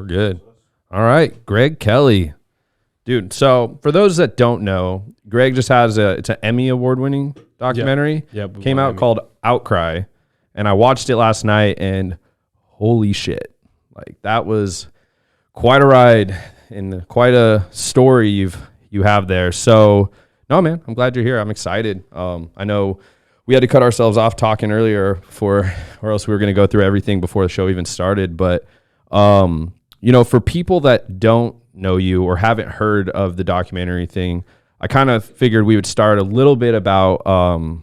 good. All right, Greg Kelley. Dude, so for those that don't know, Greg just has it's an Emmy award-winning documentary. Yep. Came out called Outcry, and I watched it last night, and holy shit. Like, that was quite a ride and quite a story you have there. So, no, man, I'm glad you're here. I'm excited. I know we had to cut ourselves off talking earlier or else we were going to go through everything before the show even started. But, for people that don't know you or haven't heard of the documentary thing, I kind of figured we would start a little bit about, kind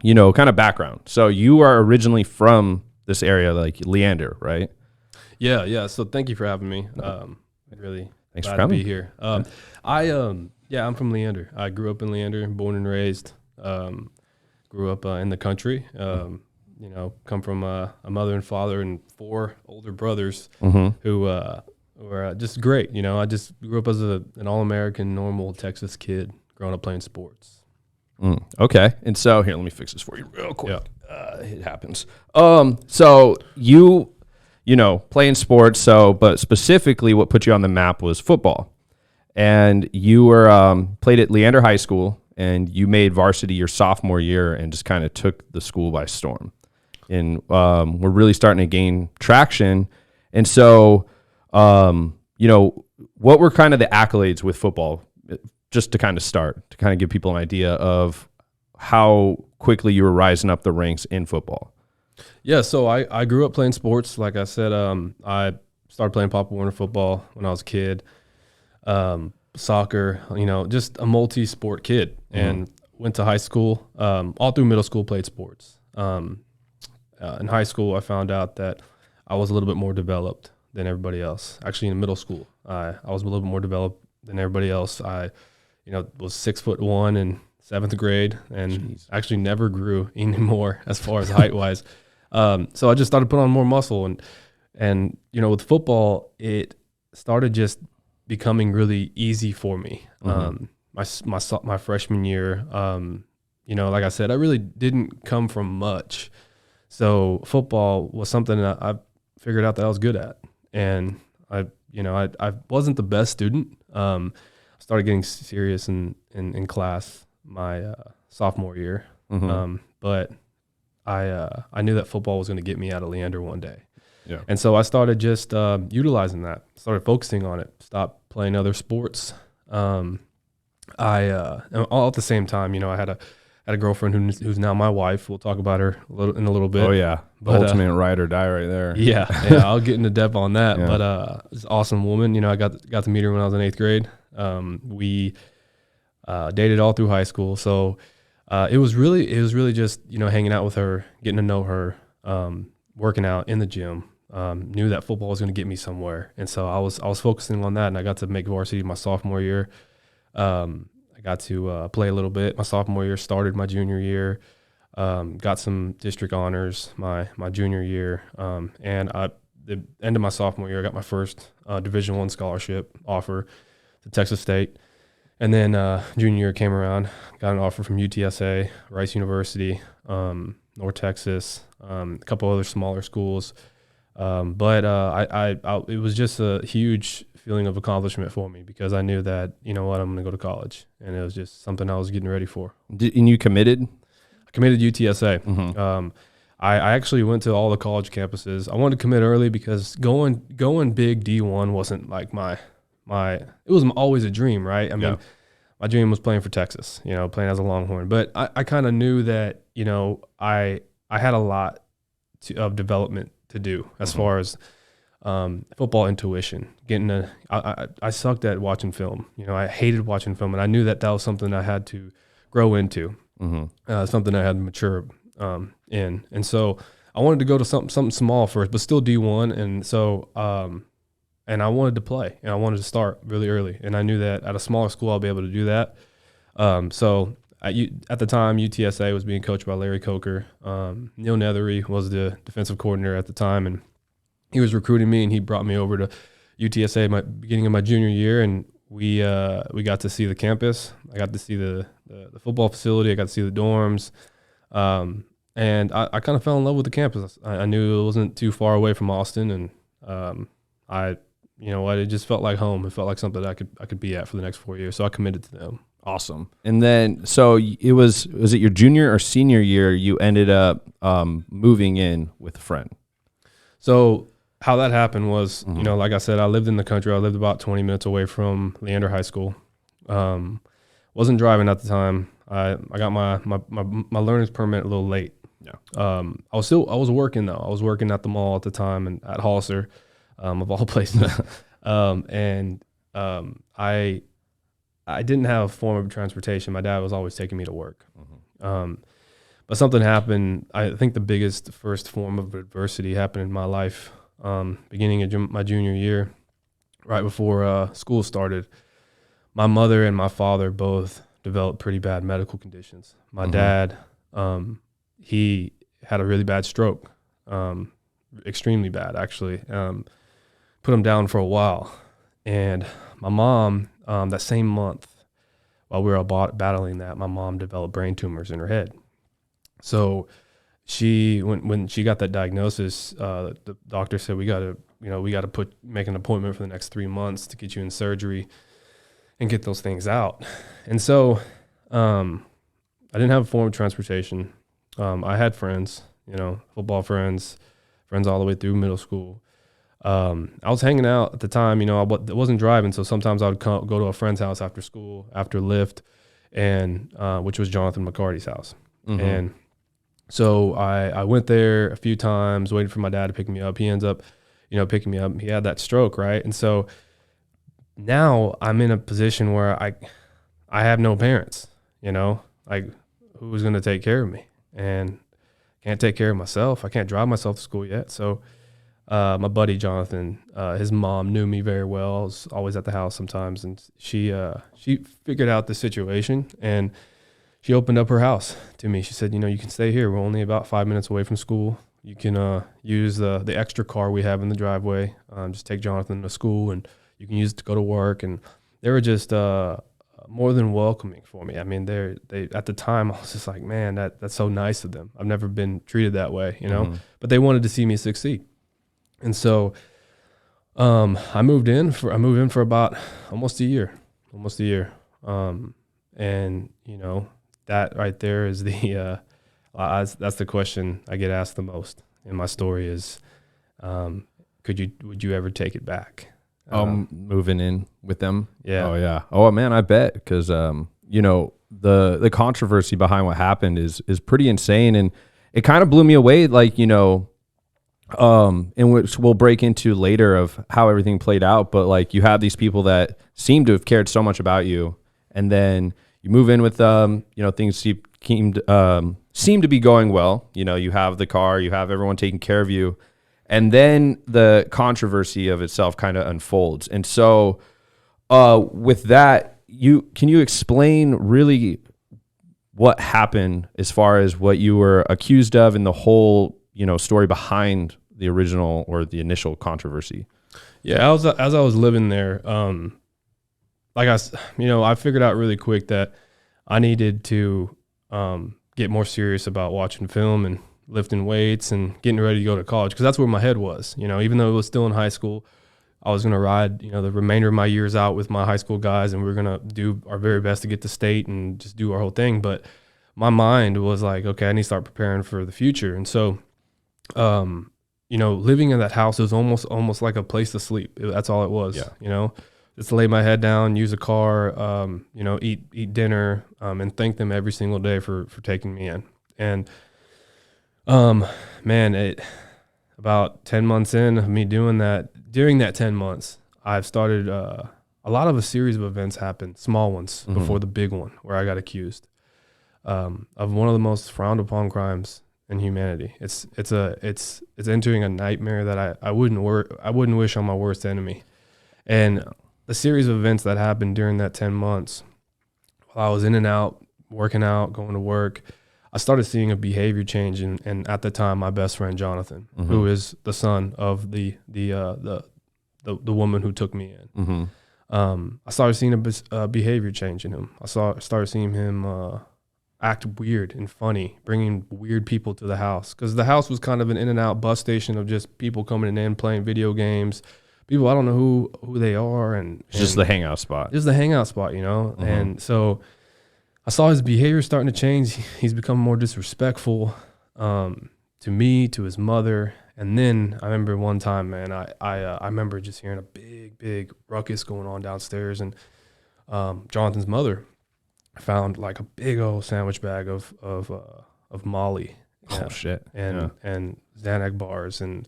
of background. So you are originally from this area, like Leander, right? Yeah. So thank you for having me. Really Thanks glad for coming. to be here. I'm from Leander. I grew up in Leander, born and raised. Grew up in the country. Come from a mother and father and 4 older brothers who were just great. I just grew up as an all-American, normal Texas kid growing up playing sports. Okay. And so here, let me fix this for you real quick. Yeah. It happens. So you playing sports. But specifically what put you on the map was football, and you were, played at Leander High School, and you made varsity your sophomore year and just kind of took the school by storm. And, we're really starting to gain traction. And so, what were kind of the accolades with football, just to kind of start, to kind of give people an idea of how quickly you were rising up the ranks in football? Yeah, so I grew up playing sports. Like I said, I started playing Pop Warner football when I was a kid. Soccer, just a multi-sport kid, and went to high school. All through middle school, played sports. In high school, I found out that I was a little bit more developed than everybody else. Actually, in middle school, I was a little bit more developed than everybody else. I, was 6'1" in 7th grade, and actually never grew anymore as far as height wise. So I just started putting on more muscle, and with football, it started just becoming really easy for me. My freshman year, like I said, I really didn't come from much. So football was something that I figured out that I was good at. And I wasn't the best student. I started getting serious in class my sophomore year. But I knew that football was going to get me out of Leander one day. Yeah. And so I started just utilizing that, started focusing on it, stopped playing other sports. And all at the same time, I had a girlfriend who's now my wife. We'll talk about her in a little bit. Oh yeah, the ultimate ride or die right there. Yeah, I'll get into depth on that. Yeah. But this awesome woman, I got to meet her when I was in 8th grade. We dated all through high school, so it was really just hanging out with her, getting to know her, working out in the gym. Knew that football was going to get me somewhere, and so I was focusing on that, and I got to make varsity my sophomore year. I got to play a little bit my sophomore year, started my junior year, got some district honors my junior year, and the end of my sophomore year, I got my first Division I scholarship offer to Texas State. And then junior year came around, got an offer from UTSA, Rice University, North Texas, a couple other smaller schools. But it was just a huge feeling of accomplishment for me, because I knew that, I'm going to go to college, and it was just something I was getting ready for. And you committed? I committed UTSA. I actually went to all the college campuses. I wanted to commit early because going big D1 wasn't like it was always a dream, right? I mean, my dream was playing for Texas, playing as a Longhorn. But I kind of knew that, I had a lot of development to do as far as football intuition. I sucked at watching film. I hated watching film, and I knew that was something I had to grow into, something I had to mature in. And so I wanted to go to something small first, but still D1. And so and I wanted to play, and I wanted to start really early. And I knew that at a smaller school, I'll be able to do that. So at the time, UTSA was being coached by Larry Coker. Neil Nethery was the defensive coordinator at the time, and he was recruiting me, and he brought me over to UTSA at my beginning of my junior year, and we got to see the campus. I got to see the football facility. I got to see the dorms. And I kind of fell in love with the campus. I knew it wasn't too far away from Austin, and you know what, it just felt like home. It felt like something that I could be at for the next 4 years. So I committed to them. Awesome. And then, so was it your junior or senior year you ended up moving in with a friend? So how that happened was, you know, like I said, I lived in the country. I lived about 20 minutes away from Leander High School. Wasn't driving at the time. I got my learner's permit a little late. Yeah. I was working though. I was working at the mall at the time and at Hollister, of all places. I didn't have a form of transportation. My dad was always taking me to work. But something happened. I think the biggest first form of adversity happened in my life, beginning of my junior year, right before school started. My mother and my father both developed pretty bad medical conditions. My dad, he had a really bad stroke, extremely bad actually, put him down for a while. And my mom, that same month, while we were all battling that, my mom developed brain tumors in her head. So when she got that diagnosis, the doctor said, we got to make an appointment for the next 3 months to get you in surgery and get those things out. And so I didn't have a form of transportation. I had friends, you know, football friends all the way through middle school. I was hanging out at the time, you know, I wasn't driving. So sometimes I would go to a friend's house after school, after Lyft, and which was Jonathan McCarty's house. And so I went there a few times, waiting for my dad to pick me up. He ends up, you know, picking me up. He had that stroke, right? And so now I'm in a position where I have no parents, you know, like who's going to take care of me? And can't take care of myself. I can't drive myself to school yet. So my buddy Jonathan, his mom knew me very well. I was always at the house sometimes, and she figured out the situation, and she opened up her house to me. She said, you know, you can stay here. We're only about 5 minutes away from school. You can use the extra car we have in the driveway. Just take Jonathan to school, and you can use it to go to work. And they were just more than welcoming for me. I mean, they at the time, I was just like, man, that's so nice of them. I've never been treated that way, you know. But they wanted to see me succeed. And so I moved in for about almost a year. And you know, that right there is that's the question I get asked the most in my story is, would you ever take it back? Moving in with them. Yeah. Oh yeah. Oh man, I bet. Cause, you know, the controversy behind what happened is pretty insane. And it kind of blew me away. Like, you know, in which we'll break into later of how everything played out. But like, you have these people that seem to have cared so much about you, and then you move in with them, you know, things seem to be going well. You know, you have the car, you have everyone taking care of you. And then the controversy of itself kind of unfolds. And so with that, can you explain really what happened as far as what you were accused of and the whole, you know, story behind the original or the initial controversy? Yeah, as I was living there, I figured out really quick that I needed to get more serious about watching film and lifting weights and getting ready to go to college, because that's where my head was. You know, even though it was still in high school, I was going to ride, you know, the remainder of my years out with my high school guys, and we were going to do our very best to get to state and just do our whole thing. But my mind was like, okay, I need to start preparing for the future. And so, you know, living in that house was almost like a place to sleep. That's all it was. Yeah. You know, just lay my head down, use a car, you know, eat dinner, and thank them every single day for taking me in. And man, about 10 months in of me doing that, during that 10 months, I've started, a lot of a series of events happened, small ones before the big one where I got accused, of one of the most frowned upon crimes in humanity. It's entering a nightmare that I wouldn't wish on my worst enemy. And the series of events that happened during that 10 months, while I was in and out, working out, going to work, I started seeing a behavior change, and at the time, my best friend Jonathan, who is the son of the woman who took me in, I started seeing a behavior change in him. I started seeing him act weird and funny, bringing weird people to the house, because the house was kind of an in and out bus station of just people coming in, playing video games, people, I don't know who they are. And It's just the hangout spot. Just the hangout spot, you know? And so I saw his behavior starting to change. He's become more disrespectful to me, to his mother. And then I remember one time, man, I remember just hearing a big ruckus going on downstairs. And Jonathan's mother found like a big old sandwich bag of Molly. Oh shit! And Xanax bars and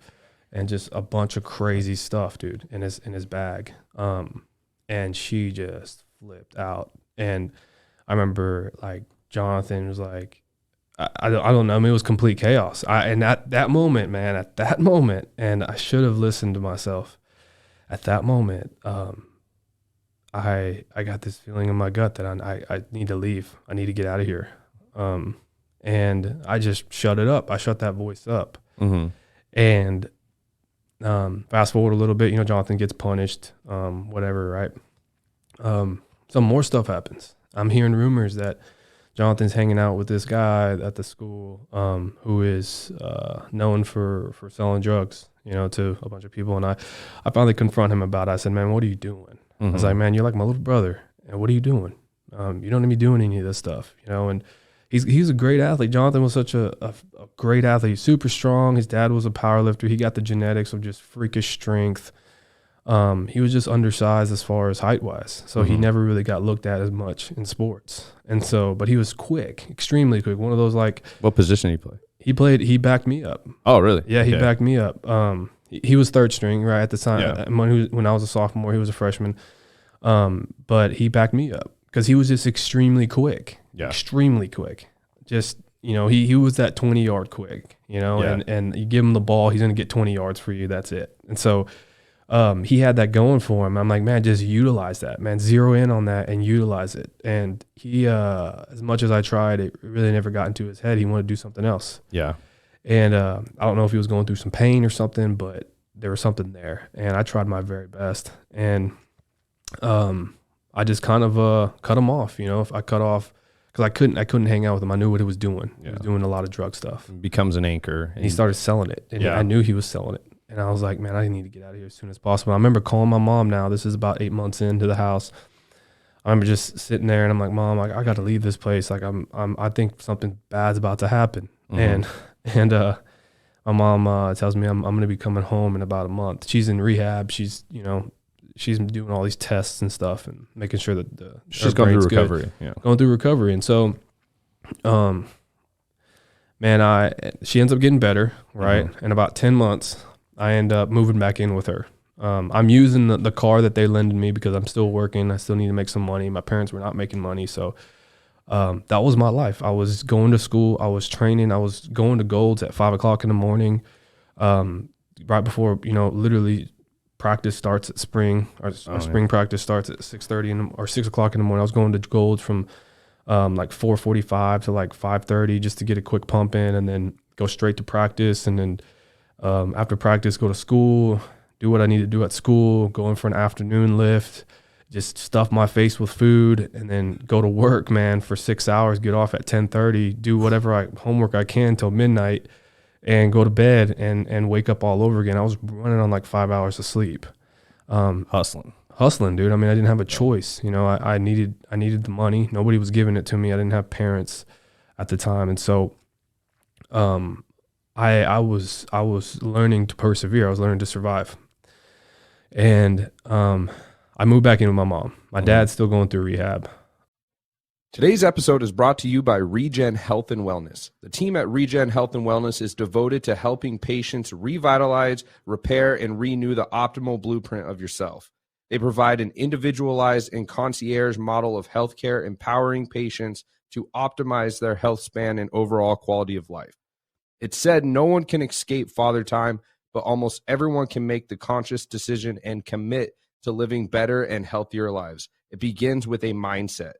just a bunch of crazy stuff, dude, in his bag. And she just flipped out. And I remember like Jonathan was like, I don't know. I mean, it was complete chaos. And at that moment, man, and I should have listened to myself. At that moment, I got this feeling in my gut that I need to leave. I need to get out of here. And I just shut it up. I shut that voice up. And fast forward a little bit, you know, Jonathan gets punished, whatever, right? Some more stuff happens. I'm hearing rumors that Jonathan's hanging out with this guy at the school who is known for selling drugs, you know, to a bunch of people. And I finally confront him about it. I said, man, what are you doing? I was like, man, you're like my little brother. And what are you doing? You don't need to be doing any of this stuff, you know? And he's a great athlete. Jonathan was such a great athlete, super strong. His dad was a power lifter. He got the genetics of just freakish strength. He was just undersized as far as height-wise. So he never really got looked at as much in sports. And so, but he was quick, extremely quick. One of those like... What position did he play? He backed me up. Oh, really? Yeah, he backed me up. He was third string, right, at the time. Yeah. When I was a sophomore, he was a freshman. But he backed me up because he was just extremely quick. Yeah. Extremely quick. Just, you know, he was that 20-yard quick, you know, and you give him the ball, he's going to get 20 yards for you. That's it. And so he had that going for him. I'm like, man, just utilize that, man. Zero in on that and utilize it. And he, as much as I tried, it really never got into his head. He wanted to do something else. Yeah. And I don't know if he was going through some pain or something, but there was something there. And I tried my very best. And I just kind of cut him off, you know. If I cut off, because I couldn't hang out with him. I knew what he was doing. Yeah. He was doing a lot of drug stuff. It becomes an anchor. And he started selling it. And I knew he was selling it. And I was like, man, I need to get out of here as soon as possible. I remember calling my mom now. This is about 8 months into the house. I remember just sitting there and I'm like, Mom, I got to leave this place. Like I think something bad's about to happen. And my mom tells me I'm going to be coming home in about a month. She's in rehab. She's, you know, she's doing all these tests and stuff and making sure that she's going through recovery. Yeah. Going through recovery. And so, man, she ends up getting better. Right. In about 10 months, I end up moving back in with her. I'm using the car that they lended me because I'm still working. I still need to make some money. My parents were not making money. So that was my life. I was going to school. I was training. I was going to Golds at 5 o'clock in the morning, right before, you know, literally practice starts at spring. Spring practice starts at 6:30 or 6 o'clock in the morning. I was going to Golds from like 4:45 to like 5:30 just to get a quick pump in and then go straight to practice. And then after practice, go to school, do what I need to do at school, go in for an afternoon lift, just stuff my face with food, and then go to work, man, for 6 hours, get off at 10:30, do whatever homework I can till midnight, and go to bed and wake up all over again. I was running on like 5 hours of sleep. Hustling, dude. I mean, I didn't have a choice. You know, I needed the money. Nobody was giving it to me. I didn't have parents at the time. And so, I was learning to persevere. I was learning to survive. And, I moved back in with my mom. My dad's still going through rehab. Today's episode is brought to you by ReGen Health and Wellness. The team at ReGen Health and Wellness is devoted to helping patients revitalize, repair, and renew the optimal blueprint of yourself. They provide an individualized and concierge model of healthcare, empowering patients to optimize their health span and overall quality of life. It's said no one can escape father time, but almost everyone can make the conscious decision and commit to living better and healthier lives. It begins with a mindset.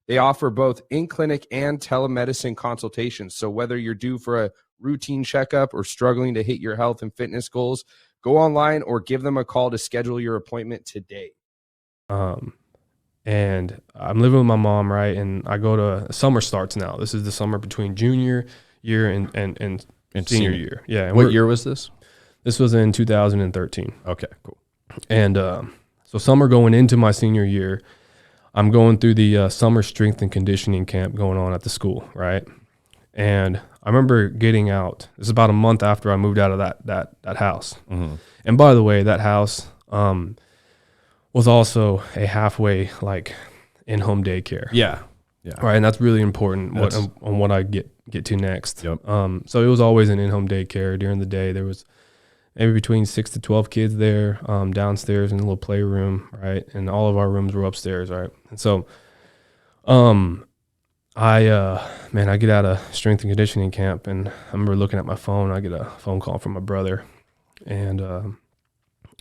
They offer both in-clinic and telemedicine consultations. So whether you're due for a routine checkup or struggling to hit your health and fitness goals, go online or give them a call to schedule your appointment today. And I'm living with my mom, right? And I go to summer starts now. This is the summer between junior year and senior year. Yeah. And what year was this? This was in 2013. Okay, cool. And so summer going into my senior year, I'm going through the summer strength and conditioning camp going on at the school, right? And I remember getting out. This is about a month after I moved out of that house. Mm-hmm. And by the way, that house was also a halfway like in-home daycare. Yeah. Right, and that's really important on what I get to next. Yep. So it was always an in-home daycare. During the day, there was maybe between 6 to 12 kids there, downstairs in a little playroom, right? And all of our rooms were upstairs, right? And so, I get out of strength and conditioning camp, and I remember looking at my phone. I get a phone call from my brother, and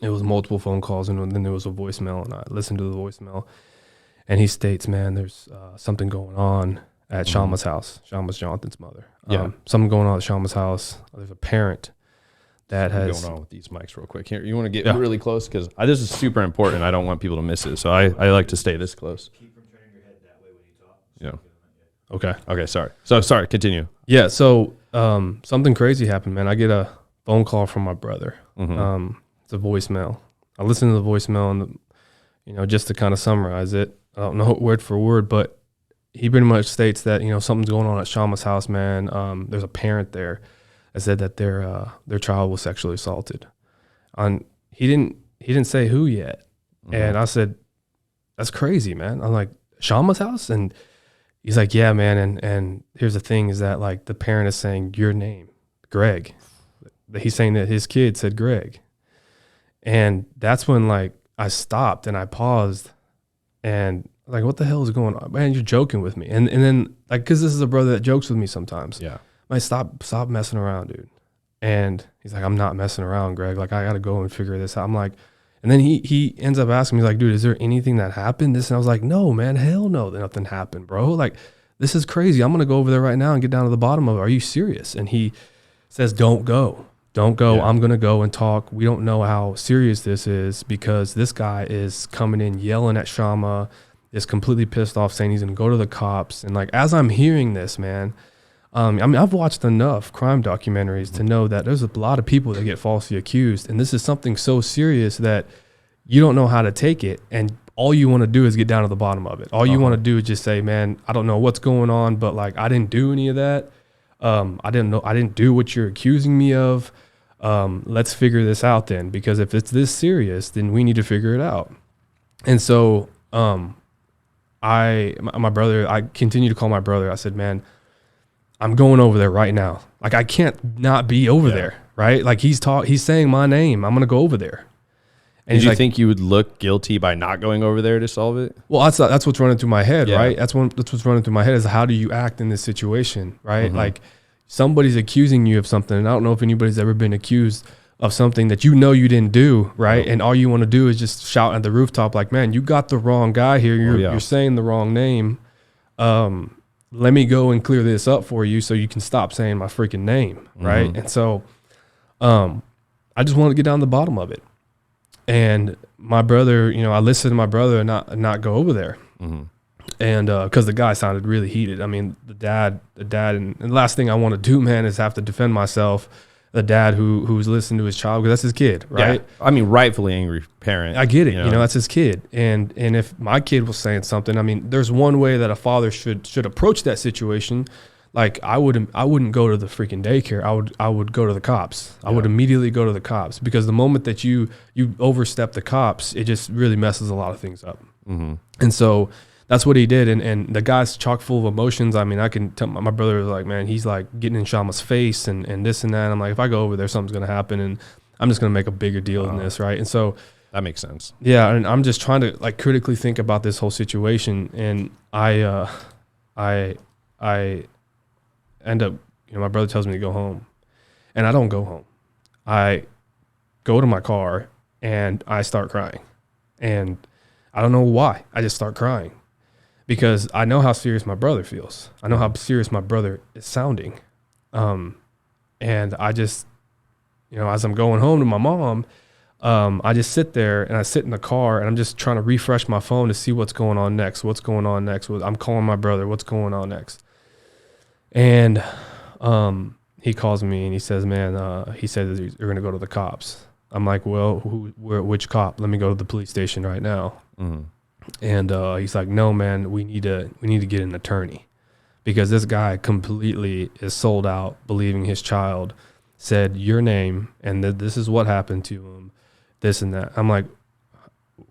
it was multiple phone calls, and then there was a voicemail, and I listened to the voicemail, and he states, "Man, there's something going on at Shama's house. Shama's Jonathan's mother. Something going on at Shama's house. There's a parent that has going on with these mics real quick. Here, you want to get really close because this is super important. I don't want people to miss it, so I like to stay this close. Keep from turning your head that way when you talk. Yeah. Okay. Sorry. So sorry. Continue. Yeah. So something crazy happened, man. I get a phone call from my brother. Mm-hmm. It's a voicemail. I listen to the voicemail, and just to kind of summarize it, I don't know word for word, but he pretty much states that something's going on at Shama's house, man. There's a parent there that said that their child was sexually assaulted. He didn't say who yet, and I said, "That's crazy, man." I'm like, "Shama's house?" And he's like, "Yeah, man." And here's the thing: is that like the parent is saying your name, Greg. He's saying that his kid said Greg, and that's when like I stopped and I paused, and like, what the hell is going on, man? You're joking with me, and then like, cause this is a brother that jokes with me sometimes. Yeah, like stop messing around, dude. And he's like, "I'm not messing around, Greg. Like, I got to go and figure this out." I'm like, and then he ends up asking me like, "Dude, is there anything that happened?" And I was like, "No, man, hell no, nothing happened, bro. Like, this is crazy. I'm gonna go over there right now and get down to the bottom of it. Are you serious?" And he says, "Don't go. Yeah. I'm gonna go and talk. We don't know how serious this is because this guy is coming in yelling at Shama, is completely pissed off, saying he's gonna go to the cops." And like, as I'm hearing this, man, I've watched enough crime documentaries to know that there's a lot of people that get falsely accused, and this is something so serious that you don't know how to take it, and all you want to do is get down to the bottom of it. All you want to do is just say, "Man, I don't know what's going on, but like, I didn't do any of that. I didn't do what you're accusing me of. Let's figure this out then, because if it's this serious, then we need to figure it out." And so, my brother, I continue to call my brother. I said, "Man, I'm going over there right now. Like, I can't not be over there, right? Like, he's saying my name. I'm going to go over there." And did you think you would look guilty by not going over there to solve it? Well, that's what's running through my head, right? That's what's running through my head is how do you act in this situation, right? Mm-hmm. Like, somebody's accusing you of something, and I don't know if anybody's ever been accused of something that you know you didn't do, right? And all you want to do is just shout at the rooftop like, "Man, you got the wrong guy here. You're saying the wrong name. Let me go and clear this up for you so you can stop saying my freaking name," right? Mm-hmm. And so I just wanted to get down to the bottom of it. And my brother, I listened to my brother and not go over there. Mm-hmm. And because the guy sounded really heated. I mean, the dad, and the last thing I want to do, man, is have to defend myself. The dad who's listening to his child, because that's his kid, right? Yeah. I mean, rightfully angry parent. I get it. That's his kid. And if my kid was saying something, I mean, there's one way that a father should approach that situation. Like, I wouldn't go to the freaking daycare. I would go to the cops. Yeah. I would immediately go to the cops, because the moment that you overstep the cops, it just really messes a lot of things up. Mm-hmm. And so that's what he did. And the guy's chock full of emotions. I mean, I can tell my brother was like, man, he's like getting in Shama's face and this and that. I'm like, if I go over there, something's going to happen, and I'm just going to make a bigger deal than this. Right. And so that makes sense. Yeah. And I'm just trying to like critically think about this whole situation. And I end up, my brother tells me to go home, and I don't go home. I go to my car and I start crying, and I don't know why. I just start crying because I know how serious my brother feels. I know how serious my brother is sounding. And I just, as I'm going home to my mom, I just sit there and I sit in the car and I'm just trying to refresh my phone to see what's going on next. I'm calling my brother. What's going on next? And he calls me and he says, "Man," he said, "you're going to go to the cops." I'm like, well, which cop? Let me go to the police station right now. Mm-hmm. And he's like, no, man, we need to get an attorney, because this guy completely is sold out, believing his child said your name and that this is what happened to him, this and that. I'm like,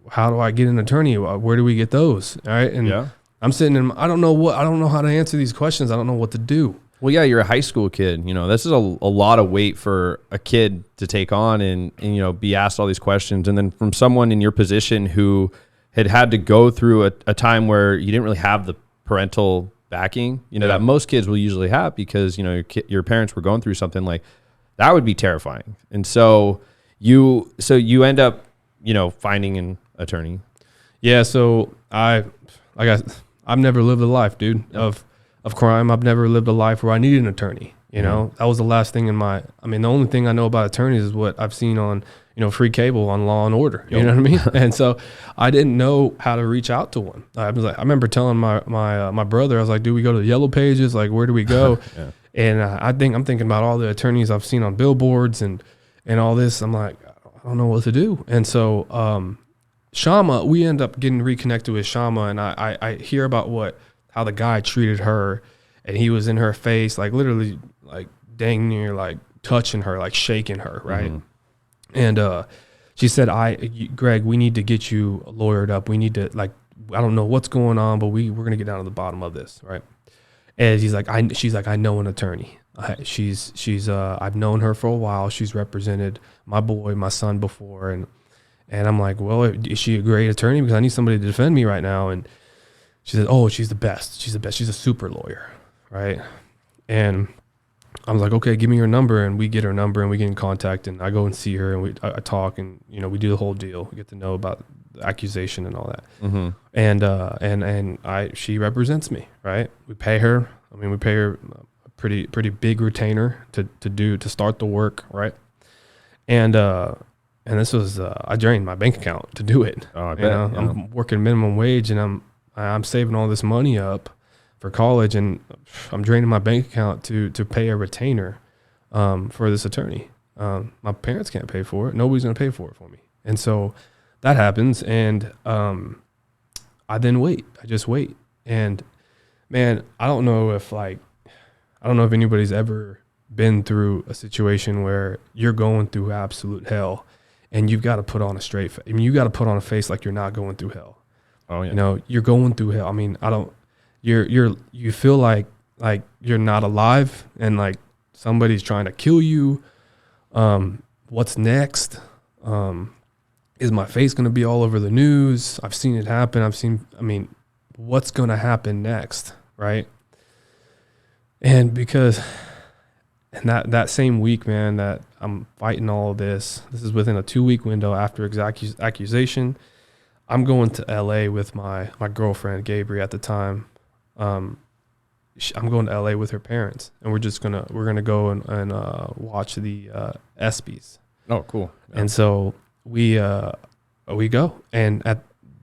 how do I get an attorney? Where do we get those? All right. And I'm sitting in, I don't know how to answer these questions. I don't know what to do. Well, yeah, you're a high school kid. You know, this is a lot of weight for a kid to take on and, you know, be asked all these questions. And then from someone in your position who had to go through a time where you didn't really have the parental backing, you know, that most kids will usually have, because, you know, your parents were going through something like that, would be terrifying. And so you end up, you know, finding an attorney. Yeah. So I've never lived a life, dude, of crime. I've never lived a life where I needed an attorney. You know, that was the last thing the only thing I know about attorneys is what I've seen on, you know, free cable on Law and Order. You know what I mean? And so I didn't know how to reach out to one. I remember telling my brother, I was like, do we go to the Yellow Pages? Like, where do we go? And I'm thinking about all the attorneys I've seen on billboards and all this. I'm like, I don't know what to do. And so Shama, we end up getting reconnected with Shama, and I hear about how the guy treated her, and he was in her face, like literally, like dang near, like touching her, like shaking her, right? And she said, Greg, we need to get you lawyered up. We need to, like, I don't know what's going on, but we're gonna get down to the bottom of this, right? And she's like, I know an attorney. I've known her for a while. She's represented my son before, and I'm like, well, is she a great attorney? Because I need somebody to defend me right now. And she said, oh, she's the best. She's the best. She's a super lawyer, right? And I was like, okay, give me her number. And we get her number, and we get in contact, and I go and see her, and I talk, and, you know, we do the whole deal. We get to know about the accusation and all that. And she represents me, right? We pay her. We pay her a pretty big retainer to start the work, right? And this was I drained my bank account to do it. Oh, I bet. I'm working minimum wage, and I'm saving all this money up for college, and I'm draining my bank account to pay a retainer for this attorney. My parents can't pay for it. Nobody's gonna pay for it for me. And so that happens, and I then wait. I just wait. And man, I don't know if anybody's ever been through a situation where you're going through absolute hell, and you've got to put on a straight face. You got to put on a face like you're not going through hell. Oh yeah. You know, you're going through hell. You feel like you're not alive, and like somebody's trying to kill you. What's next? Is my face going to be all over the news? I've seen it happen. What's going to happen next? Right. And that same week, man, that I'm fighting all of this is within a 2-week window after accusation. I'm going to LA with my girlfriend, Gabrielle, at the time. I'm going to LA with her parents, and we're going to go and watch the ESPYs. Oh, cool. Yeah. And so we go, and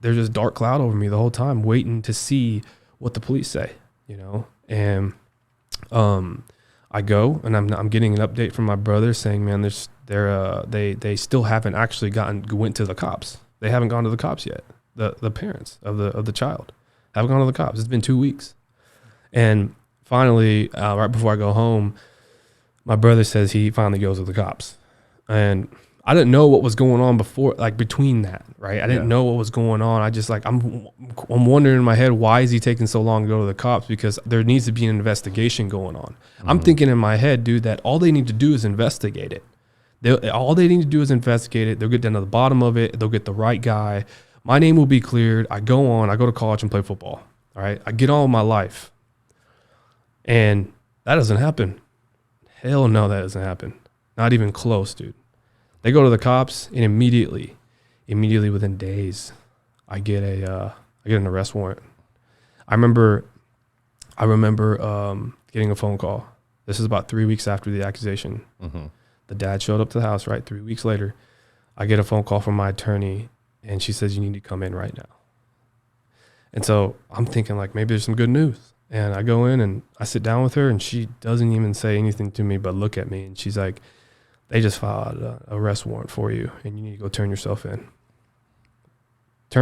there's this dark cloud over me the whole time, waiting to see what the police say, you know. And I go, and I'm getting an update from my brother saying, man, they still haven't actually went to the cops. They haven't gone to the cops yet. The parents of the child haven't gone to the cops. It's been 2 weeks. And finally, right before I go home, my brother says he finally goes to the cops. And I didn't know what was going on before, like between that, right? I didn't know what was going on. I just I'm wondering in my head, why is he taking so long to go to the cops? Because there needs to be an investigation going on. I'm thinking in my head, dude, that all they need to do is investigate it. All they need to do is investigate it. They'll get down to the bottom of it. They'll get the right guy. My name will be cleared. I go to college and play football. All right. I get on with my life. And that doesn't happen. Hell no, that doesn't happen. Not even close, dude. They go to the cops, and immediately within days, I get an arrest warrant. I remember getting a phone call. This is about 3 weeks after the accusation. The dad showed up to the house, right? 3 weeks later, I get a phone call from my attorney, and she says, you need to come in right now. And so I'm thinking, like, maybe there's some good news. And I go in, and I sit down with her, and she doesn't even say anything to me but look at me. And she's like, they just filed an arrest warrant for you, and you need to go turn yourself in. I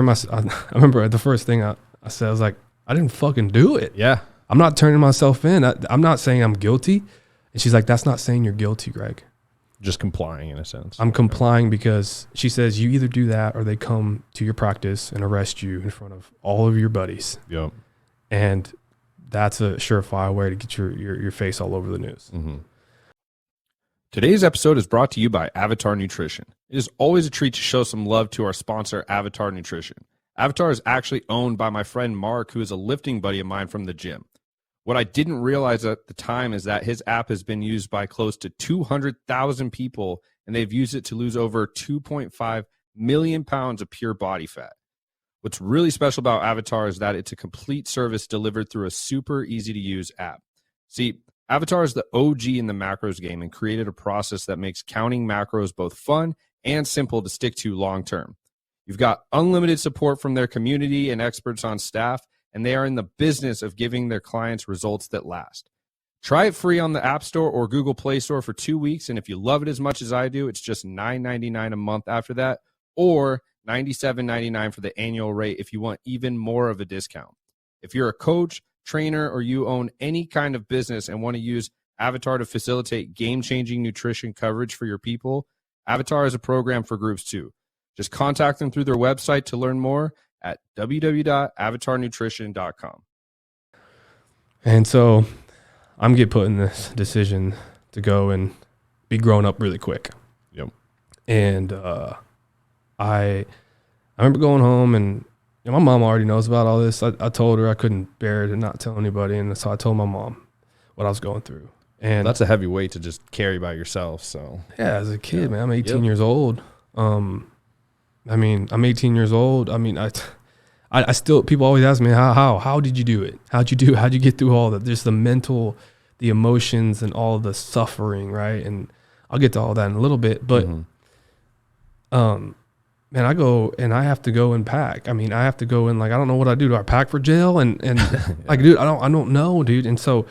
remember the first thing I said, I was like, I didn't fucking do it. Yeah. I'm not turning myself in. I'm not saying I'm guilty. And she's like, that's not saying you're guilty, Greg. Just complying in a sense. I'm complying because she says you either do that or they come to your practice and arrest you in front of all of your buddies. Yep. And that's a surefire way to get your face all over the news. Mm-hmm. Today's episode is brought to you by Avatar Nutrition. It is always a treat to show some love to our sponsor, Avatar Nutrition. Avatar is actually owned by my friend Mark, who is a lifting buddy of mine from the gym. What I didn't realize at the time is that his app has been used by close to 200,000 people, and they've used it to lose over 2.5 million pounds of pure body fat. What's really special about Avatar is that it's a complete service delivered through a super easy-to-use app. See, Avatar is the OG in the macros game and created a process that makes counting macros both fun and simple to stick to long-term. You've got unlimited support from their community and experts on staff, and they are in the business of giving their clients results that last. Try it free on the App Store or Google Play Store for 2 weeks, and if you love it as much as I do, it's just $9.99 a month after that, or $97.99 for the annual rate if you want even more of a discount. If you're a coach, trainer, or you own any kind of business and want to use Avatar to facilitate game-changing nutrition coverage for your people, Avatar is a program for groups too. Just contact them through their website to learn more at www.avatarnutrition.com. And so I'm get put in this decision to go and be grown up really quick. Yep. And I remember going home, and my mom already knows about all this. I told her I couldn't bear to not tell anybody, and so I told my mom what I was going through. And That's a heavy weight to just carry by yourself. So yeah, as a kid, man, I'm 18 years old. I'm 18 years old. I mean, I still, people always ask me, how did you do it? How'd you get through all that? Just the mental, the emotions, and all the suffering, right? And I'll get to all that in a little bit, but, man, I go and I have to go and pack. I mean, I have to go and, like, I don't know what I do. Do I pack for jail? And like, dude, I don't know, dude. And so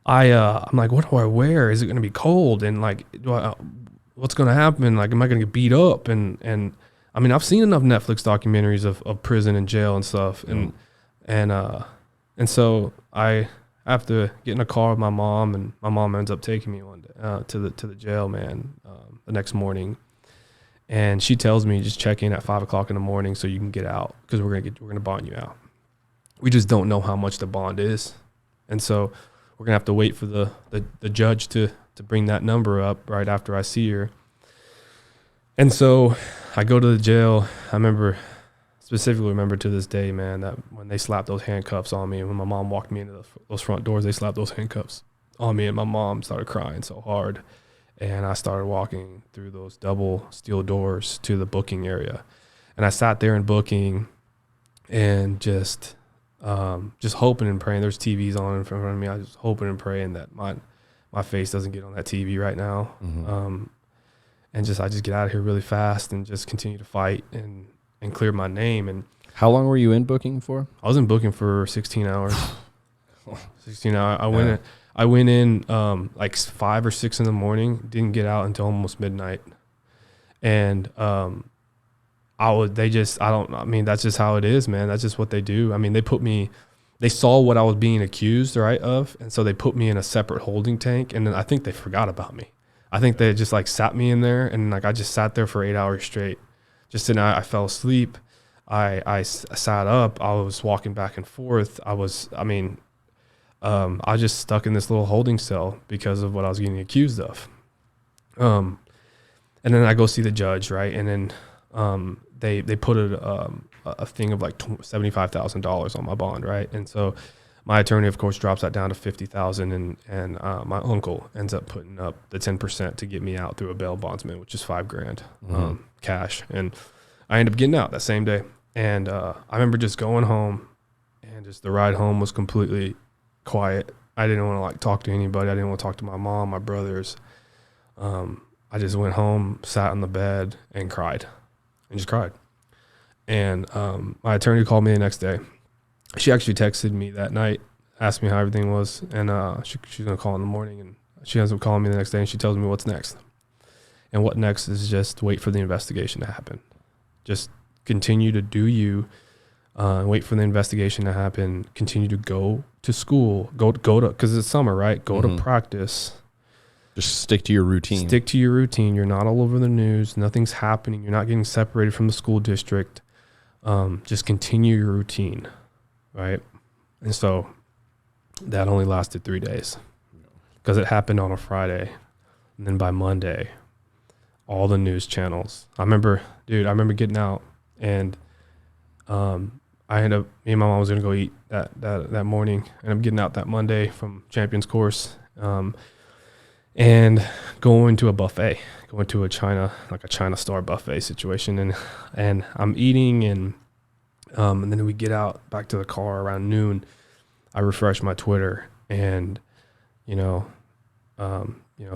I'm like, what do I wear? Is it going to be cold? And like, what's going to happen? Like, am I going to get beat up? And I mean, I've seen enough Netflix documentaries of prison and jail and stuff. And so I have to get in a car with my mom, and my mom ends up taking me one day, to the jail, man, the next morning. And she tells me, just check in at 5 o'clock in the morning so you can get out, because we're gonna bond you out. We just don't know how much the bond is, and so we're gonna have to wait for the judge to bring that number up right after I see her. And so I go to the jail. I specifically remember to this day, man, that when they slapped those handcuffs on me, when my mom walked me into those front doors, they slapped those handcuffs on me, and my mom started crying so hard. And I started walking through those double steel doors to the booking area. And I sat there in booking and just hoping and praying. There's TVs on in front of me. I was just hoping and praying that my face doesn't get on that TV right now. Mm-hmm. And I just get out of here really fast and just continue to fight and clear my name. And how long were you in booking for? I was in booking for 16 hours. 16 hours. I went in like 5 or 6 in the morning, didn't get out until almost midnight. And that's just how it is, man. That's just what they do. I mean, they saw what I was being accused, right, of, and so they put me in a separate holding tank, and then I think they forgot about me. I think they just like sat me in there, and like I just sat there for 8 hours straight. Just sitting there, I fell asleep. I sat up. I was walking back and forth. I was just stuck in this little holding cell because of what I was getting accused of. And then I go see the judge, right? And then they put a thing of like $75,000 on my bond, right? And so my attorney, of course, drops that down to $50,000, and my uncle ends up putting up the 10% to get me out through a bail bondsman, which is $5,000 cash. And I ended up getting out that same day. And I remember just going home, and just the ride home was completely quiet. I didn't want to like talk to anybody. I didn't want to talk to my mom, my brothers. I just went home, sat on the bed, and cried, and just cried. And my attorney called me the next day. She actually texted me that night, asked me how everything was, and she's gonna call in the morning. And she ends up calling me the next day, and she tells me what's next. And what next is just wait for the investigation to happen. Just continue to do you. Wait for the investigation to happen. Continue to go to school. Go to, because it's summer, right? Go to practice. Just stick to your routine. Stick to your routine. You're not all over the news. Nothing's happening. You're not getting separated from the school district. Just continue your routine, right? And so that only lasted 3 days because it happened on a Friday. And then by Monday, all the news channels. I remember getting out and me and my mom was going to go eat that morning. And I'm getting out that Monday from Champions Course and going to a buffet, going to a China Star buffet situation. And I'm eating and then we get out back to the car around noon. I refresh my Twitter and,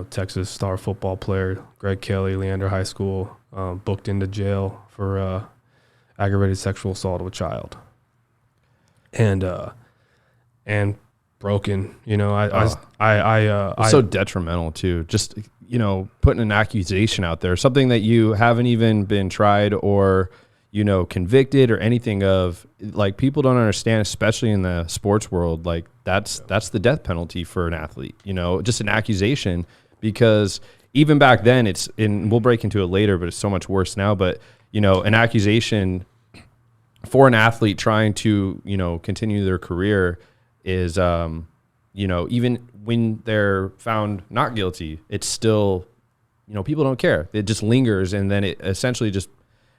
Texas star football player Greg Kelley, Leander High School, booked into jail for aggravated sexual assault of a child. And broken, it's so detrimental too. Just, putting an accusation out there, something that you haven't even been tried or, convicted or anything of. Like, people don't understand, especially in the sports world, like that's the death penalty for an athlete, just an accusation, because even back then and we'll break into it later, but it's so much worse now. But, an accusation for an athlete trying to, continue their career is, even when they're found not guilty, it's still, people don't care. It just lingers, and then it essentially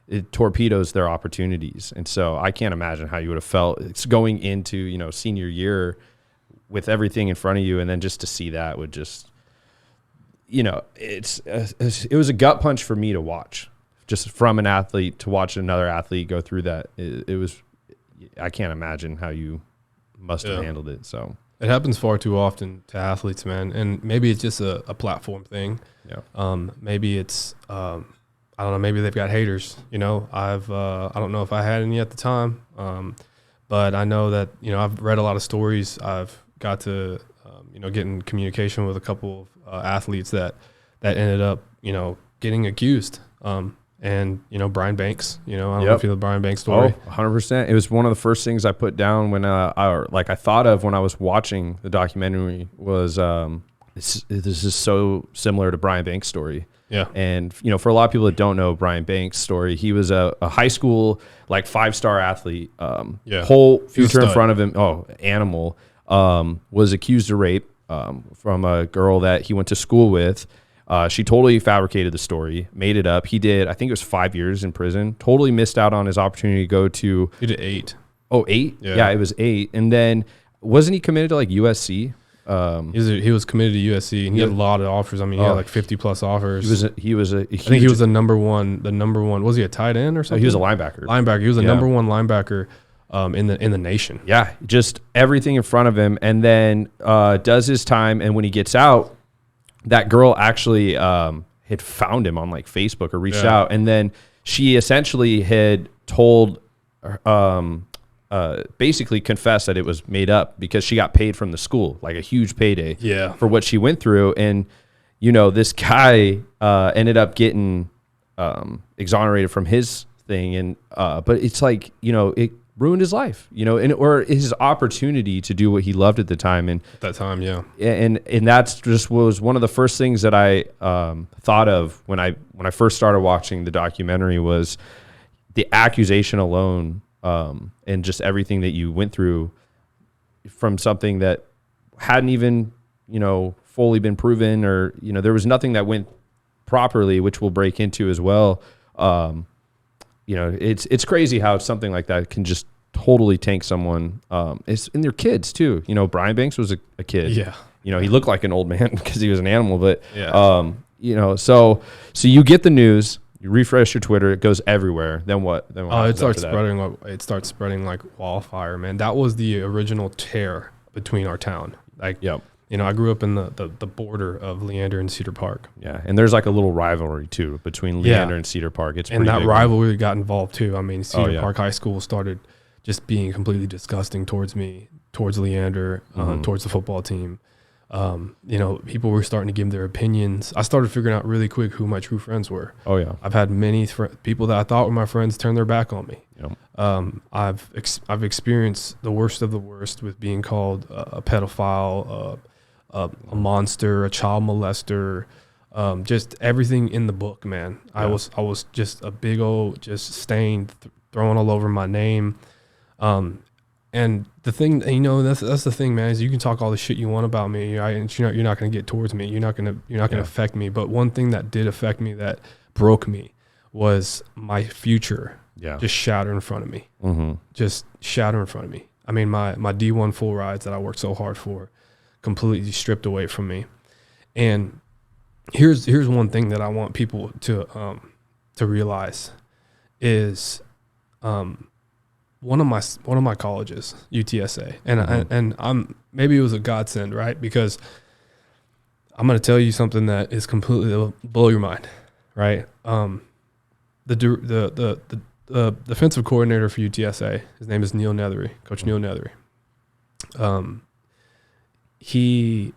it torpedoes their opportunities. And so I can't imagine how you would have felt. It's going into, senior year with everything in front of you. And then just to see that would just, it was a gut punch for me to watch, just from an athlete to watch another athlete go through that. It was, I can't imagine how you must have handled it. So it happens far too often to athletes, man. And maybe it's just a platform thing. Yeah. Maybe it's, I don't know, maybe they've got haters, I don't know if I had any at the time. But I know that, I've read a lot of stories. I've got to, get in communication with a couple of athletes that ended up, getting accused. And, Brian Banks, I don't know if you know the Brian Banks story. Oh, 100%. It was one of the first things I put down when I thought of when I was watching the documentary was this is so similar to Brian Banks' story. Yeah. And, for a lot of people that don't know Brian Banks' story, he was a high school, 5-star athlete, whole future in front of him. Oh, animal, was accused of rape, from a girl that he went to school with. She totally fabricated the story, made it up. He did, I think it was 5 years in prison, totally missed out on his opportunity to go to. He did 8. Oh, 8? Yeah, it was 8. And then wasn't he committed to USC? He was committed to USC, and he had a lot of offers. I mean, he had 50 plus offers. He was a huge, I think he was the number one. Was he a tight end or something? He was a linebacker. He was the number one linebacker in the nation. Yeah, just everything in front of him, and then does his time. And when he gets out, that girl actually had found him on Facebook or reached out, and then she essentially had told basically confessed that it was made up because she got paid from the school, a huge payday for what she went through. And, this guy ended up getting exonerated from his thing. And but it's it ruined his life, or his opportunity to do what he loved at the time. And at that time, yeah. And that's just was one of the first things that I thought of when I first started watching the documentary was the accusation alone. And just everything that you went through from something that hadn't even, fully been proven, or, there was nothing that went properly, which we'll break into as well. It's crazy how something like that can just totally tank someone. It's in their kids too. Brian Banks was a kid. Yeah. He looked like an old man because he was an animal, but, so you get the news. You refresh your Twitter, it goes everywhere. Then what? It starts spreading. It starts spreading like wildfire, man. That was the original tear between our town. I grew up in the border of Leander and Cedar Park. Yeah, and there's a little rivalry too between Leander and Cedar Park. And that rivalry got involved too. I mean, Cedar Park High School started just being completely disgusting towards me, towards Leander, towards the football team. People were starting to give their opinions. I started figuring out really quick who my true friends were. Oh yeah. I've had many people that I thought were my friends turn their back on me. Yep. I've experienced the worst of the worst with being called a pedophile, a monster, a child molester, just everything in the book, man. Yeah. I was just a big old just stain thrown all over my name. And the thing, that's the thing, man, is you can talk all the shit you want about me. You're not going to get towards me. You're not going to affect me. But one thing that did affect me, that broke me, was my future. Yeah. Just shatter in front of me. Mm-hmm. Just shatter in front of me. I mean, my D1 full rides that I worked so hard for, completely stripped away from me. And here's one thing that I want people to realize is, one of my colleges, UTSA, and I'm maybe it was a godsend, right? Because I'm going to tell you something that is completely blow your mind, right? The defensive coordinator for UTSA, his name is Neil Nethery, Coach Neil Nethery. He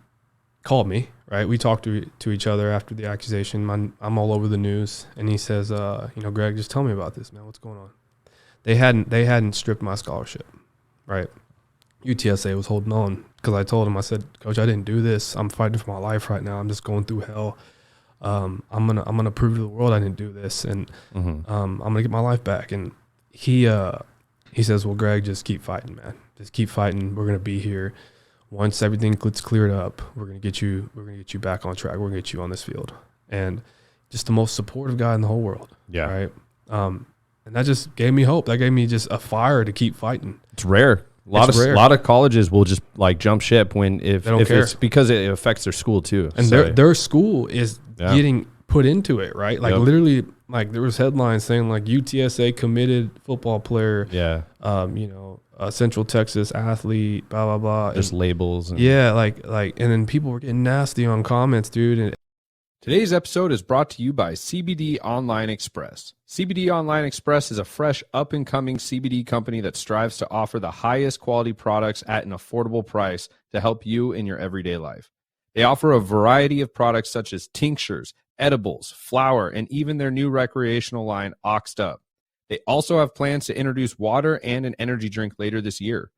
called me, right? We talked to each other after the accusation. I'm all over the news, and he says, Greg, just tell me about this, man. What's going on? They hadn't stripped my scholarship, right? UTSA was holding on because I told him, I said, Coach, I didn't do this. I'm fighting for my life right now. I'm just going through hell. I'm gonna prove to the world I didn't do this, and I'm gonna get my life back. And he says, well, Greg, just keep fighting, man. Just keep fighting. We're gonna be here. Once everything gets cleared up, we're gonna get you back on track. We're gonna get you on this field. And just the most supportive guy in the whole world. Yeah. Right. And that just gave me hope. That gave me just a fire to keep fighting. It's rare. A lot of colleges will just like jump ship if it's because it affects their school too. And so their school is getting put into it, right? Like literally, like there was headlines saying like UTSA committed football player, Central Texas athlete, blah blah blah. Just labels. And and then people were getting nasty on comments, dude. And today's episode is brought to you by CBD Online Xpress. CBD Online Xpress is a fresh, up-and-coming CBD company that strives to offer the highest quality products at an affordable price to help you in your everyday life. They offer a variety of products such as tinctures, edibles, flower, and even their new recreational line, Oxed Up. They also have plans to introduce water and an energy drink later this year.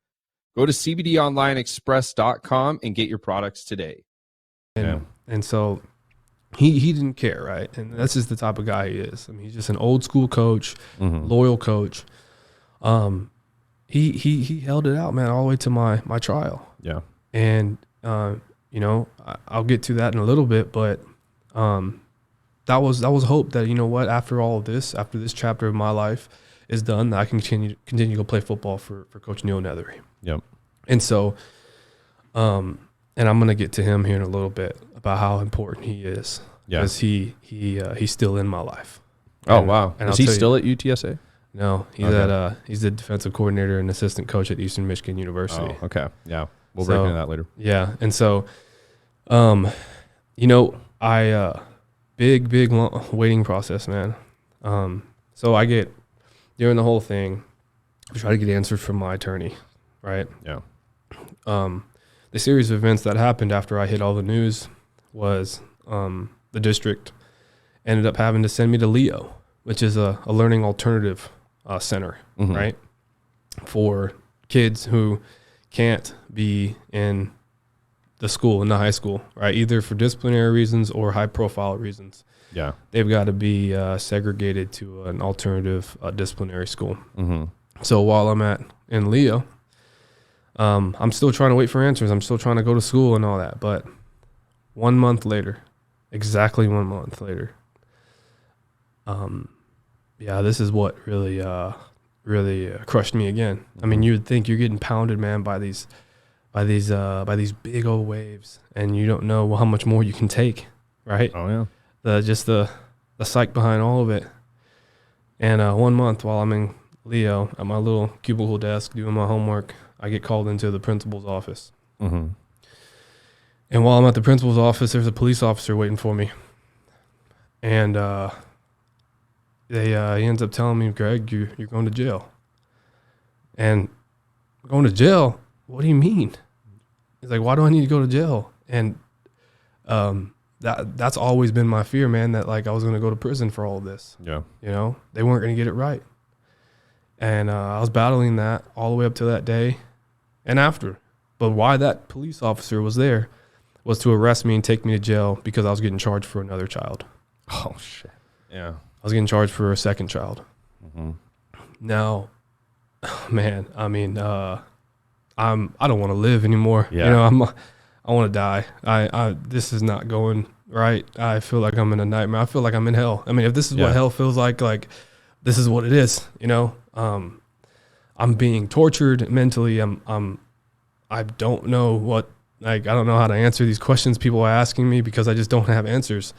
Go to cbdonlineexpress.com and get your products today. And so he didn't care, right? And that's just the type of guy he is. I mean, he's just an old school coach, loyal coach. He held it out, man, all the way to my trial. Yeah. And I'll get to that in a little bit, but that was hope that, you know what, after all of this, after this chapter of my life is done, that I can continue to go play football for Coach Neil Nethery. Yep. And so and I'm going to get to him here in a little bit about how important he is. Yeah. Because he's still in my life. Oh, wow. And is he still at UTSA? No, he's he's the defensive coordinator and assistant coach at Eastern Michigan University. Oh, okay. Yeah. We'll break into that later. Yeah. And so, big long waiting process, man. So I get, during the whole thing, I try to get answers from my attorney, right? Yeah. The series of events that happened after I hit all the news was the district ended up having to send me to Leo, which is a learning alternative center, right? For kids who can't be in the high school, right? Either for disciplinary reasons or high profile reasons. Yeah. They've got to be segregated to an alternative disciplinary school. So while I'm in Leo, I'm still trying to wait for answers. I'm still trying to go to school and all that. But 1 month later, exactly 1 month later, this is what really crushed me again. I mean, you would think you're getting pounded, man, by these big old waves, and you don't know how much more you can take, right? Oh yeah. The psych behind all of it. And 1 month while I'm in Leo at my little cubicle desk doing my homework, I get called into the principal's office. And while I'm at the principal's office, there's a police officer waiting for me. And he ends up telling me, Greg, you're going to jail. And going to jail? What do you mean? He's like, why do I need to go to jail? And that's always been my fear, man, that like I was going to go to prison for all of this. Yeah. You know, they weren't going to get it right. And I was battling that all the way up to that day and after. But why that police officer was there was to arrest me and take me to jail because I was getting charged for another child. Oh, shit. Yeah. I was getting charged for a second child. Mm-hmm. Now, man, I mean, I don't want to live anymore. Yeah. You know, I want to die. This is not going right. I feel like I'm in a nightmare. I feel like I'm in hell. I mean, if this is what hell feels like this is what it is, you know. I'm being tortured mentally. I don't know what, like, I don't know how to answer these questions people are asking me because I just don't have answers.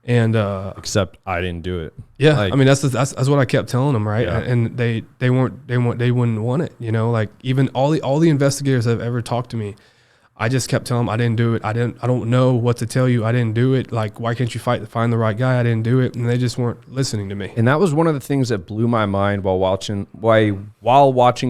And except I didn't do it. Yeah, like, I mean that's what I kept telling them, right? Yeah. And they wouldn't want it, you know. Like even all the investigators that have ever talked to me, I just kept telling them I didn't do it. I don't know what to tell you. I didn't do it. Like, why can't you find the right guy? I didn't do it, and they just weren't listening to me. And that was one of the things that blew my mind while watching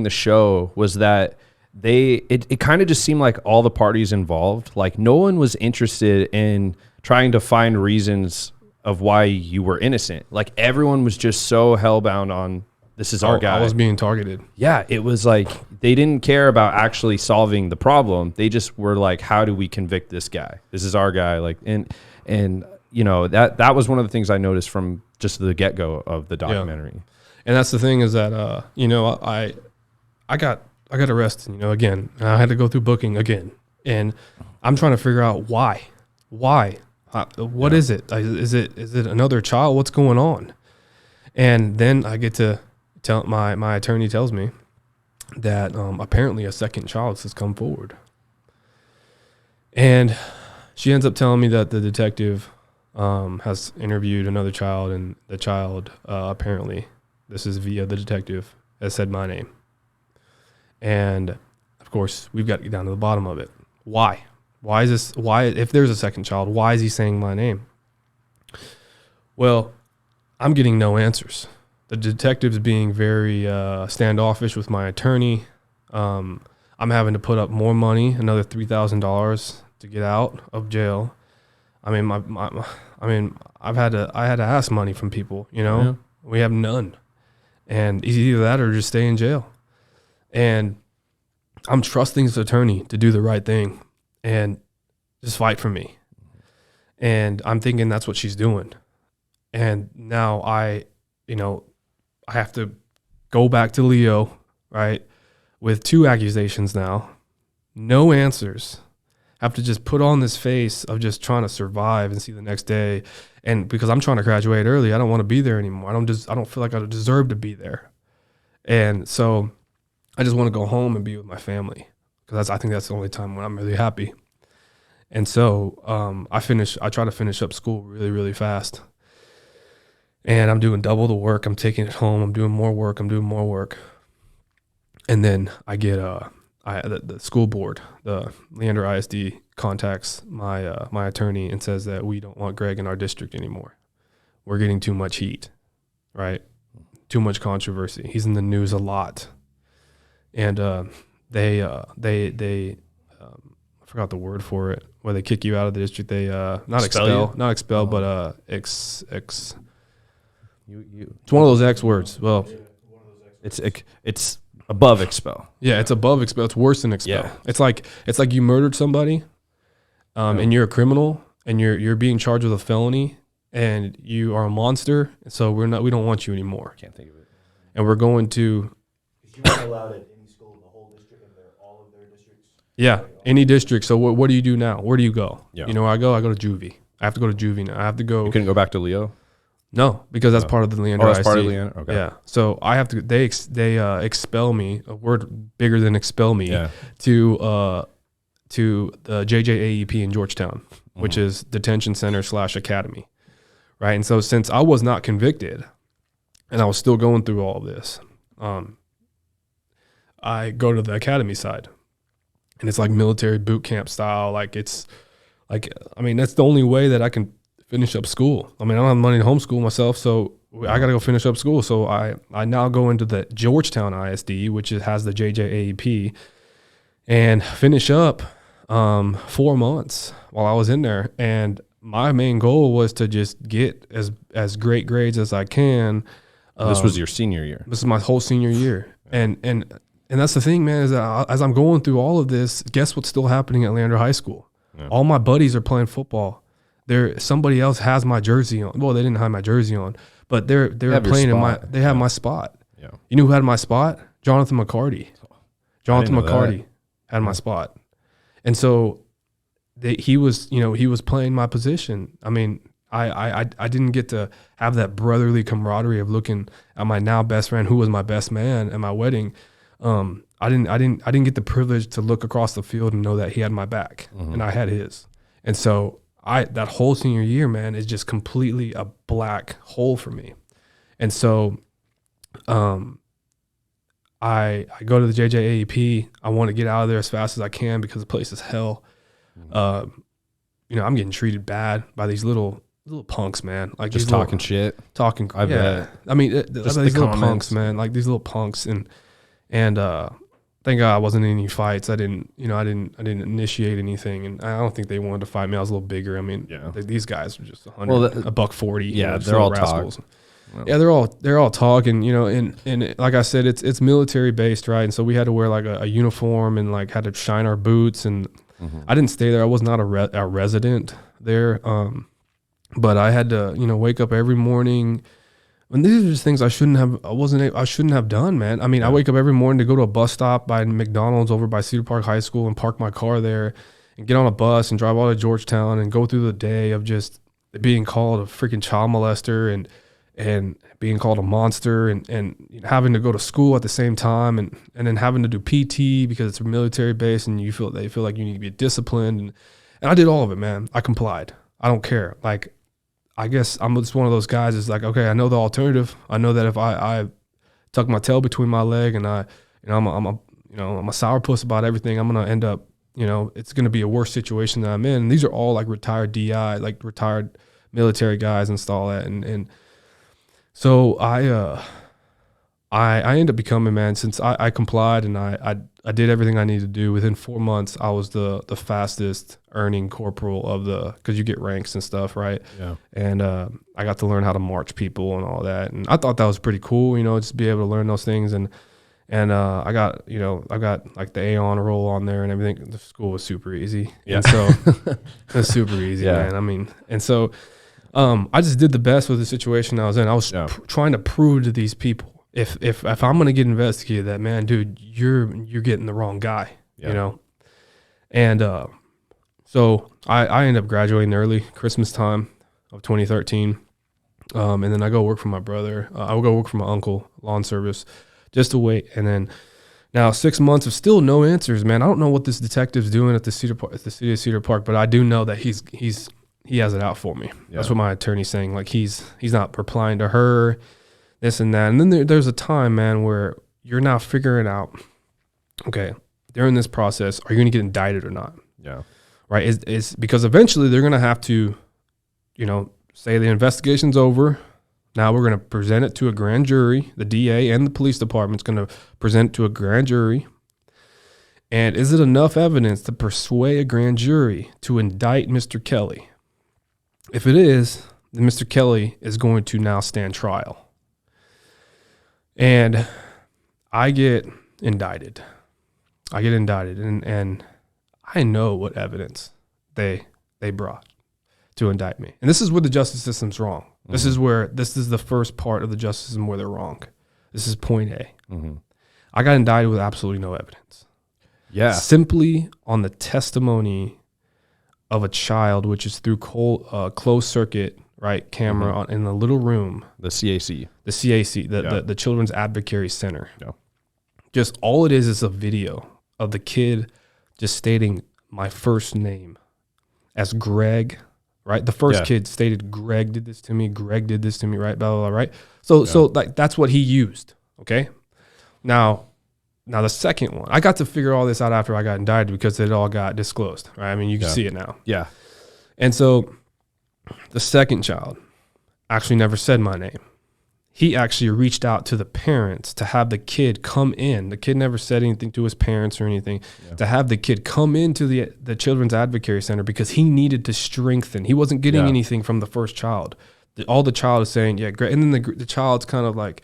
the show was that it kind of just seemed like all the parties involved, like no one was interested in trying to find reasons of why you were innocent. Like everyone was just so hellbound on this is our guy. I was being targeted. Yeah, it was like they didn't care about actually solving the problem. They just were like, how do we convict this guy? This is our guy. Like and you know, that was one of the things I noticed from just the get-go of the documentary. Yeah. And that's the thing is that you know, I got arrested, you know, again. I had to go through booking again. And I'm trying to figure out why. What is it? Is it another child? What's going on? And then I get to tell my attorney tells me that apparently a second child has come forward. And she ends up telling me that the detective has interviewed another child, and the child apparently, this is via the detective, has said my name. And of course, we've got to get down to the bottom of it. Why? Why is this? Why, if there's a second child, why is he saying my name? Well, I'm getting no answers. The detective's being very standoffish with my attorney. I'm having to put up more money, another $3,000 to get out of jail. I mean, I had to ask money from people. You know, Yeah. We have none, and it's either that or just stay in jail. And I'm trusting this attorney to do the right thing and just fight for me. And I'm thinking that's what she's doing. And now I have to go back to Leo, right, with 2 accusations now, no answers. Have to just put on this face of just trying to survive and see the next day. And because I'm trying to graduate early, I don't want to be there anymore. I don't feel like I deserve to be there. And so I just want to go home and be with my family, because I think that's the only time when I'm really happy. And so I try to finish up school really, really fast. And I'm doing double the work. I'm taking it home. I'm doing more work. And then I get the school board, the Leander ISD, contacts my attorney and says that we don't want Greg in our district anymore. We're getting too much heat, right? Too much controversy. He's in the news a lot. And they I forgot the word for it, where they kick you out of the district. They not expel, but it's one of those X words. Well, it's above expel. Yeah, it's above expel. It's worse than expel. Yeah. It's like you murdered somebody, and you're a criminal, and you're being charged with a felony, and you are a monster. So we don't want you anymore. Can't think of it. And we're going to. You're not allowed at any school in the whole district, and all of their districts. Yeah, any district. So what do you do now? Where do you go? Yeah. You know where I go to juvie. I have to go to juvie now. I have to go. You couldn't go back to Leo? No, because that's part of the Leander that's ISD. part of Leander? Okay. Yeah. So I have to. They expel me. A word bigger than expel me. Yeah. To the JJAEP in Georgetown, which is detention center / academy, right? And so since I was not convicted, and I was still going through all of this, I go to the academy side, and it's like military boot camp style. Like it's like, I mean, that's the only way that I can finish up school. I mean, I don't have money to homeschool myself, so I got to go finish up school. So I now go into the Georgetown ISD, which has the JJAEP, and finish up 4 months while I was in there, and my main goal was to just get as great grades as I can. This was your senior year. This is my whole senior year, and that's the thing, man. Is that as I'm going through all of this, guess what's still happening at Lander High School? Yeah. All my buddies are playing football. Somebody else has my jersey on. Well, they didn't have my jersey on, but they're playing in my. They have my spot. Yeah. You know who had my spot? Jonathan McCarty. Jonathan McCarty had my spot, and so he was playing my position. I mean, I didn't get to have that brotherly camaraderie of looking at my now best friend, who was my best man at my wedding. I didn't get the privilege to look across the field and know that he had my back, and I had his. And so that whole senior year, man, is just completely a black hole for me. And so, I go to the JJAEP. I want to get out of there as fast as I can because the place is hell. I'm getting treated bad by these little punks, man. Like just talking shit. I bet. I mean, these little punks, man. Like these little punks, and thank God I wasn't in any fights. I didn't initiate anything, and I don't think they wanted to fight me. I was a little bigger. I mean, these guys were just $140. Yeah, they're all rascals. Well, yeah, they're all talking, and like I said, it's military based, right? And so we had to wear like a uniform and like had to shine our boots. And I didn't stay there. I was not a resident there, but I had to wake up every morning. And these are just things I shouldn't have done, man. I mean, I wake up every morning to go to a bus stop by McDonald's over by Cedar Park High School and park my car there, and get on a bus and drive all to Georgetown and go through the day of just being called a freaking child molester and being called a monster and having to go to school at the same time and then having to do PT because it's a military base and they feel like you need to be disciplined. And I did all of it, man. I complied. I don't care. Like, I guess I'm just one of those guys that's like, okay, I know the alternative. I know that if I tuck my tail between my leg and I'm a sourpuss about everything, I'm going to end up, it's going to be a worse situation than I'm in. And these are all like retired DI, like retired military guys and all that. And so I ended up becoming, man, since I complied and I did everything I needed to do. Within 4 months, I was the fastest earning corporal because you get ranks and stuff, right? Yeah. And I got to learn how to march people and all that. And I thought that was pretty cool, just be able to learn those things. And I got like the A honor roll on there and everything. The school was super easy. Yeah. And so it was super easy, man. I mean, and so I just did the best with the situation I was in. I was trying to prove to these people, if I'm going to get investigated, that, man, dude, you're getting the wrong guy, And so I ended up graduating early, Christmas time of 2013. And then I go work for my brother. I would go work for my uncle, lawn service, just to wait. And then now 6 months of still no answers, man. I don't know what this detective's doing at the city of Cedar Park, but I do know that he has it out for me. Yeah. That's what my attorney's saying. Like he's not replying to her, this and that. And then there's a time, man, where you're now figuring out, okay, during this process, are you going to get indicted or not? Yeah. Right. It's because eventually they're going to have to, say the investigation's over. Now we're going to present it to a grand jury. The DA and the police department's going to present it to a grand jury. And is it enough evidence to persuade a grand jury to indict Mr. Kelley? If it is, then Mr. Kelley is going to now stand trial. And I get indicted. And I know what evidence they brought to indict me. And this is where the justice system's wrong. Mm-hmm. This is the first part of the justice system where they're wrong. This is point A. Mm-hmm. I got indicted with absolutely no evidence. Yeah. Simply on the testimony of a child, which is through closed circuit, right, camera in the little room. The CAC, the Children's Advocacy Center. Yeah. Just all it is a video of the kid just stating my first name as Greg, right? The first kid stated, Greg did this to me, right? Blah, blah, blah, right? So like that's what he used, okay? Now the second one, I got to figure all this out after I got indicted because it all got disclosed, right? I mean, you can see it now. Yeah. And so the second child actually never said my name. he actually reached out to the parents to have the kid come in. The kid never said anything to his parents or anything. Yeah. To have the kid come into the Children's Advocacy Center because he needed to strengthen. He wasn't getting anything from the first child. All the child is saying, yeah, great. And then the child's kind of like,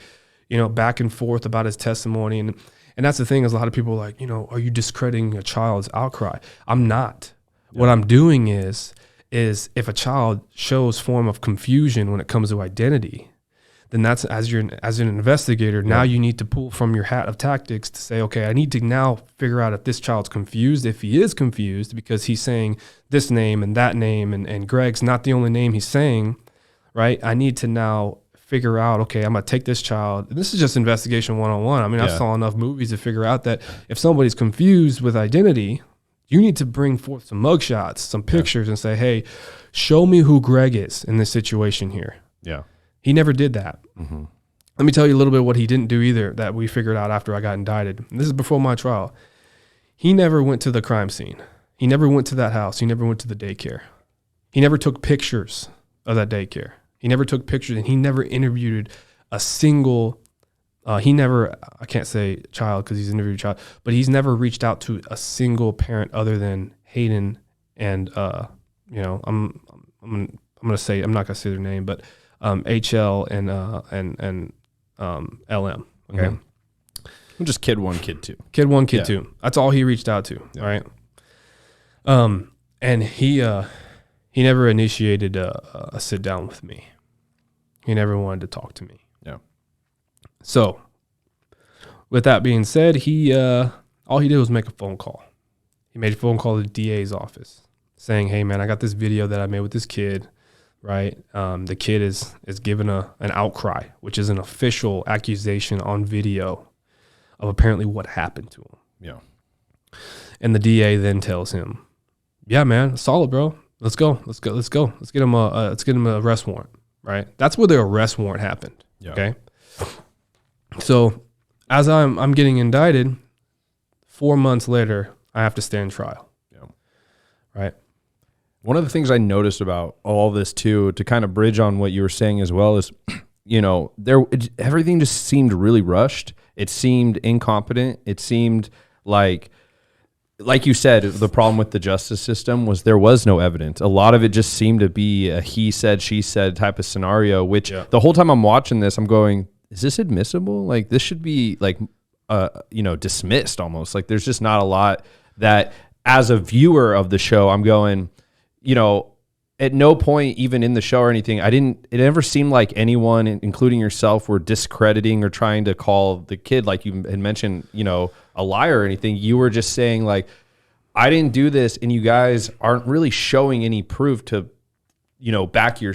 back and forth about his testimony. And that's the thing is a lot of people are like, are you discrediting a child's outcry? I'm not. Yeah. What I'm doing is if a child shows form of confusion when it comes to identity, then that's as an investigator, now you need to pull from your hat of tactics to say, okay, I need to now figure out if this child's confused. If he is confused because he's saying this name and that name and Greg's not the only name he's saying, right? I need to now figure out, okay, I'm going to take this child. And this is just investigation 101. I mean, I saw enough movies to figure out that if somebody's confused with identity, you need to bring forth some mugshots, some pictures and say, hey, show me who Greg is in this situation here. Yeah. He never did that. Mm-hmm. Let me tell you a little bit what he didn't do either that we figured out after I got indicted. And this is before my trial. He never went to the crime scene. He never went to that house. He never went to the daycare. He never took pictures of that daycare. He never took pictures, and he never interviewed a single, I can't say child because he's interviewed a child, but he's never reached out to a single parent other than Hayden and, I'm going to say, I'm not going to say their name, but HL and LM. Okay. Mm-hmm. Just kid 1, kid 2. Kid 1, kid 2. That's all he reached out to. Yeah. Right. And he never initiated a sit down with me. He never wanted to talk to me. Yeah. So with that being said, all he did was make a phone call. He made a phone call to the DA's office saying, hey man, I got this video that I made with this kid. Right. The kid is given an outcry, which is an official accusation on video of apparently what happened to him. Yeah. And the DA then tells him, yeah, man, solid, bro. Let's go. Let's get him a arrest warrant. Right. That's where the arrest warrant happened. Yeah. Okay. So as I'm getting indicted, 4 months later, I have to stand trial. Yeah. Right. One of the things I noticed about all this too, to kind of bridge on what you were saying as well, is, everything just seemed really rushed. It seemed incompetent. It seemed like you said, the problem with the justice system was there was no evidence. A lot of it just seemed to be a he said, she said type of scenario, which the whole time I'm watching this, I'm going, is this admissible? Like this should be dismissed almost. Like there's just not a lot that as a viewer of the show, I'm going, at no point even in the show or anything, it never seemed like anyone, including yourself, were discrediting or trying to call the kid, like you had mentioned, a liar or anything. You were just saying like, I didn't do this, and you guys aren't really showing any proof to, back your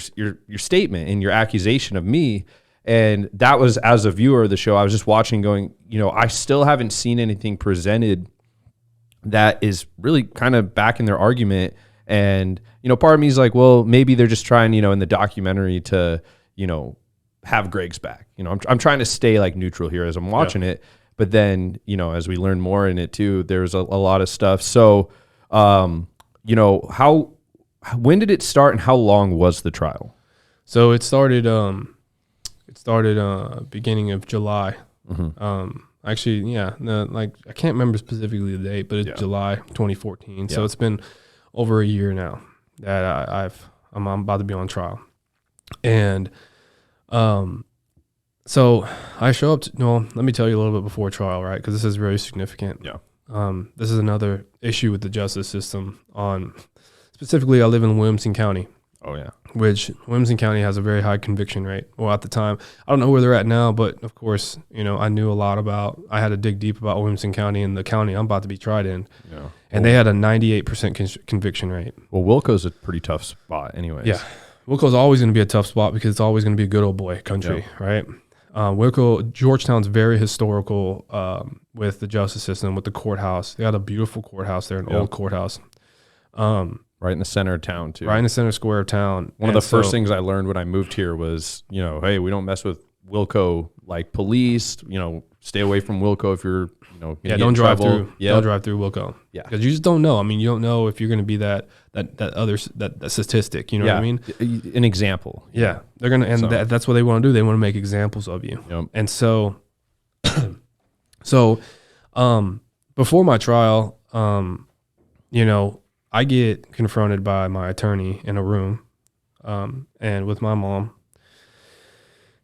statement and your accusation of me. And that was, as a viewer of the show, I was just watching going, I still haven't seen anything presented that is really kind of backing their argument. And, part of me is like, well, maybe they're just trying, in the documentary to, have Greg's back. I'm trying to stay like neutral here as I'm watching it. But then, as we learn more in it too, there's a lot of stuff. So, when did it start and how long was the trial? So it started beginning of July. Mm-hmm. Actually, I can't remember specifically the date, but it's July 2014. Yeah. So it's been over a year now that I'm about to be on trial. And so I show up let me tell you a little bit before trial, right? Because this is very significant. Yeah. This is another issue with the justice system specifically I live in Williamson County. Oh yeah. Which Williamson County has a very high conviction rate. Well, at the time, I don't know where they're at now, but of course, I knew a lot I had to dig deep about Williamson County and the county I'm about to be tried in. Yeah. And they had a 98% conviction rate. Well, Wilco's a pretty tough spot anyways. Yeah. Wilco's always going to be a tough spot because it's always going to be a good old boy country, right? Georgetown's very historical with the justice system, with the courthouse. They got a beautiful courthouse there, an old courthouse. Right in the center of town, too. Right in the center square of town. One of the first things I learned when I moved here was, hey, we don't mess with Wilco, like police, stay away from Wilco if you're, gonna get don't in drive trouble. through. Don't drive through Wilco. Yeah. Because you just don't know. I mean, you don't know if you're going to be that statistic. You know what I mean? An example. Yeah. They're going to, and that's what they want to do. They want to make examples of you. Yep. And so, before my trial, I get confronted by my attorney in a room, and with my mom,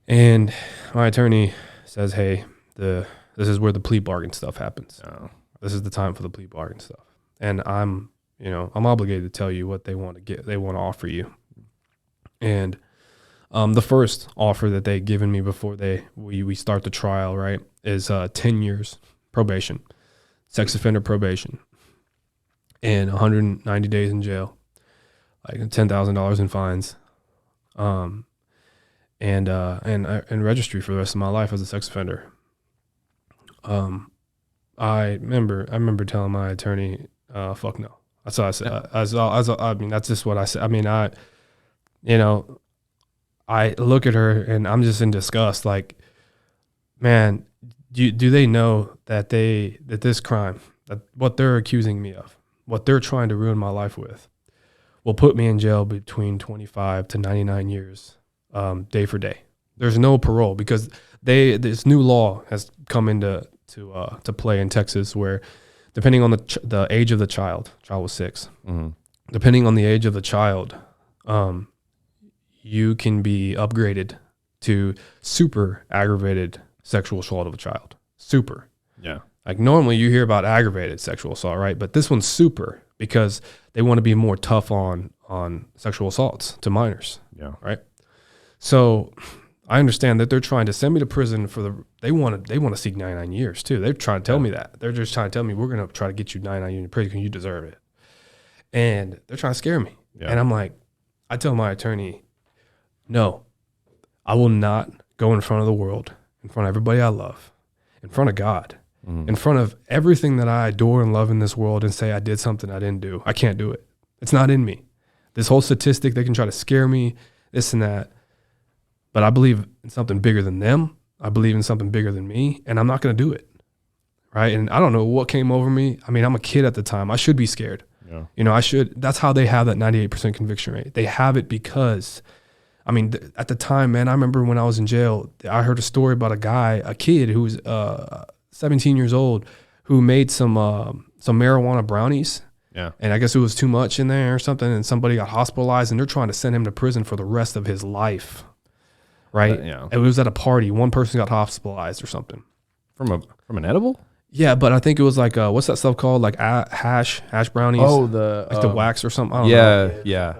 and my attorney says, "Hey, this is where the plea bargain stuff happens. This is the time for the plea bargain stuff." And I'm obligated to tell you what they want to offer you. And the first offer that they given me before we start the trial, right, is 10 years probation, sex offender probation, and 190 days in jail, like $10,000 in fines, and registry for the rest of my life as a sex offender. I remember telling my attorney, fuck no. That's what I said. I mean, that's just what I said. I mean, I look at her and I'm just in disgust. Like, man, do they know that this crime, that what they're accusing me of, what they're trying to ruin my life with, will put me in jail between 25 to 99 years, day for day. There's no parole because this new law has come into to play in Texas, where depending on the age of the child was 6. Mm-hmm. Depending on the age of the child, you can be upgraded to super aggravated sexual assault of a child. Super. Yeah. Like normally you hear about aggravated sexual assault, right? But this one's super because they want to be more tough on sexual assaults to minors. Yeah. Right. So I understand that they're trying to send me to prison they want to seek 99 years too. They're trying to tell me that. They're just trying to tell me, we're going to try to get you 99 years in prison because you deserve it. And they're trying to scare me. Yeah. And I'm like, I tell my attorney, no, I will not go in front of the world, in front of everybody I love, in front of God, in front of everything that I adore and love in this world, and say I did something I didn't do. I can't do it. It's not in me. This whole statistic, they can try to scare me, this and that. But I believe in something bigger than them. I believe in something bigger than me, and I'm not going to do it. Right? And I don't know what came over me. I mean, I'm a kid at the time. I should be scared. Yeah. I should. That's how they have that 98% conviction rate. They have it because, I mean, at the time, man, I remember when I was in jail, I heard a story about a kid who was 17 years old, who made some marijuana brownies. Yeah. And I guess it was too much in there or something, and somebody got hospitalized, and they're trying to send him to prison for the rest of his life. Right? Yeah. It was at a party. One person got hospitalized or something. From an edible? Yeah, but I think it was like, what's that stuff called? Like hash brownies? Oh, like the wax or something? I don't know. Yeah.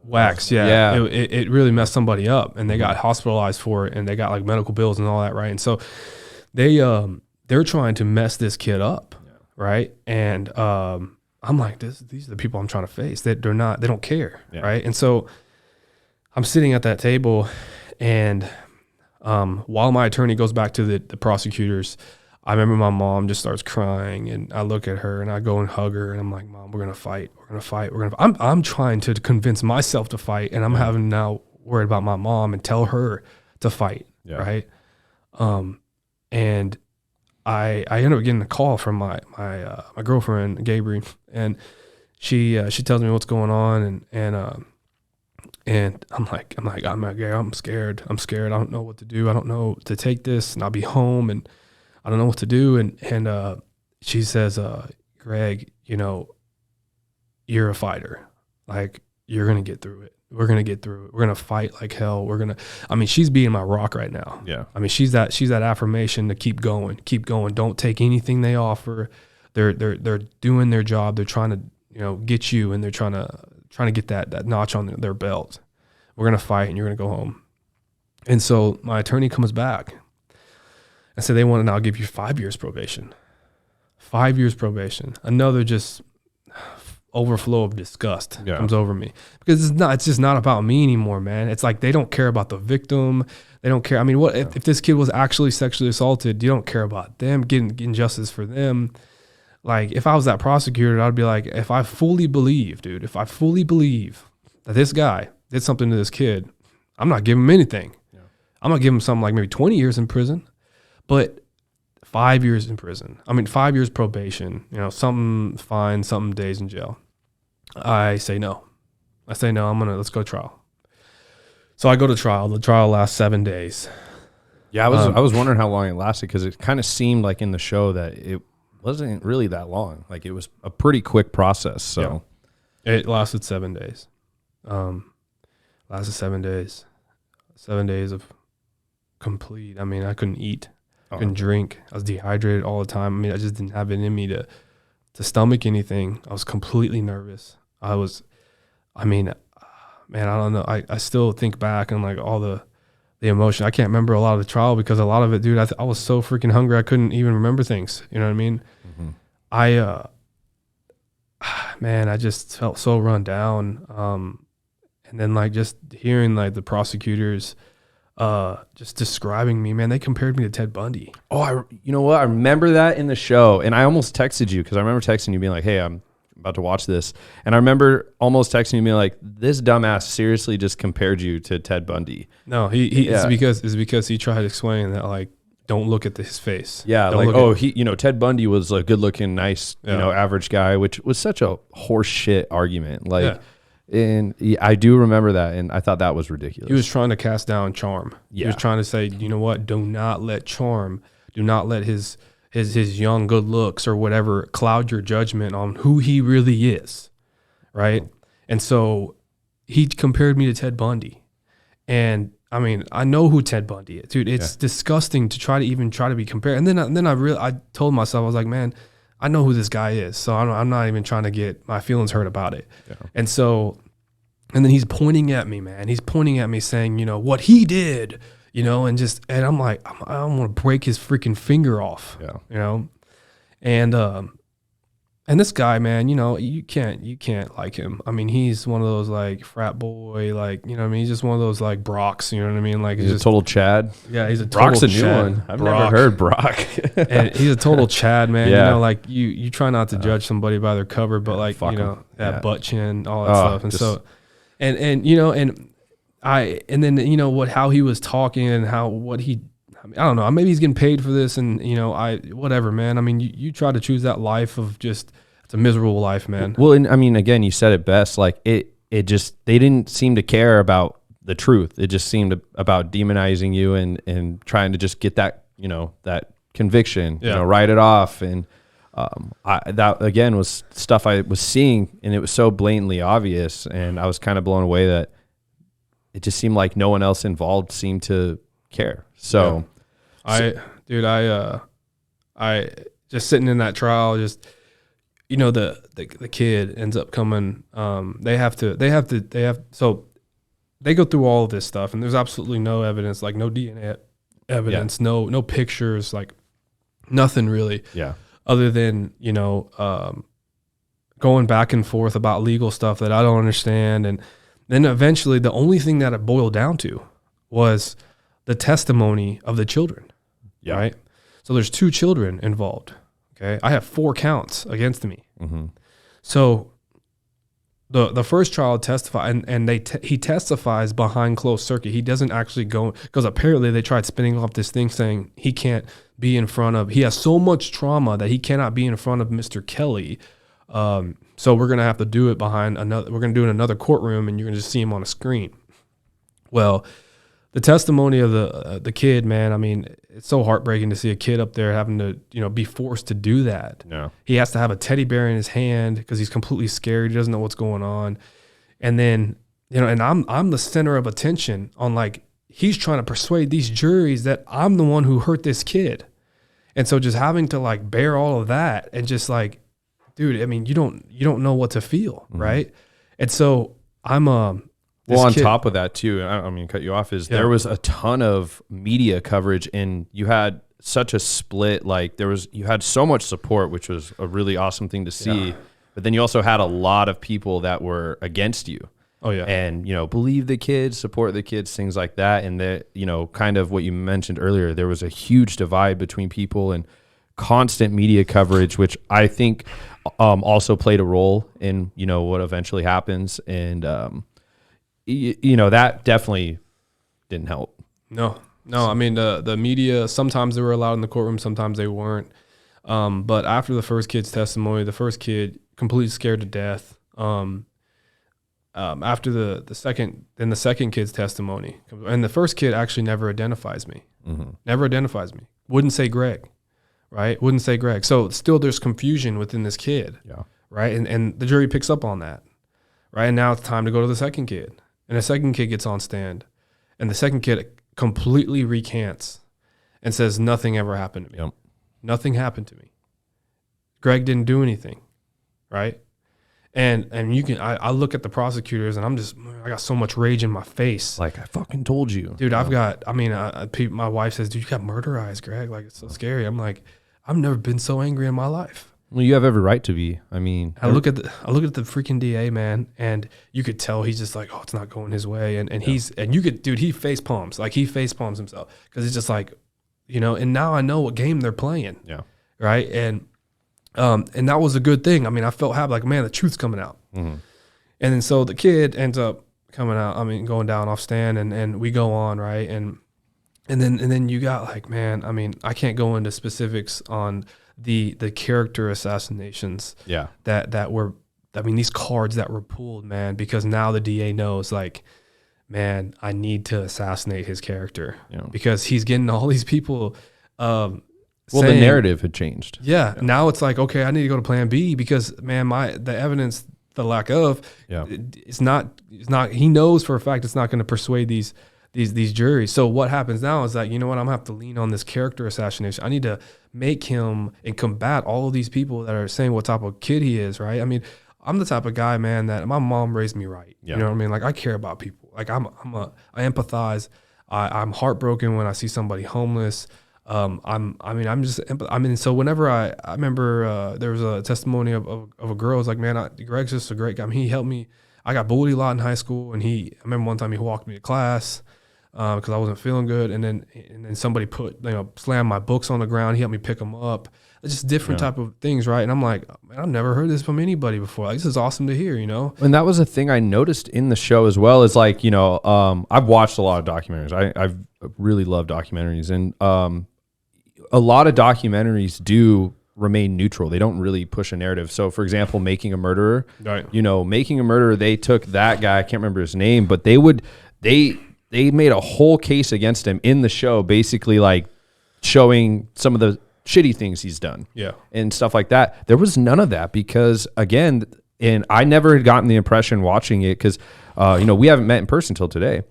Wax, yeah. It really messed somebody up, and they got hospitalized for it, and they got like medical bills and all that, right? And so they're trying to mess this kid up, right? And I'm like, these are the people I'm trying to face. They don't care, right? And so I'm sitting at that table, and while my attorney goes back to the prosecutors, I remember my mom just starts crying, and I look at her and I go and hug her, and I'm like, Mom, we're going to fight. We're going to fight. I'm trying to convince myself to fight, and I'm having now worried about my mom and tell her to fight. Yeah. Right. And I end up getting a call from my girlfriend, Gabriel, and she tells me what's going on. And I'm like, I'm scared. I don't know what to do. I don't know to take this, and I'll be home, and I don't know what to do. And she says, Greg, you're a fighter. Like, you're going to get through it. We're going to get through it. We're going to fight like hell. She's being my rock right now. Yeah. I mean, she's that affirmation to keep going. Don't take anything they offer. They're doing their job. They're trying to, get you, and they're trying to get that notch on their belt. We're going to fight, and you're going to go home. And so my attorney comes back and said they want to now give you 5 years probation. 5 years probation. Another just overflow of disgust comes over me, because it's just not about me anymore, man. It's like they don't care about the victim. They don't care. I mean, what if this kid was actually sexually assaulted? You don't care about them getting justice for them. Like, if I was that prosecutor, I'd be like, if I fully believe that this guy did something to this kid, I'm not giving him anything. Yeah. I'm gonna give him something like maybe 20 years in prison, but 5 years in prison. I mean, 5 years probation, something fine, something days in jail. I say no. Let's go to trial. So I go to trial. The trial lasts 7 days. Yeah, I was wondering how long it lasted because it kind of seemed like in the show that it wasn't really that long. Like it was a pretty quick process. So it lasted 7 days. Lasted 7 days. 7 days of complete. I mean, I couldn't eat, couldn't drink. I was dehydrated all the time. I mean, I just didn't have it in me to stomach anything. I was completely nervous. Man, I don't know. I still think back and like all the emotion. I can't remember a lot of the trial because a lot of it, dude, I was so freaking hungry. I couldn't even remember things. You know what I mean? Mm-hmm. I just felt so run down. And then like just hearing like the prosecutors, just describing me, man, they compared me to Ted Bundy. Oh, you know what? I remember that in the show and I almost texted you because I remember texting you being like, hey, I'm about to watch this. And I remember almost texting you being like, this dumbass seriously just compared you to Ted Bundy. No, it's because he tried explaining that like, don't look at his face. Yeah. Like, Ted Bundy was a good looking, nice, average guy, which was such a horse shit argument. Like, and I do remember that. And I thought that was ridiculous. He was trying to cast down charm. Yeah. He was trying to say, you know what? Do not let his young good looks or whatever cloud your judgment on who he really is, right? And so he compared me to Ted Bundy. And I mean, I know who Ted Bundy is. Dude, it's disgusting to try to be compared. And then I told myself, I was like, man, I know who this guy is. So I'm not even trying to get my feelings hurt about it. Yeah. And then he's pointing at me, man. He's pointing at me saying, what he did, and I'm like, I want to break his freaking finger off, and this guy, man, you can't like him. I mean, he's one of those like frat boy, like, he's just one of those like Brocks, you know what I mean? Like he's a total Chad. Yeah, he's a Brock's total a new one. I've never heard Brock. And he's a total Chad, man. Yeah. Like you try not to judge somebody by their cover, but like, that butt chin, all that stuff. And so, how he was talking and I don't know, maybe he's getting paid for this and, whatever, man. I mean, you try to choose that life of just, it's a miserable life, man. Well, and I mean, again, you said it best, like they didn't seem to care about the truth. It just seemed about demonizing you and trying to just get that, that conviction, write it off. And that again was stuff I was seeing and it was so blatantly obvious. And I was kind of blown away that it just seemed like no one else involved seemed to care. So, I just sitting in that trial, just, the kid ends up coming, so they go through all of this stuff and there's absolutely no evidence, like no DNA evidence, no pictures, like nothing really. Yeah. Other than, going back and forth about legal stuff that I don't understand. And then eventually the only thing that it boiled down to was the testimony of the children. Yeah. Right. So there's 2 children involved. Okay. I have 4 counts against me. Mm-hmm. So the first child testified and he testifies behind closed circuit. He doesn't actually go, because apparently they tried spinning off this thing saying he can't be in front of, he has so much trauma that he cannot be in front of Mr. Kelley. So we're going to have to do it we're going to do it in another courtroom and you're going to just see him on a screen. Well, the testimony of the kid, man, I mean, it's so heartbreaking to see a kid up there having to, be forced to do that. No. He has to have a teddy bear in his hand because he's completely scared. He doesn't know what's going on. And then, and I'm the center of attention on like, he's trying to persuade these juries that I'm the one who hurt this kid. And so just having to like bear all of that and just like, dude, I mean, you don't know what to feel. Mm-hmm. Right. And so I'm, well, on top of that too, I don't mean to cut you off, there was a ton of media coverage and you had such a split, like you had so much support, which was a really awesome thing to see. Yeah. But then you also had a lot of people that were against you. Oh yeah. And, believe the kids, support the kids, things like that. And that, kind of what you mentioned earlier, there was a huge divide between people and constant media coverage, which I think also played a role in, what eventually happens. And, that definitely didn't help. No, No, I mean, the media, sometimes they were allowed in the courtroom, sometimes they weren't. But after the first kid's testimony, the first kid completely scared to death. After the second kid's testimony, and the first kid actually never identifies me. Never identifies me. Wouldn't say Greg, right? Wouldn't say Greg. So still there's confusion within this kid. Yeah. Right. And the jury picks up on that. Right. And now it's time to go to the second kid. And the second kid gets on stand. And the second kid completely recants and says nothing ever happened to me. Yep. Nothing happened to me. Greg didn't do anything. Right. And you can, I look at the prosecutors and I got so much rage in my face. Like, I fucking told you. Dude, my wife says, dude, you got murder eyes, Greg. Like, it's so scary. I'm like, I've never been so angry in my life. Well, you have every right to be. I mean, I look at the freaking DA, man, and you could tell he's just like, oh, it's not going his way. And he face palms. Like, he face palms himself because it's just like, and now I know what game they're playing. Yeah. Right. And that was a good thing. I mean, I felt happy, like, man, the truth's coming out. And then so the kid ends up coming out, going down off stand and we go on, right? And then you got, like, man, I mean, I can't go into specifics on the character assassinations that were, these cards that were pulled, man, because now the DA knows, like, man, I need to assassinate his character because he's getting all these people the narrative had changed. Yeah. Now it's like, okay, I need to go to plan B because, man, the evidence, the lack of, it's not, he knows for a fact it's not going to persuade these juries. So what happens now is that, you know what, I'm going to have to lean on this character assassination. I need to make him and combat all of these people that are saying what type of kid he is, right? I mean, I'm the type of guy, man, that my mom raised me right. You know what I mean? Like, I care about people. Like, I empathize. I'm heartbroken when I see somebody homeless. So whenever I remember there was a testimony of a girl who's like, man, Greg's just a great guy. I mean, he helped me. I got bullied a lot in high school, and I remember one time he walked me to class because I wasn't feeling good, and then somebody slammed my books on the ground. He helped me pick them up. It's just different type of things, right? And I'm like, man, I've never heard this from anybody before. Like, this is awesome to hear, And that was a thing I noticed in the show as well. Is like, I've watched a lot of documentaries. I've really love documentaries, and a lot of documentaries do remain neutral. They don't really push a narrative. So, for example, Making a Murderer, right? Making a Murderer, they took that guy, I can't remember his name, but they made a whole case against him in the show, basically like showing some of the shitty things he's done, and stuff like that. There was none of that because, again, and I never had gotten the impression watching it because, we haven't met in person till today.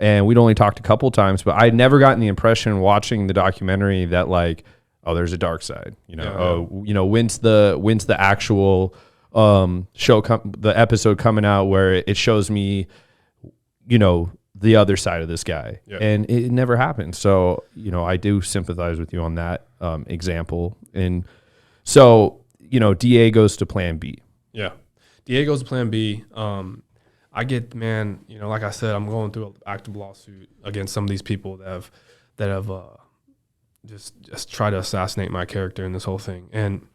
And we'd only talked a couple times, but I'd never gotten the impression watching the documentary that, like, oh, there's a dark side. When's the actual the episode coming out where it shows me, the other side of this guy, and it never happened. So, I do sympathize with you on that example. And so, DA goes to plan B. Yeah, DA goes to plan B. I get, man, like I said, I'm going through an active lawsuit against some of these people that have just tried to assassinate my character in this whole thing. And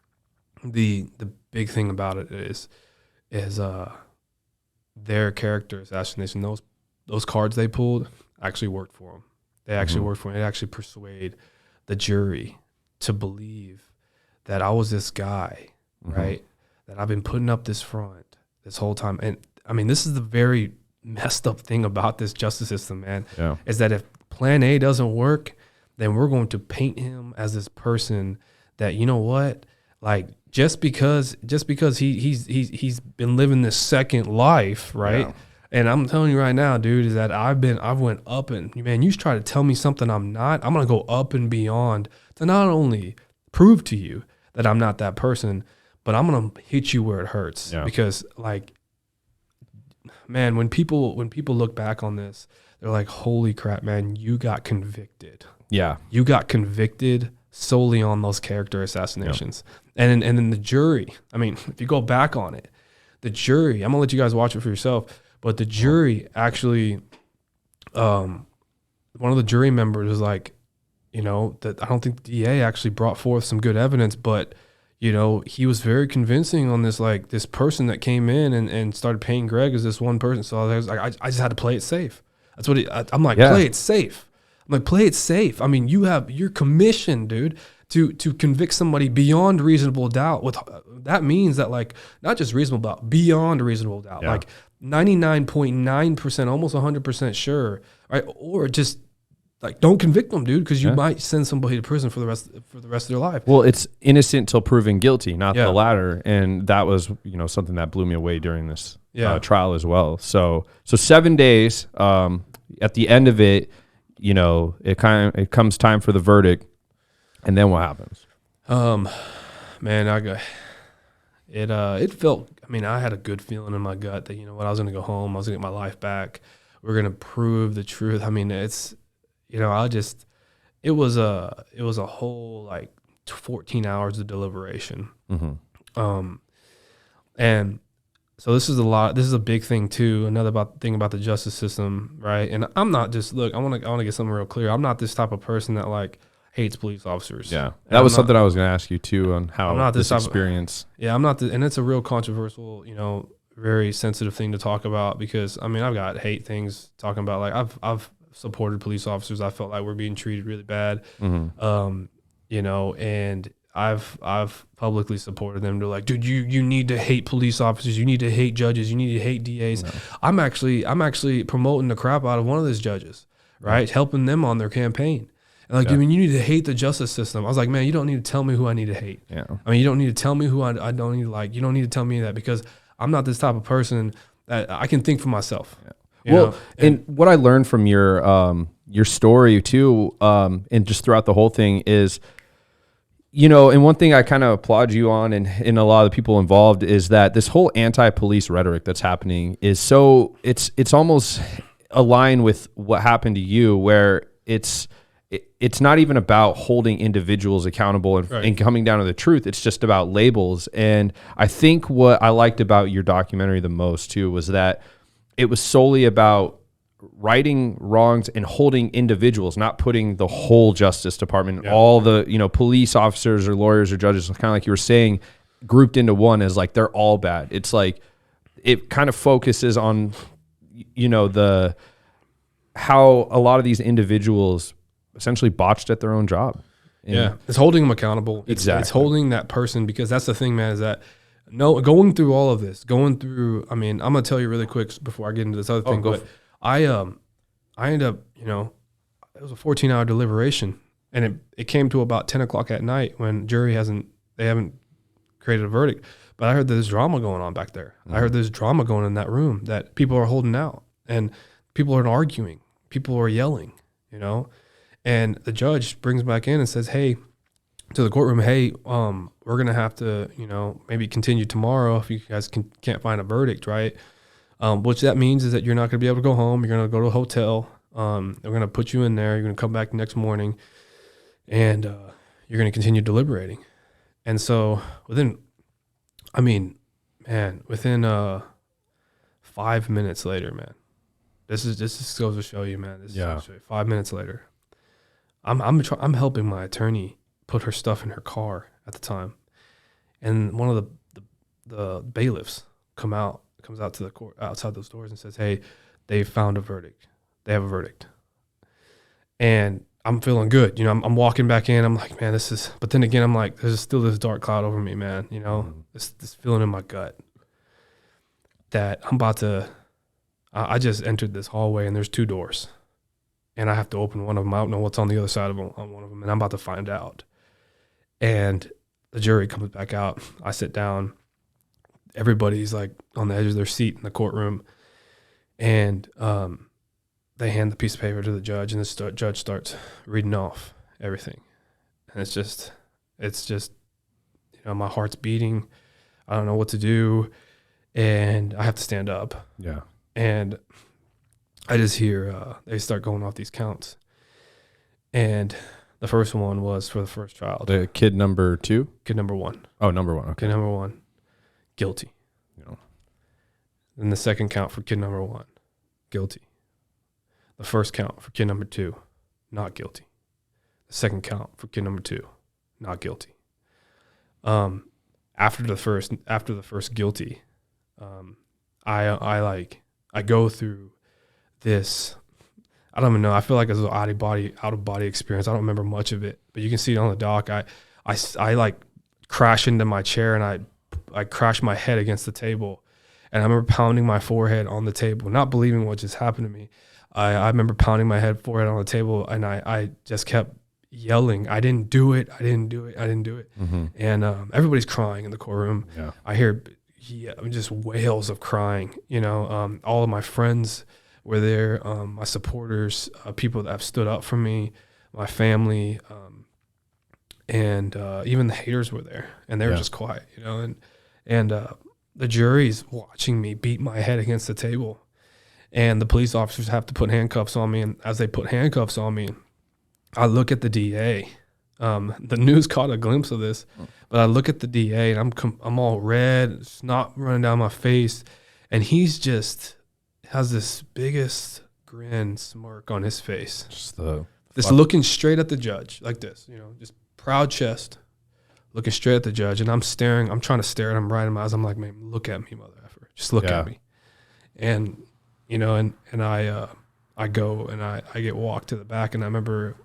the big thing about it is their character assassination. Those cards they pulled actually worked for them. They actually worked for them. It actually persuade the jury to believe that I was this guy, right? That I've been putting up this front this whole time. And I mean, this is the very messed up thing about this justice system, man, is that if plan A doesn't work, then we're going to paint him as this person that, like, just because he's been living this second life, right? Yeah. And I'm telling you right now, dude, is that I've went up and, man, you try to tell me something I'm not, I'm going to go up and beyond to not only prove to you that I'm not that person, but I'm going to hit you where it hurts. Because, like, man, when people look back on this, they're like, holy crap, man, you got convicted. Yeah. You got convicted solely on those character assassinations. And then the jury, I mean, if you go back on it, the jury, I'm going to let you guys watch it for yourself, but the jury actually, one of the jury members was like, that I don't think the DA actually brought forth some good evidence, but he was very convincing on this, like, this person that came in and started paying Greg as this one person. So I was like, I just had to play it safe. That's what I'm like, play it safe. I'm like, play it safe. I mean, you're commissioned, dude, to convict somebody beyond reasonable doubt. With that means that, like, not just reasonable doubt, beyond reasonable doubt, like 99.9%, almost 100% sure, right? Or just like, don't convict them, dude, because you might send somebody to prison for the rest of their life. Well, it's innocent till proven guilty, not the latter, and that was something that blew me away during this trial as well. So 7 days. At the end of it, it comes time for the verdict, and then what happens? Man, it felt. I mean, I had a good feeling in my gut that I was going to go home. I was going to get my life back. We're going to prove the truth. I mean, it's. It was a whole like 14 hours of deliberation. Mm-hmm. And so this is a lot. This is a big thing too. Another thing about the justice system, right? And I'm not just I want to get something real clear. I'm not this type of person that like hates police officers. Yeah, that was something I was going to ask you too on how I'm not this experience. I'm not, and it's a real controversial, very sensitive thing to talk about because I mean I've got hate things talking about like I've supported police officers. I felt like we're being treated really bad, and I've publicly supported them to like, dude, you need to hate police officers. You need to hate judges. You need to hate DAs. No. I'm actually promoting the crap out of one of those judges, right? Helping them on their campaign. And like, dude, you need to hate the justice system. I was like, man, you don't need to tell me who I need to hate. Yeah. I mean, you don't need to tell me who I don't need to like. You don't need to tell me that because I'm not this type of person that I can think for myself. Yeah. And what I learned from your story too, and just throughout the whole thing is, and one thing I kind of applaud you on, and a lot of the people involved, is that this whole anti-police rhetoric that's happening is it's almost aligned with what happened to you, where it's not even about holding individuals accountable and coming down to the truth. It's just about labels. And I think what I liked about your documentary the most too was that it was solely about righting wrongs and holding individuals, not putting the whole justice department, all the, police officers or lawyers or judges, kind of like you were saying, grouped into one as like, they're all bad. It's like, it kind of focuses on, how a lot of these individuals essentially botched at their own job. And it's holding them accountable. Exactly. It's holding that person, because that's the thing, man, is that going through all of this, I mean, I'm going to tell you really quick before I get into this other thing, but I ended up, it was a 14-hour deliberation, and it came to about 10 o'clock at night when jury haven't created a verdict. But I heard there's drama going on back there. Mm-hmm. I heard there's drama going in that room, that people are holding out and people are arguing. People are yelling, and the judge brings back in and says, hey, to the courtroom, hey, we're going to have to, maybe continue tomorrow if you guys can't find a verdict, right? Which that means is that you're not going to be able to go home. You're going to go to a hotel. They're going to put you in there. You're going to come back the next morning, and you're going to continue deliberating. And so within 5 minutes later, man, this just goes to show you, man. 5 minutes later, I'm helping my attorney put her stuff in her car at the time, and one of the bailiffs comes out to the court outside those doors and says, hey, they found a verdict. They have a verdict. And I'm feeling good. I'm walking back in. I'm like, man, but then again, I'm like, there's still this dark cloud over me, man. This feeling in my gut that I'm about to, I just entered this hallway and there's 2 doors, and I have to open one of them. I don't know what's on the other side of one of them, and I'm about to find out. And the jury comes back out. I sit down. Everybody's like on the edge of their seat in the courtroom, and they hand the piece of paper to the judge, and the judge starts reading off everything. And it's just, my heart's beating. I don't know what to do, and I have to stand up. Yeah. And I just hear they start going off these counts, and the first one was for the first child. The kid number 2? Kid number 1. Oh, number 1. Okay. Kid number 1, guilty. Then the second count for kid number 1, guilty. The first count for kid number 2, not guilty. The second count for kid number 2, not guilty. After the first guilty, I go through this. I don't even know. I feel like it was an out of body experience. I don't remember much of it, but you can see it on the doc. I like crashed into my chair and I crashed my head against the table, and I remember pounding my forehead on the table, not believing what just happened to me. I remember pounding my forehead on the table, and I just kept yelling, I didn't do it. I didn't do it. I didn't do it. And everybody's crying in the courtroom. Yeah. I hear just wails of crying. All of my friends were there, my supporters, people that have stood up for me, my family, and even the haters were there, and they were just quiet, and the jury's watching me beat my head against the table, and the police officers have to put handcuffs on me, and as they put handcuffs on me, I look at the DA. The news caught a glimpse of this, but I look at the DA and I'm all red, snot running down my face, and he's just has this biggest grin, smirk on his face, just looking straight at the judge like this, just proud chest, looking straight at the judge, and I'm trying to stare at him right in my eyes. I'm like, man, look at me, mother effer, just look at me, and I go and I get walked to the back, and I remember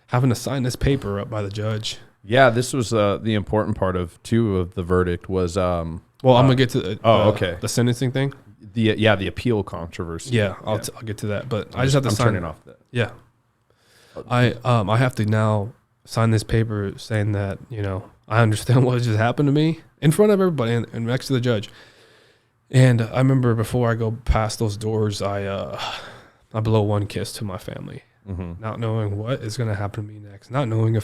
having to sign this paper up by the judge. Yeah, this was the important part of the verdict was. Well, I'm gonna get to the sentencing thing. The appeal controversy. Yeah, I'll get to that, but I just have to sign. Turning off that. Yeah, I have to now sign this paper saying that I understand what just happened to me in front of everybody and next to the judge. And I remember before I go past those doors, I blow one kiss to my family. Not knowing what is going to happen to me next, not knowing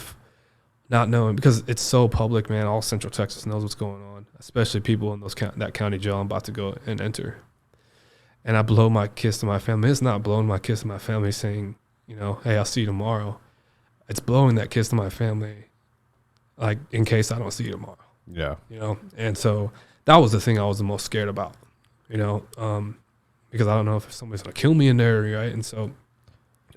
because it's so public, man. All Central Texas knows what's going on, especially people in that county jail I'm about to go and enter. And I blow my kiss to my family. It's not blowing my kiss to my family saying, hey, I'll see you tomorrow. It's blowing that kiss to my family, like in case I don't see you tomorrow. Yeah. And so that was the thing I was the most scared about, because I don't know if somebody's going to kill me in there, right? And so.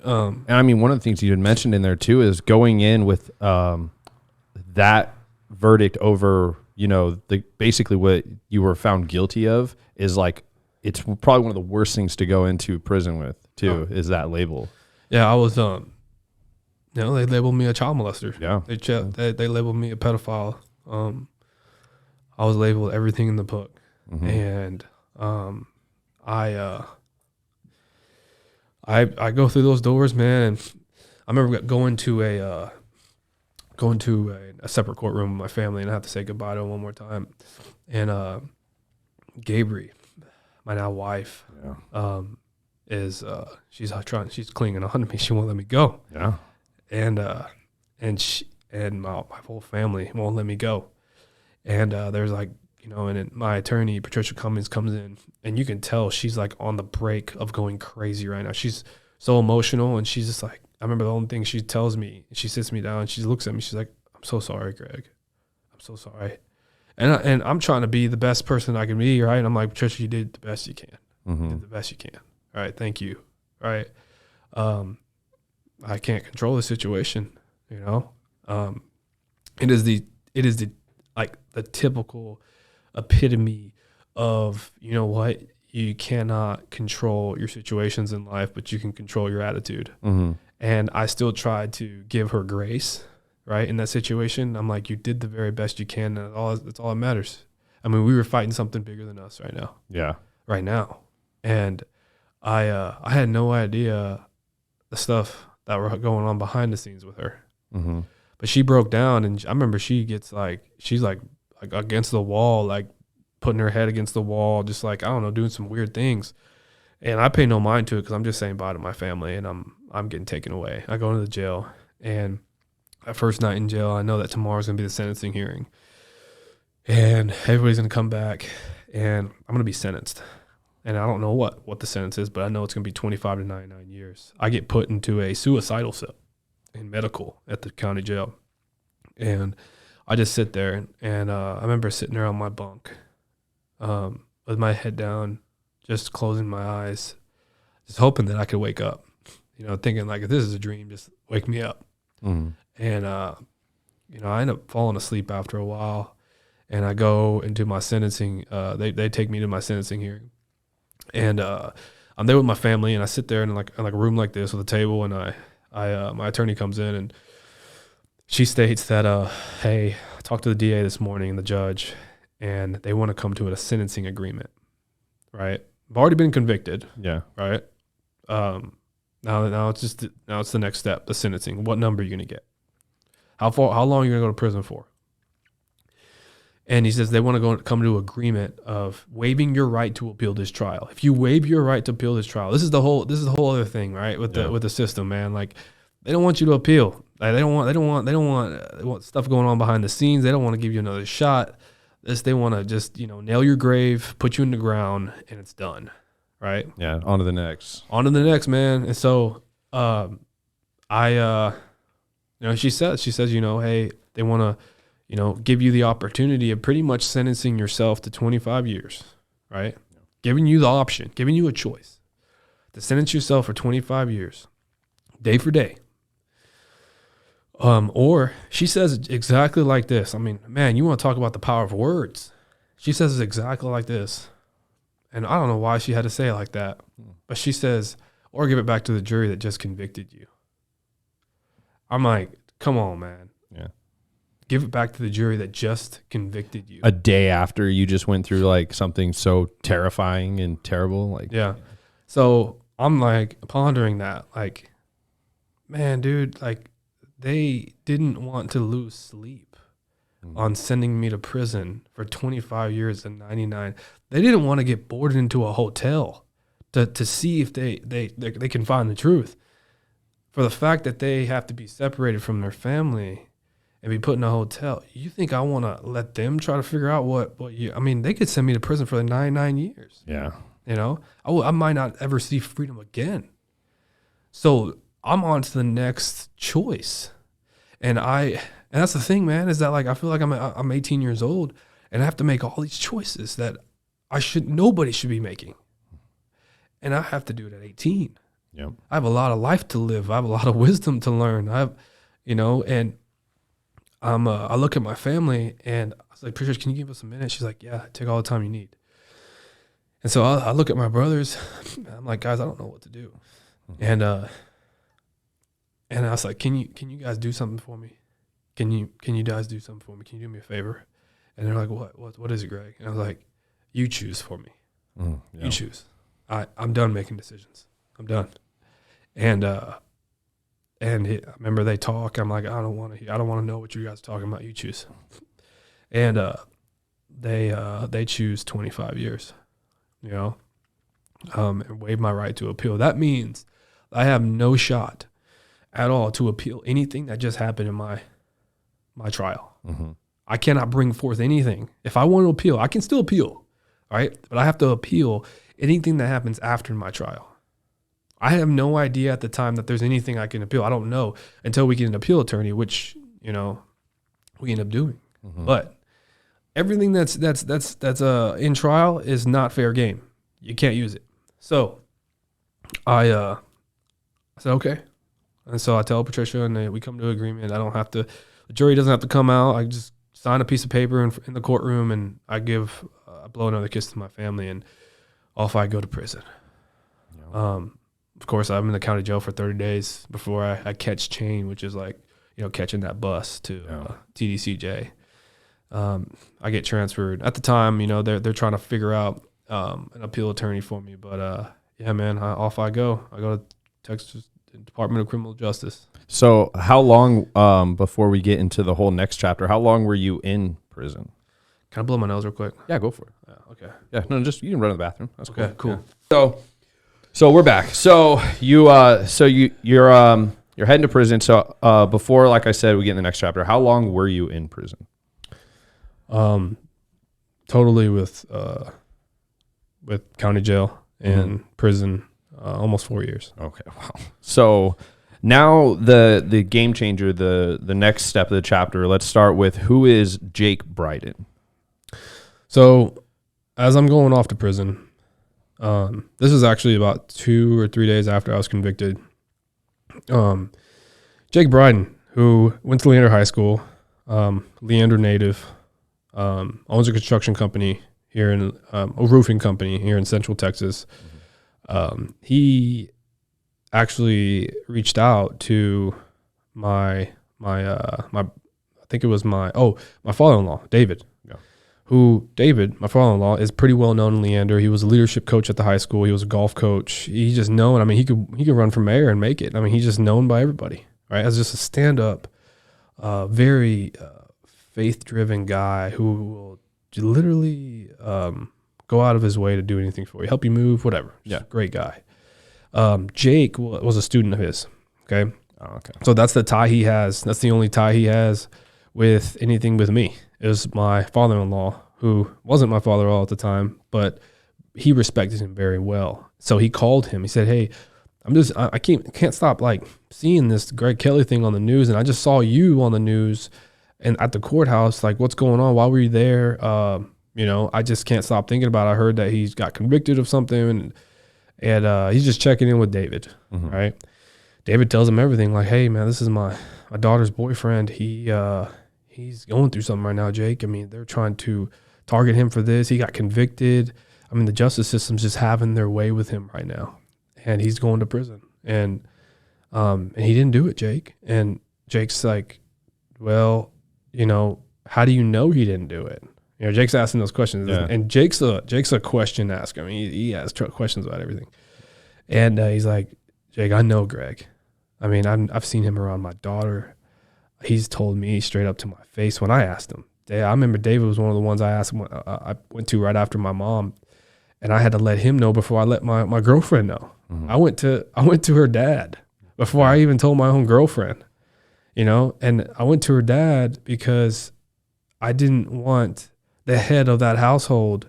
And I mean, one of the things you had mentioned in there too is going in with that verdict over, basically what you were found guilty of is like, it's probably one of the worst things to go into prison with too, is that label. Yeah, I was, they labeled me a child molester. Yeah. They labeled me a pedophile. I was labeled everything in the book. And I go through those doors, man, and I remember going to a separate courtroom with my family, and I have to say goodbye to him one more time. And Gabrielle, my now wife, is she's clinging on to me. She won't let me go. Yeah, and she and my whole family won't let me go. And there's like. And my attorney, Patricia Cummings, comes in, and you can tell she's like on the break of going crazy right now. She's so emotional, and she's just like, I remember the only thing she tells me, she sits me down, and she looks at me, she's like, I'm so sorry, Greg. I'm so sorry. And I'm trying to be the best person I can be, right? And I'm like, Patricia, you did the best you can. You did the best you can. All right, thank you. All right. I can't control the situation, It is the like the typical epitome of, you cannot control your situations in life, but you can control your attitude. And I still tried to give her grace, right? In that situation, I'm like, you did the very best you can. And that's all that matters. I mean, we were fighting something bigger than us right now. Yeah. Right now. And I had no idea the stuff that were going on behind the scenes with her. But she broke down, and I remember she's like against the wall, like putting her head against the wall, just like, I don't know, doing some weird things. And I pay no mind to it because I'm just saying bye to my family, and I'm getting taken away. I go into the jail, and that first night in jail, I know that tomorrow's going to be the sentencing hearing. And everybody's going to come back, and I'm going to be sentenced. And I don't know what the sentence is, but I know it's going to be 25 to 99 years. I get put into a suicidal cell in medical at the county jail. And I just sit there, and I remember sitting there on my bunk with my head down, just closing my eyes, just hoping that I could wake up, thinking like, if this is a dream, just wake me up. And, I end up falling asleep after a while, and I go into my sentencing. They take me to my sentencing hearing, and I I'm there with my family, and I sit there in like a room like this with a table, and my attorney comes in, and she states that, hey, I talked to the DA this morning and the judge, and they want to come to a sentencing agreement, right? I've already been convicted. Yeah. Right. Now it's the next step, the sentencing. What number are you going to get? How long are you going to go to prison for? And he says they want to come to agreement of waiving your right to appeal this trial. If you waive your right to appeal this trial, this is the whole other thing, right? With the system, man. Like, they don't want you to appeal. Like, they don't want stuff going on behind the scenes. They don't want to give you another shot. They want to just, nail your grave, put you in the ground, and it's done. Right? Yeah. On to the next. On to the next, man. And so she says, hey, they want to, give you the opportunity of pretty much sentencing yourself to 25 years, right? Yeah. Giving you the option, giving you a choice to sentence yourself for 25 years, day for day. Or she says exactly like this. I mean, man, you want to talk about the power of words. She says it exactly like this. And I don't know why she had to say it like that. But she says, or give it back to the jury that just convicted you. I'm like, come on, man. Yeah. Give it back to the jury that just convicted you. A day after you just went through like something so terrifying and terrible. Like, yeah. So I'm like pondering that. Like, man, dude, like, they didn't want to lose sleep on sending me to prison for 25 years and 99. They didn't want to get boarded into a hotel to see if they can find the truth. For the fact that they have to be separated from their family and be put in a hotel, you think I want to let them try to figure out they could send me to prison for the 99 years. Yeah. I might not ever see freedom again. So I'm on to the next choice. And that's the thing, man, is that like I feel like I'm 18 years old and I have to make all these choices that nobody should be making. And I have to do it at 18. Yep. I have a lot of life to live. I have a lot of wisdom to learn. I look at my family and I was like, Patricia, can you give us a minute? She's like, yeah, take all the time you need. And so I look at my brothers and I'm like, guys, I don't know what to do. And I was like, can you guys do something for me? Can you guys do something for me? Can you do me a favor? And they're like, what is it, Greg? And I was like, you choose for me. Yeah. You choose. I'm done making decisions. I'm done. And I remember they talk. I'm like, I don't want to know what you guys are talking about. You choose. And they choose 25 years, and waive my right to appeal. That means I have no shot at all to appeal anything that just happened in my trial. Mm-hmm. I cannot bring forth anything. If I want to appeal, I can still appeal, right? But I have to appeal anything that happens after my trial. I have no idea at the time that there's anything I can appeal. I don't know until we get an appeal attorney, which, we end up doing. Mm-hmm. But everything that's in trial is not fair game. You can't use it. So I said, okay. And so I tell Patricia and we come to an agreement. The jury doesn't have to come out. I just sign a piece of paper in the courtroom and I blow another kiss to my family and off I go to prison. Yeah. Of course, I'm in the county jail for 30 days before I catch chain, which is like, catching that bus to TDCJ. I get transferred. At the time, they're trying to figure out an appeal attorney for me. But, yeah, man, off I go. I go to Texas Department of Criminal Justice. So how long, before we get into the whole next chapter, how long were you in prison? Can I blow my nose real quick? Yeah, go for it. Yeah, okay. Yeah, no, you can run to the bathroom. That's okay, cool. Yeah. So we're back. So you're heading to prison. So before, like I said, we get in the next chapter, how long were you in prison? Totally with county jail and prison, almost 4 years. Okay, wow. So now the game changer, the next step of the chapter. Let's start with, who is Jake Bryden? So as I'm going off to prison, this is actually about 2 or 3 days after I was convicted. Jake Bryden, who went to Leander High School, Leander native, owns a construction company here a roofing company here in Central Texas. He actually reached out to my I think it was my father-in-law, David. Yeah. My father-in-law, is pretty well known in Leander. He was a leadership coach at the high school. He was a golf coach. He's just known. I mean, he could run for mayor and make it. I mean, he's just known by everybody, right? As just a stand-up, very faith-driven guy who will literally go out of his way to do anything for you, help you move, whatever. Yeah. Great guy. Jake was a student of his. Okay. Oh, okay. So that's the tie he has. That's the only tie he has with anything with me, is my father-in-law, who wasn't my father-in-law at the time, but he respected him very well. So he called him. He said, "Hey, I can't stop like seeing this Greg Kelley thing on the news, and I just saw you on the news and at the courthouse. Like, what's going on? Why were you there? I just can't stop thinking about it. I heard that he's got convicted of something, and he's just checking in with David, right?" David tells him everything, like, "Hey, man, this is my daughter's boyfriend. He's going through something right now, Jake. I mean, they're trying to target him for this. He got convicted. I mean, the justice system's just having their way with him right now, and he's going to prison. And he didn't do it, Jake." And Jake's like, "Well, how do you know he didn't do it?" Jake's asking those questions, and Jake's a question asker. I mean, he has questions about everything. And he's like, "Jake, I know Greg. I mean, I've seen him around my daughter. He's told me straight up to my face when I asked him. I remember David was one of the ones I asked him. I went to right after my mom, and I had to let him know before I let my girlfriend know. I went to her dad before I even told my own girlfriend, and I went to her dad because I didn't want the head of that household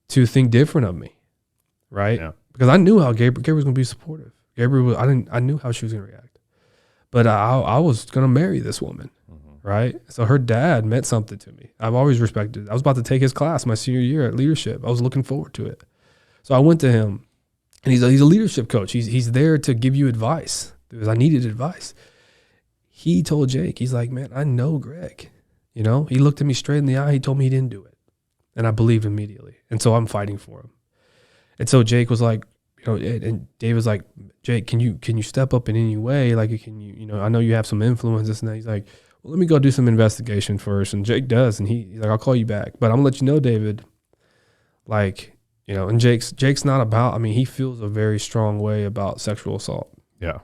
to think different of me, right? Yeah. Because I knew how Gabriel was going to be supportive. I knew how she was going to react, but I was going to marry this woman, right? So her dad meant something to me. I've always respected it. I was about to take his class my senior year at leadership. I was looking forward to it. So I went to him, and he's a leadership coach. He's there to give you advice because I needed advice. He told Jake, he's like, "Man, I know Greg." He looked at me straight in the eye. He told me he didn't do it, and I believed immediately. And so I'm fighting for him. And so Jake was like, and Dave was like, "Jake, can you step up in any way? Like, can you, I know you have some influence, this and that." He's like, "Well, let me go do some investigation first." And Jake does. And he's like, "I'll call you back. But I'm going to let you know, David, like, and Jake's not about, I mean, he feels a very strong way about sexual assault. Yeah.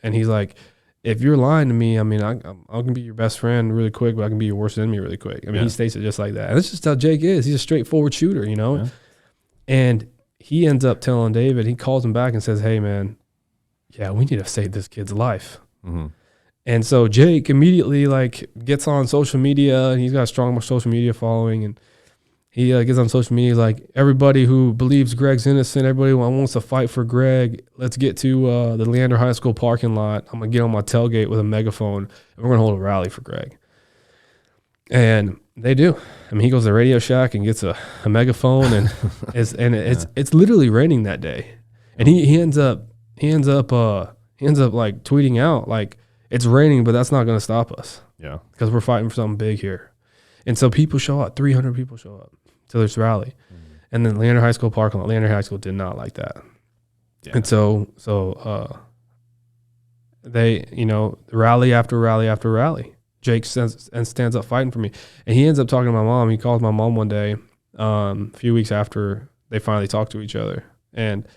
And he's like, if you're lying to me, I mean, I can be your best friend really quick, but I can be your worst enemy really quick." I mean, he states it just like that. And that's just how Jake is. He's a straightforward shooter, Yeah. And he ends up telling David, he calls him back and says, "Hey, man, yeah, we need to save this kid's life." And so Jake immediately gets on social media, and he's got a strong social media following, and he gets on social media. He's like, "Everybody who believes Greg's innocent, everybody who wants to fight for Greg, let's get to the Leander High School parking lot. I'm going to get on my tailgate with a megaphone, and we're going to hold a rally for Greg." And they do. I mean, he goes to Radio Shack and gets a megaphone, and it's literally raining that day. And he ends up like tweeting out like, "It's raining, but that's not going to stop us." Yeah. Because we're fighting for something big here. And so people show up, 300 people show up to this rally. And then Leander High School parking lot, Leander High School did not like that. Yeah. And so they, rally after rally after rally. Jake stands up fighting for me. And he ends up talking to my mom. He calls my mom one day, a few weeks after they finally talked to each other. And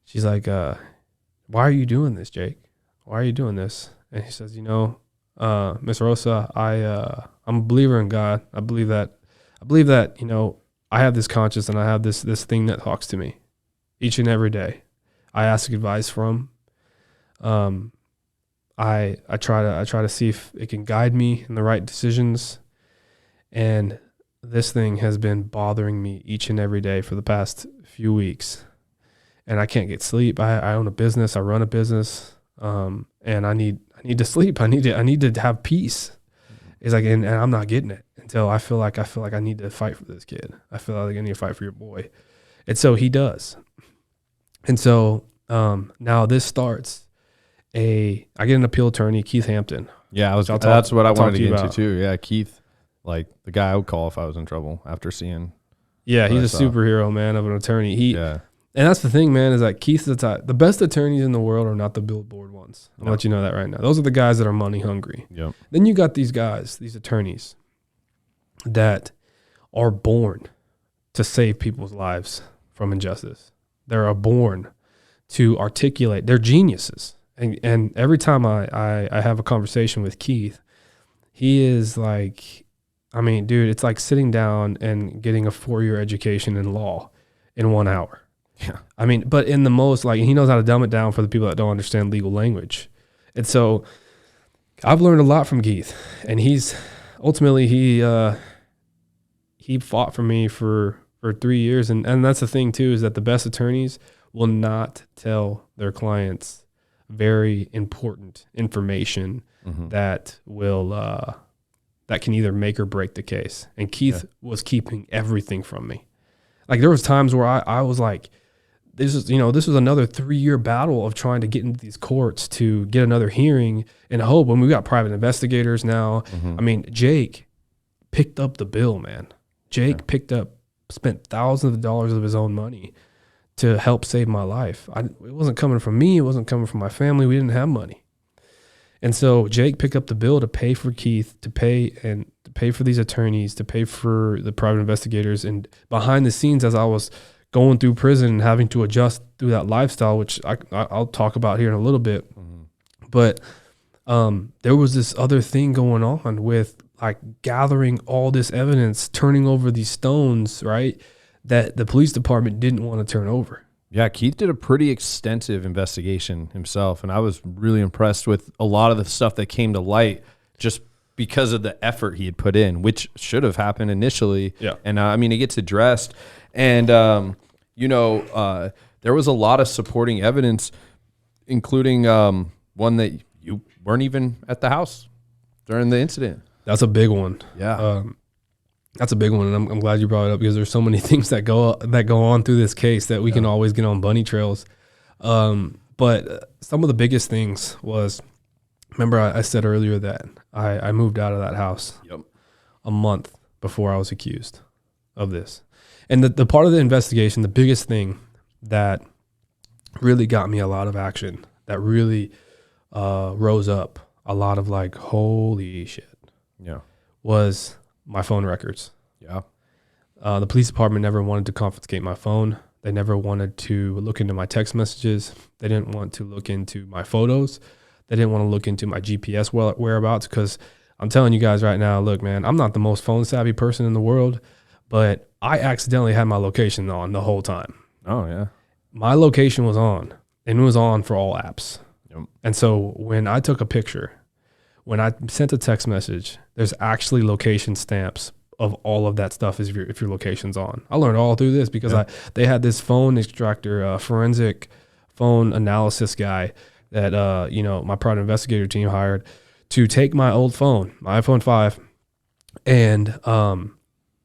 she's like, "Why are you doing this, Jake? Why are you doing this?" And he says, "Miss Rosa, I'm a believer in God. I believe that, I have this conscience, and I have this thing that talks to me each and every day. I ask advice from. I try to see if it can guide me in the right decisions, and this thing has been bothering me each and every day for the past few weeks, and I can't get sleep. I own a business. I run a business, and I need to sleep. I need to have peace." It's like, and I'm not getting it until I feel like I need to fight for this kid. I feel like I need to fight for your boy. And so he does. And so now this starts I get an appeal attorney, Keith Hampton. Yeah, that's what I wanted to get into too. Yeah, Keith, like the guy I would call if I was in trouble after seeing. Yeah, he's a superhero, man, of an attorney. And that's the thing, man, is that Keith is the best attorneys in the world are not the billboard ones. I'll let you know that right now. Those are the guys that are money hungry. Yep. Then you got these guys, these attorneys that are born to save people's lives from injustice. They're born to articulate. They're geniuses. And every time I have a conversation with Keith, he is like, I mean, dude, it's like sitting down and getting a 4-year education in law in 1 hour. Yeah. I mean, but in the most, like, he knows how to dumb it down for the people that don't understand legal language. And so I've learned a lot from Keith, and he's ultimately, he fought for me for 3 years. And that's the thing too, is that the best attorneys will not tell their clients very important information that will, that can either make or break the case. And Keith was keeping everything from me. Like, there was times where I was like, this was another 3-year battle of trying to get into these courts to get another hearing and hope. When we got private investigators now, I mean, Jake picked up the bill, man. Jake spent thousands of dollars of his own money to help save my life. It wasn't coming from me. It wasn't coming from my family. We didn't have money. And so Jake picked up the bill to pay for Keith, to pay for these attorneys, to pay for the private investigators. And behind the scenes, as I was going through prison and having to adjust through that lifestyle, which I'll talk about here in a little bit. But there was this other thing going on with, like, gathering all this evidence, turning over these stones, right, that the police department didn't want to turn over. Yeah, Keith did a pretty extensive investigation himself, and I was really impressed with a lot of the stuff that came to light just because of the effort he had put in, which should have happened initially. Yeah. And I mean, it gets addressed. And, there was a lot of supporting evidence, including one that you weren't even at the house during the incident. That's a big one. Yeah. That's a big one, and I'm glad you brought it up, because there's so many things that go on through this case that we can always get on bunny trails. But some of the biggest things was, remember I said earlier that I moved out of that house a month before I was accused of this. And the part of the investigation, the biggest thing that really got me a lot of action, that really rose up a lot of, like, holy shit, was my phone records. Yeah. The police department never wanted to confiscate my phone. They never wanted to look into my text messages. They didn't want to look into my photos. They didn't want to look into my GPS whereabouts, because I'm telling you guys right now, look, man, I'm not the most phone savvy person in the world, but I accidentally had my location on the whole time. Oh, yeah. My location was on, and it was on for all apps. Yep. And so when I took a picture, when I sent a text message, there's actually location stamps of all of that stuff if your location's on. I learned all through this because they had this phone extractor, forensic phone analysis guy that my private investigator team hired to take my old phone, my iPhone 5, and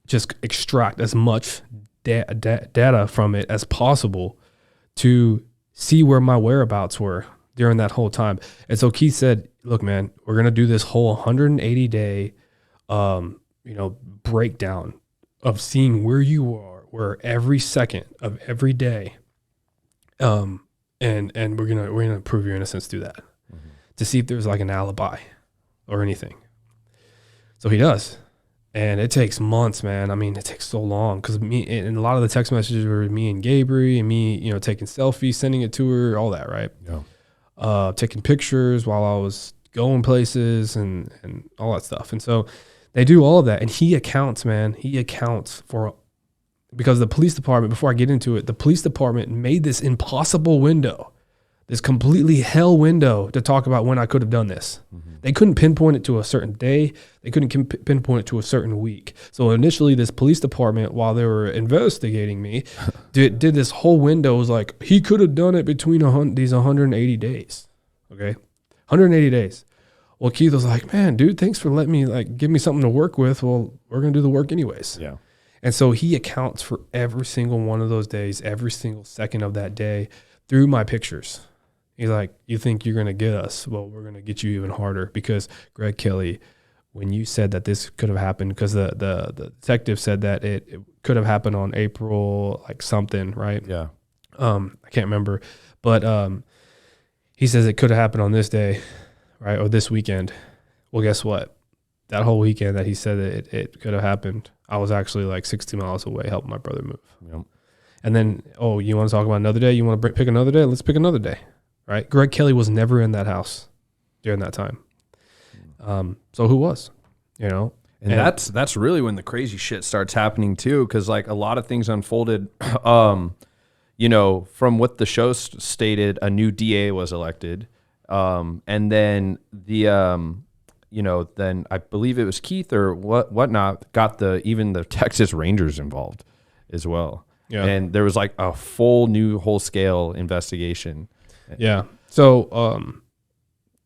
just extract as much data from it as possible to see where my whereabouts were during that whole time. And so Keith said, look, man, we're going to do this whole 180-day, breakdown of seeing where you are, where every second of every day. And we're going to prove your innocence through that to see if there's like an alibi or anything. So he does. And it takes months, man. I mean, it takes so long because me and a lot of the text messages were me and Gabriel and me, taking selfies, sending it to her, all that, right? Yeah. Taking pictures while I was going places and all that stuff. And so they do all of that. And he accounts, man. He accounts for, because the police department, before I get into it, the police department made this impossible window, this completely hell window to talk about when I could have done this. They couldn't pinpoint it to a certain day. They couldn't pinpoint it to a certain week. So initially this police department, while they were investigating me, did this whole window. Was like, he could have done it between these 180 days. Okay. 180 days. Well, Keith was like, man, dude, thanks for letting me give me something to work with. Well, we're going to do the work anyways. Yeah. And so he accounts for every single one of those days, every single second of that day through my pictures. He's like, you think you're going to get us? Well, we're going to get you even harder because Greg Kelley, when you said that this could have happened, because the detective said that it could have happened on April something, right? Yeah. I can't remember, but he says it could have happened on this day, right, or this weekend. Well, guess what? That whole weekend that he said that it could have happened, I was actually like 60 miles away helping my brother move. Yep. And then, oh, you want to talk about another day? You want to pick another day? Let's pick another day, right? Greg Kelley was never in that house during that time. So who was, you know? And that's really when the crazy shit starts happening too, because like a lot of things unfolded. You know, from what the show stated, a new DA was elected, and then the you know, then I believe it was Keith or whatnot got even the Texas Rangers involved as well. Yeah, and there was like a full new whole scale investigation. Yeah. So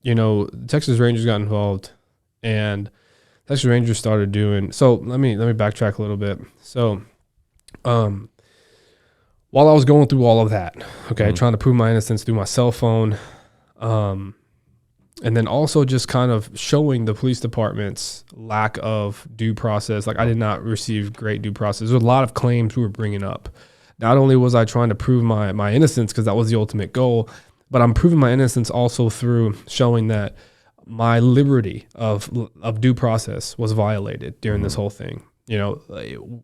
you know, the Texas Rangers got involved, and Texas Rangers started doing. So let me backtrack a little bit. So, while I was going through all of that, okay, trying to prove my innocence through my cell phone, and then also just kind of showing the police department's lack of due process. Like I did not receive great due process. There's a lot of claims we were bringing up. Not only was I trying to prove my innocence, because that was the ultimate goal, but I'm proving my innocence also through showing that my liberty of due process was violated during this whole thing. You know,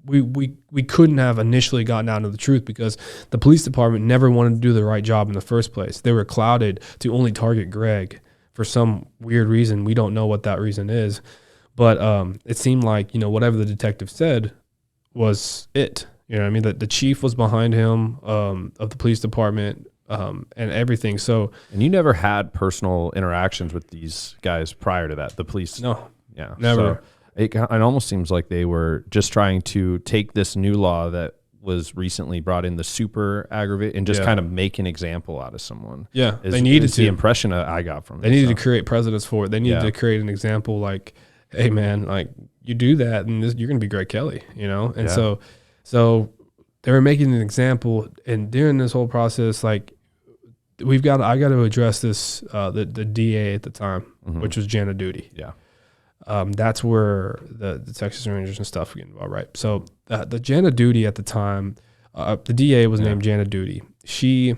we couldn't have initially gotten down to the truth because the police department never wanted to do the right job in the first place. They were clouded to only target Greg for some weird reason. We don't know what that reason is, but it seemed like, you know, whatever the detective said was it. You know what I mean? The chief was behind him, of the police department, and everything. So, and you never had personal interactions with these guys prior to that, the police? No, yeah, never. So it almost seems like they were just trying to take this new law that was recently brought in, the super aggravate, and just kind of make an example out of someone. Yeah, they needed to. The impression I got from it. They needed to create precedents for it. They needed to create an example like, hey, man, like you do that and you're going to be Greg Kelley, you know? And so they were making an example. And during this whole process, like I got to address this, the DA at the time, which was Jana Duty. Yeah. That's where the Texas Rangers and stuff were getting involved, right? So the Jana Duty at the time, the DA was named Jana Duty. She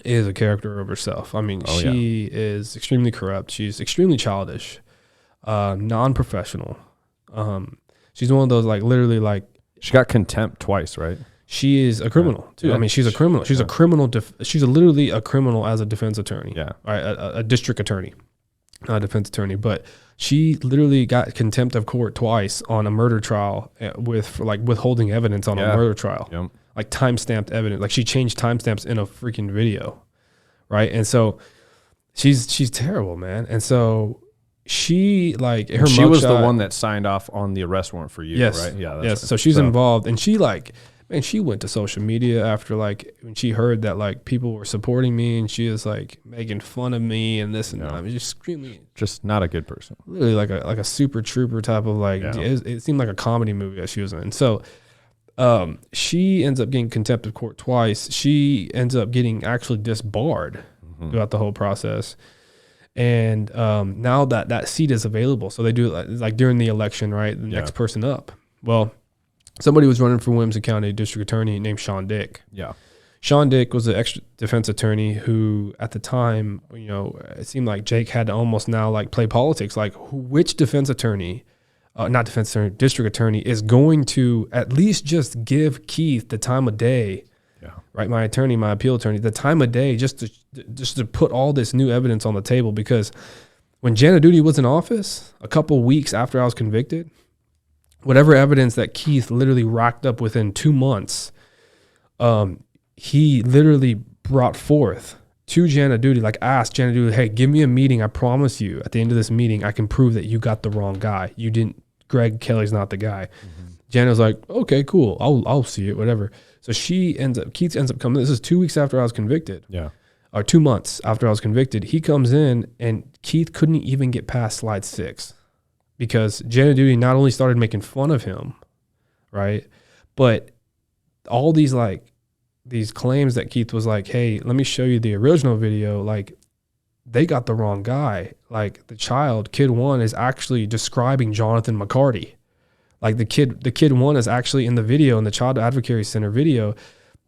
is a character of herself. I mean, she is extremely corrupt. She's extremely childish, non-professional. She's one of those, like, literally, like, she got contempt twice, right? She is a criminal too. I mean, she's a criminal. She's a criminal. She's literally a criminal as a defense attorney. Yeah, right. A district attorney, not a defense attorney, but she literally got contempt of court twice on a murder trial with like withholding evidence on a murder trial. Yep. Like timestamped evidence. Like she changed timestamps in a freaking video, right? And so she's terrible, man. And so she like her. She was the one that signed off on the arrest warrant for you, yes, right? Yeah. Yes. Right. So she's involved, and she like. And she went to social media after, like, when she heard that, like, people were supporting me, and she was, like, making fun of me and this and that. I mean, just screaming. Just not a good person. Literally like a super trooper type of, like, it seemed like a comedy movie that she was in. So she ends up getting contempt of court twice. She ends up getting actually disbarred throughout the whole process. And now that seat is available. So they do it, like, during the election, right? The next person up. Well, somebody was running for Williamson County District Attorney named Sean Dick. Yeah. Sean Dick was an ex-defense attorney who, at the time, you know, it seemed like Jake had to almost now, like, play politics. Like, which defense attorney, not defense attorney, district attorney, is going to at least just give Keith the time of day, right, my attorney, my appeal attorney, the time of day just to put all this new evidence on the table? Because when Jana Duty was in office, a couple weeks after I was convicted, whatever evidence that Keith literally racked up within 2 months, he literally brought forth to Jana Duty, like asked Jana Duty, hey, give me a meeting. I promise you at the end of this meeting, I can prove that you got the wrong guy. You didn't, Greg Kelley's not the guy. Jana's like, okay, cool. I'll see it, whatever. So Keith ends up coming. This is 2 weeks after I was convicted. Yeah. Or 2 months after I was convicted. He comes in and Keith couldn't even get past slide 6. Because Jana Duty not only started making fun of him, right, but all these claims that Keith was like, hey, let me show you the original video. Like, they got the wrong guy. Like, the child, kid 1, is actually describing Jonathan McCarty. Like, the kid 1 is actually in the video, in the Child Advocacy Center video.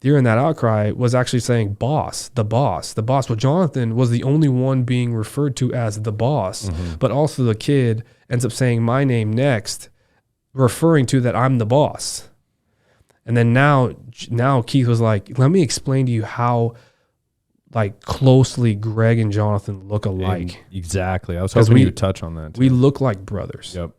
during that outcry was actually saying boss, the boss, the boss. Well, Jonathan was the only one being referred to as the boss, but also the kid ends up saying my name next, referring to that I'm the boss. And then now Keith was like, let me explain to you how like closely Greg and Jonathan look alike. Exactly. I was hoping you would touch on that too. We look like brothers. Yep.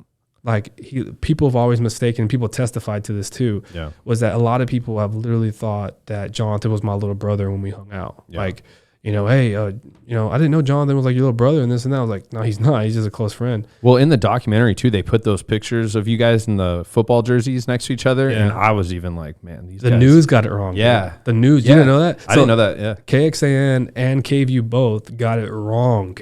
Like people have always mistaken, and people testified to this too, was that a lot of people have literally thought that Jonathan was my little brother when we hung out. Yeah. Like, hey, I didn't know Jonathan was like your little brother and this and that. I was like, no, he's not. He's just a close friend. Well, in the documentary too, they put those pictures of you guys in the football jerseys next to each other. Yeah. And I was even like, man, these guys. The news got it wrong. Yeah. Dude. The news. You didn't know that? I didn't know that. Yeah. KXAN and KVU both got it wrong.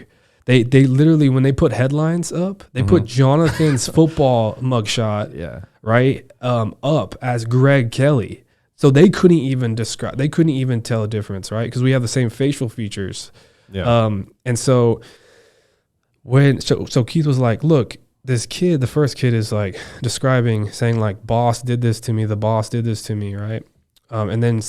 They literally, when they put headlines up, they put Jonathan's football mugshot, right, up as Greg Kelley. So they couldn't even describe, they couldn't even tell a difference, right? Because we have the same facial features. Yeah. And so so Keith was like, look, this kid, the first kid is like describing, saying like, boss did this to me, the boss did this to me, right? And then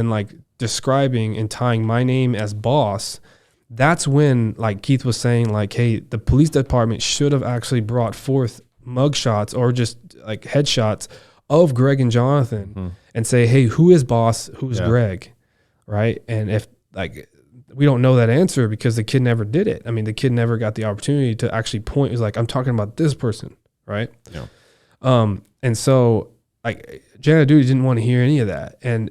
like describing and tying my name as boss. That's when like Keith was saying like, hey, the police department should have actually brought forth mugshots or just like headshots of Greg and Jonathan and say, hey, who is boss? Who's Greg? Right. And if like, we don't know that answer because the kid never did it. I mean, the kid never got the opportunity to actually point. He was like, I'm talking about this person. Right. Yeah. And so like Jana Duty didn't want to hear any of that. And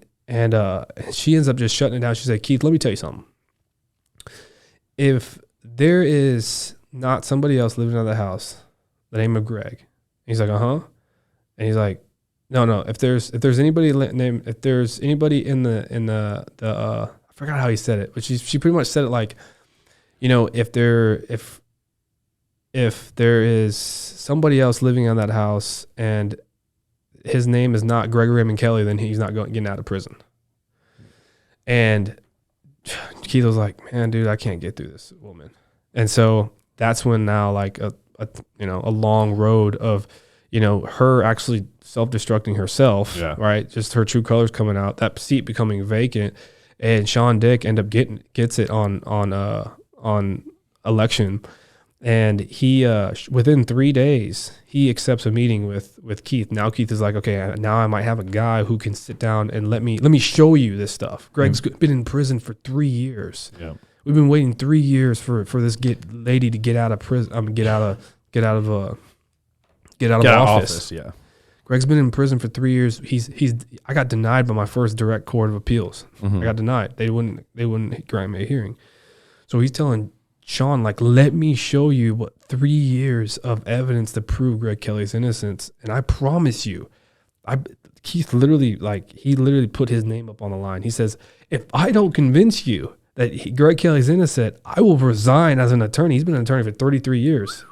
she ends up just shutting it down. She said, Keith, let me tell you something. If there is not somebody else living in the house, the name of Greg, he's like, and he's like, no. If there's anybody named, if there's anybody in the I forgot how he said it, but she pretty much said it like, if there is somebody else living in that house and his name is not Gregory Raymond Kelley, then he's not getting out of prison. And Keith was like, man, dude, I can't get through this woman. And so that's when now like a long road of, her actually self-destructing herself, right? Just her true colors coming out, that seat becoming vacant, and Sean Dick gets it on election. And he, within 3 days, he accepts a meeting with Keith. Now Keith is like, okay, now I might have a guy who can sit down and let me show you this stuff. Greg's been in prison for 3 years. Yeah, we've been waiting 3 years for this lady to get out of prison. Get out of office. Yeah, Greg's been in prison for 3 years. I got denied by my first direct court of appeals. I got denied. They wouldn't grant me a hearing. So he's telling Sean, like, let me show you what 3 years of evidence to prove Greg Kelley's innocence. And I promise you, Keith literally put his name up on the line. He says, if I don't convince you that Greg Kelley's innocent, I will resign as an attorney. He's been an attorney for 33 years.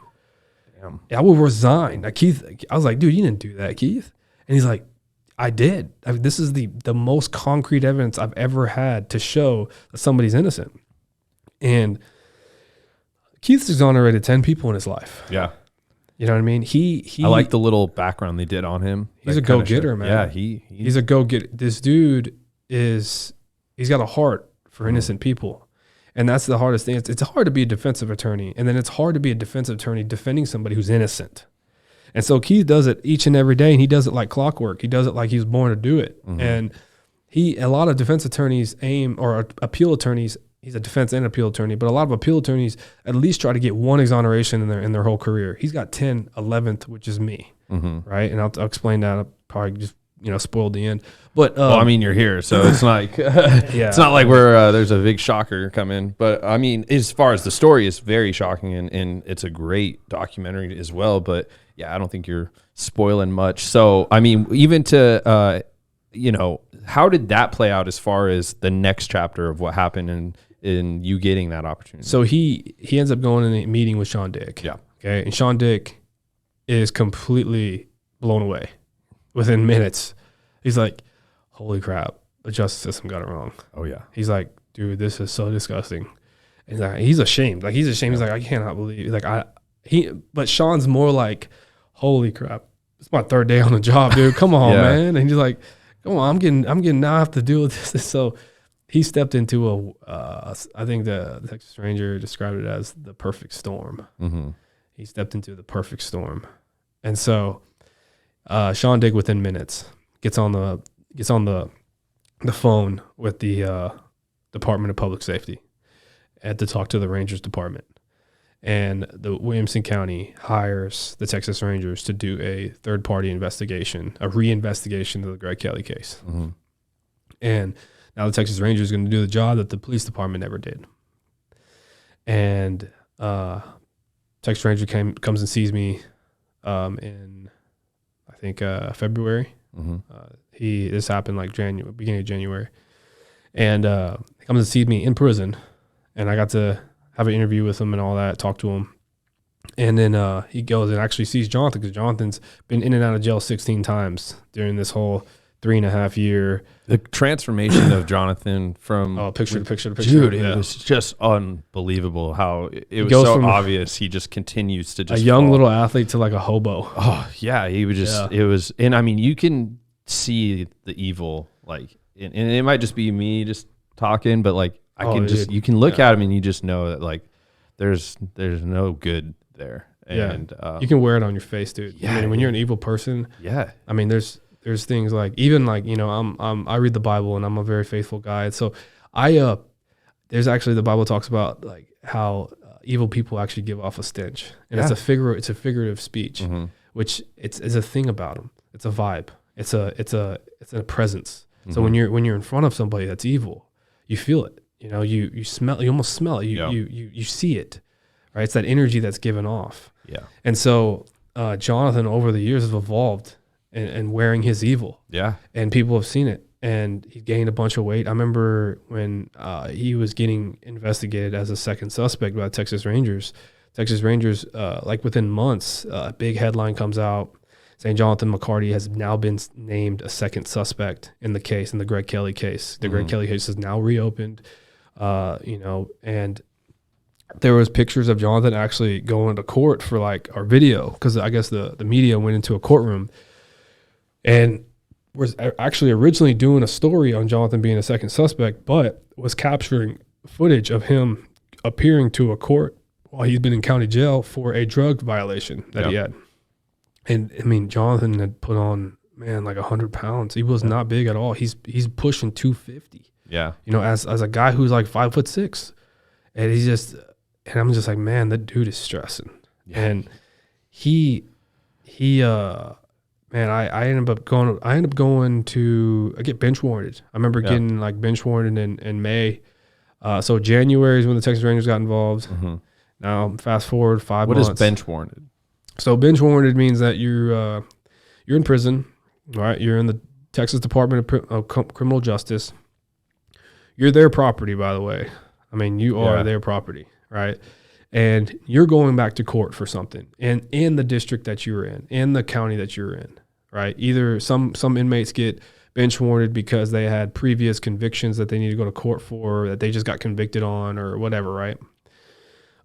Damn. I will resign. Now, Keith, I was like, dude, you didn't do that, Keith. And he's like, I did. I mean, this is the most concrete evidence I've ever had to show that somebody's innocent. And Keith's exonerated 10 people in his life. Yeah. You know what I mean? I like the little background they did on him. He's a go-getter, man. Yeah, he's a go-getter. This dude he's got a heart for innocent people. And that's the hardest thing. It's hard to be a defensive attorney. And then it's hard to be a defensive attorney defending somebody who's innocent. And so Keith does it each and every day, and he does it like clockwork. He does it like he was born to do it. And a lot of defense attorneys appeal attorneys, he's a defense and appeal attorney, but a lot of appeal attorneys at least try to get one exoneration in their whole career. He's got 10, 11th, which is me, right? And I'll explain that. I'll probably just spoiled the end. But well, I mean, you're here, so it's like it's not like we're there's a big shocker coming. But I mean, as far as the story is very shocking, and it's a great documentary as well. But yeah, I don't think you're spoiling much. So I mean, even to how did that play out as far as the next chapter of what happened in you getting that opportunity? So he ends up going in a meeting with Sean Dick. Yeah. Okay. And Sean Dick is completely blown away within minutes. He's like, holy crap, the justice system got it wrong. Oh yeah. He's like, dude, this is so disgusting. And he's ashamed. Like, he's ashamed. He's like, I cannot believe, but Sean's more like, holy crap, it's my third day on the job, dude. Come on, man. And he's like, come on, I'm getting now I have to deal with this. So he stepped into I think the Texas Ranger described it as the perfect storm. Mm-hmm. He stepped into the perfect storm. And so Sean Digg within minutes gets on the phone with the Department of Public Safety and to talk to the Rangers department. And the Williamson County hires the Texas Rangers to do a third-party investigation, a reinvestigation of the Greg Kelley case. Mm-hmm. And now the Texas Rangers is going to do the job that the police department never did. And Texas Ranger comes and sees me in, I think, February. Mm-hmm. This happened like beginning of January. And he comes and sees me in prison. And I got to have an interview with him and all that, talk to him. And then he goes and actually sees Jonathan, because Jonathan's been in and out of jail 16 times during this whole 3.5 year. The transformation of Jonathan from Picture to picture to picture. dude, it was just unbelievable how it was so obvious. He just continues to just a young fall. little athlete to like a hobo. Oh yeah, he was just it was, and I mean you can see the evil, like, and it might just be me just talking, but like you can look at him and you just know that like there's no good there. And you can wear it on your face, dude. Yeah, I mean, when you're an evil person, I mean, there's things like, even like, you know, I read the Bible and I'm a very faithful guy. So there's actually, the Bible talks about like how evil people actually give off a stench, and it's a figurative speech, mm-hmm. which it's a thing about them. It's a vibe. It's a presence. Mm-hmm. So when you're in front of somebody that's evil, you feel it. You know, you smell, you almost smell it. You see it, right? It's that energy that's given off. Yeah. And so Jonathan over the years has evolved and wearing his evil. Yeah. And people have seen it, and he gained a bunch of weight. I remember when he was getting investigated as a second suspect by Texas Rangers. Texas Rangers, like within months, a big headline comes out saying Jonathan McCarty has now been named a second suspect in the case, in the Greg Kelley case. The Greg Kelley case is now reopened, and there was pictures of Jonathan actually going to court for like our video, because I guess the media went into a courtroom and was actually originally doing a story on Jonathan being a second suspect, but was capturing footage of him appearing to a court while he's been in county jail for a drug violation that he had. And I mean, Jonathan had put on, man, like 100 pounds. He was not big at all. He's pushing 250. Yeah. You know, as a guy who's like 5'6", and I'm just like, man, that dude is stressing. Yeah. And I ended up going to get bench warranted. I remember getting like bench warranted in May. So January is when the Texas Rangers got involved. Mm-hmm. Now fast forward 5 months. What is bench warranted? So bench warranted means that you're in prison, right? You're in the Texas Department of Criminal Justice. You're their property, by the way. I mean, you are their property, right? And you're going back to court for something in the district that you're in the county that you're in, right? Either some inmates get bench warranted because they had previous convictions that they need to go to court for, that they just got convicted on, or whatever, right?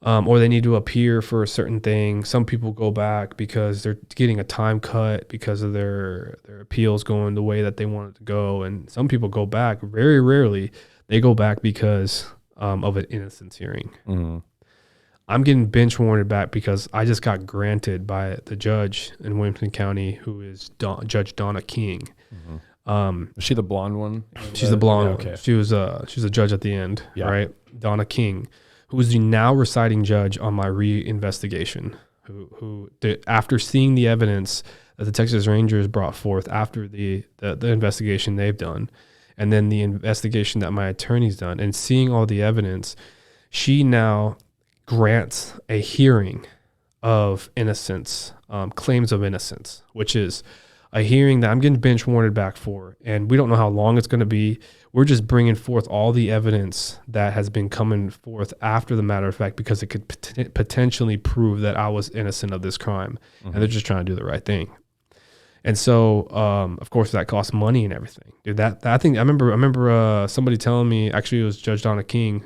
Or they need to appear for a certain thing. Some people go back because they're getting a time cut because of their appeals going the way that they want it to go. And some people go back, very rarely, they go back because of an innocence hearing. Mm-hmm. I'm getting bench warranted back because I just got granted by the judge in Williamson County, who is Judge Donna King. Mm-hmm. Is she the blonde one? She's the blonde one. She was a judge at the end, right? Donna King, who is the now reciting judge on my reinvestigation, who after seeing the evidence that the Texas Rangers brought forth after the investigation they've done, and then the investigation that my attorney's done, and seeing all the evidence, she now grants a hearing of innocence, claims of innocence, which is a hearing that I'm getting bench warranted back for. And we don't know how long it's going to be. We're just bringing forth all the evidence that has been coming forth after the matter of fact, because it could potentially prove that I was innocent of this crime. Mm-hmm. And they're just trying to do the right thing. And so, of course, that costs money and everything. Dude, that thing, I remember somebody telling me, actually it was Judge Donna King,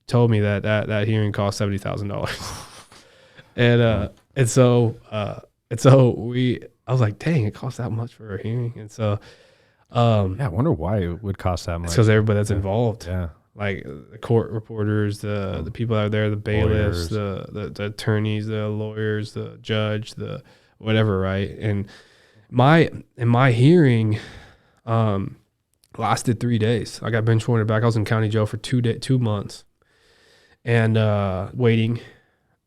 told me that hearing cost $70,000. And so I was like, dang, it costs that much for a hearing. And so, Yeah, I wonder why it would cost that much. because everybody that's involved, Yeah. like the court reporters, the people out there, the bailiffs, Lawyers. the attorneys, the lawyers, the judge, the whatever, right? And my hearing lasted 3 days. I got bench warranted back. I was in county jail for 2 months and waiting.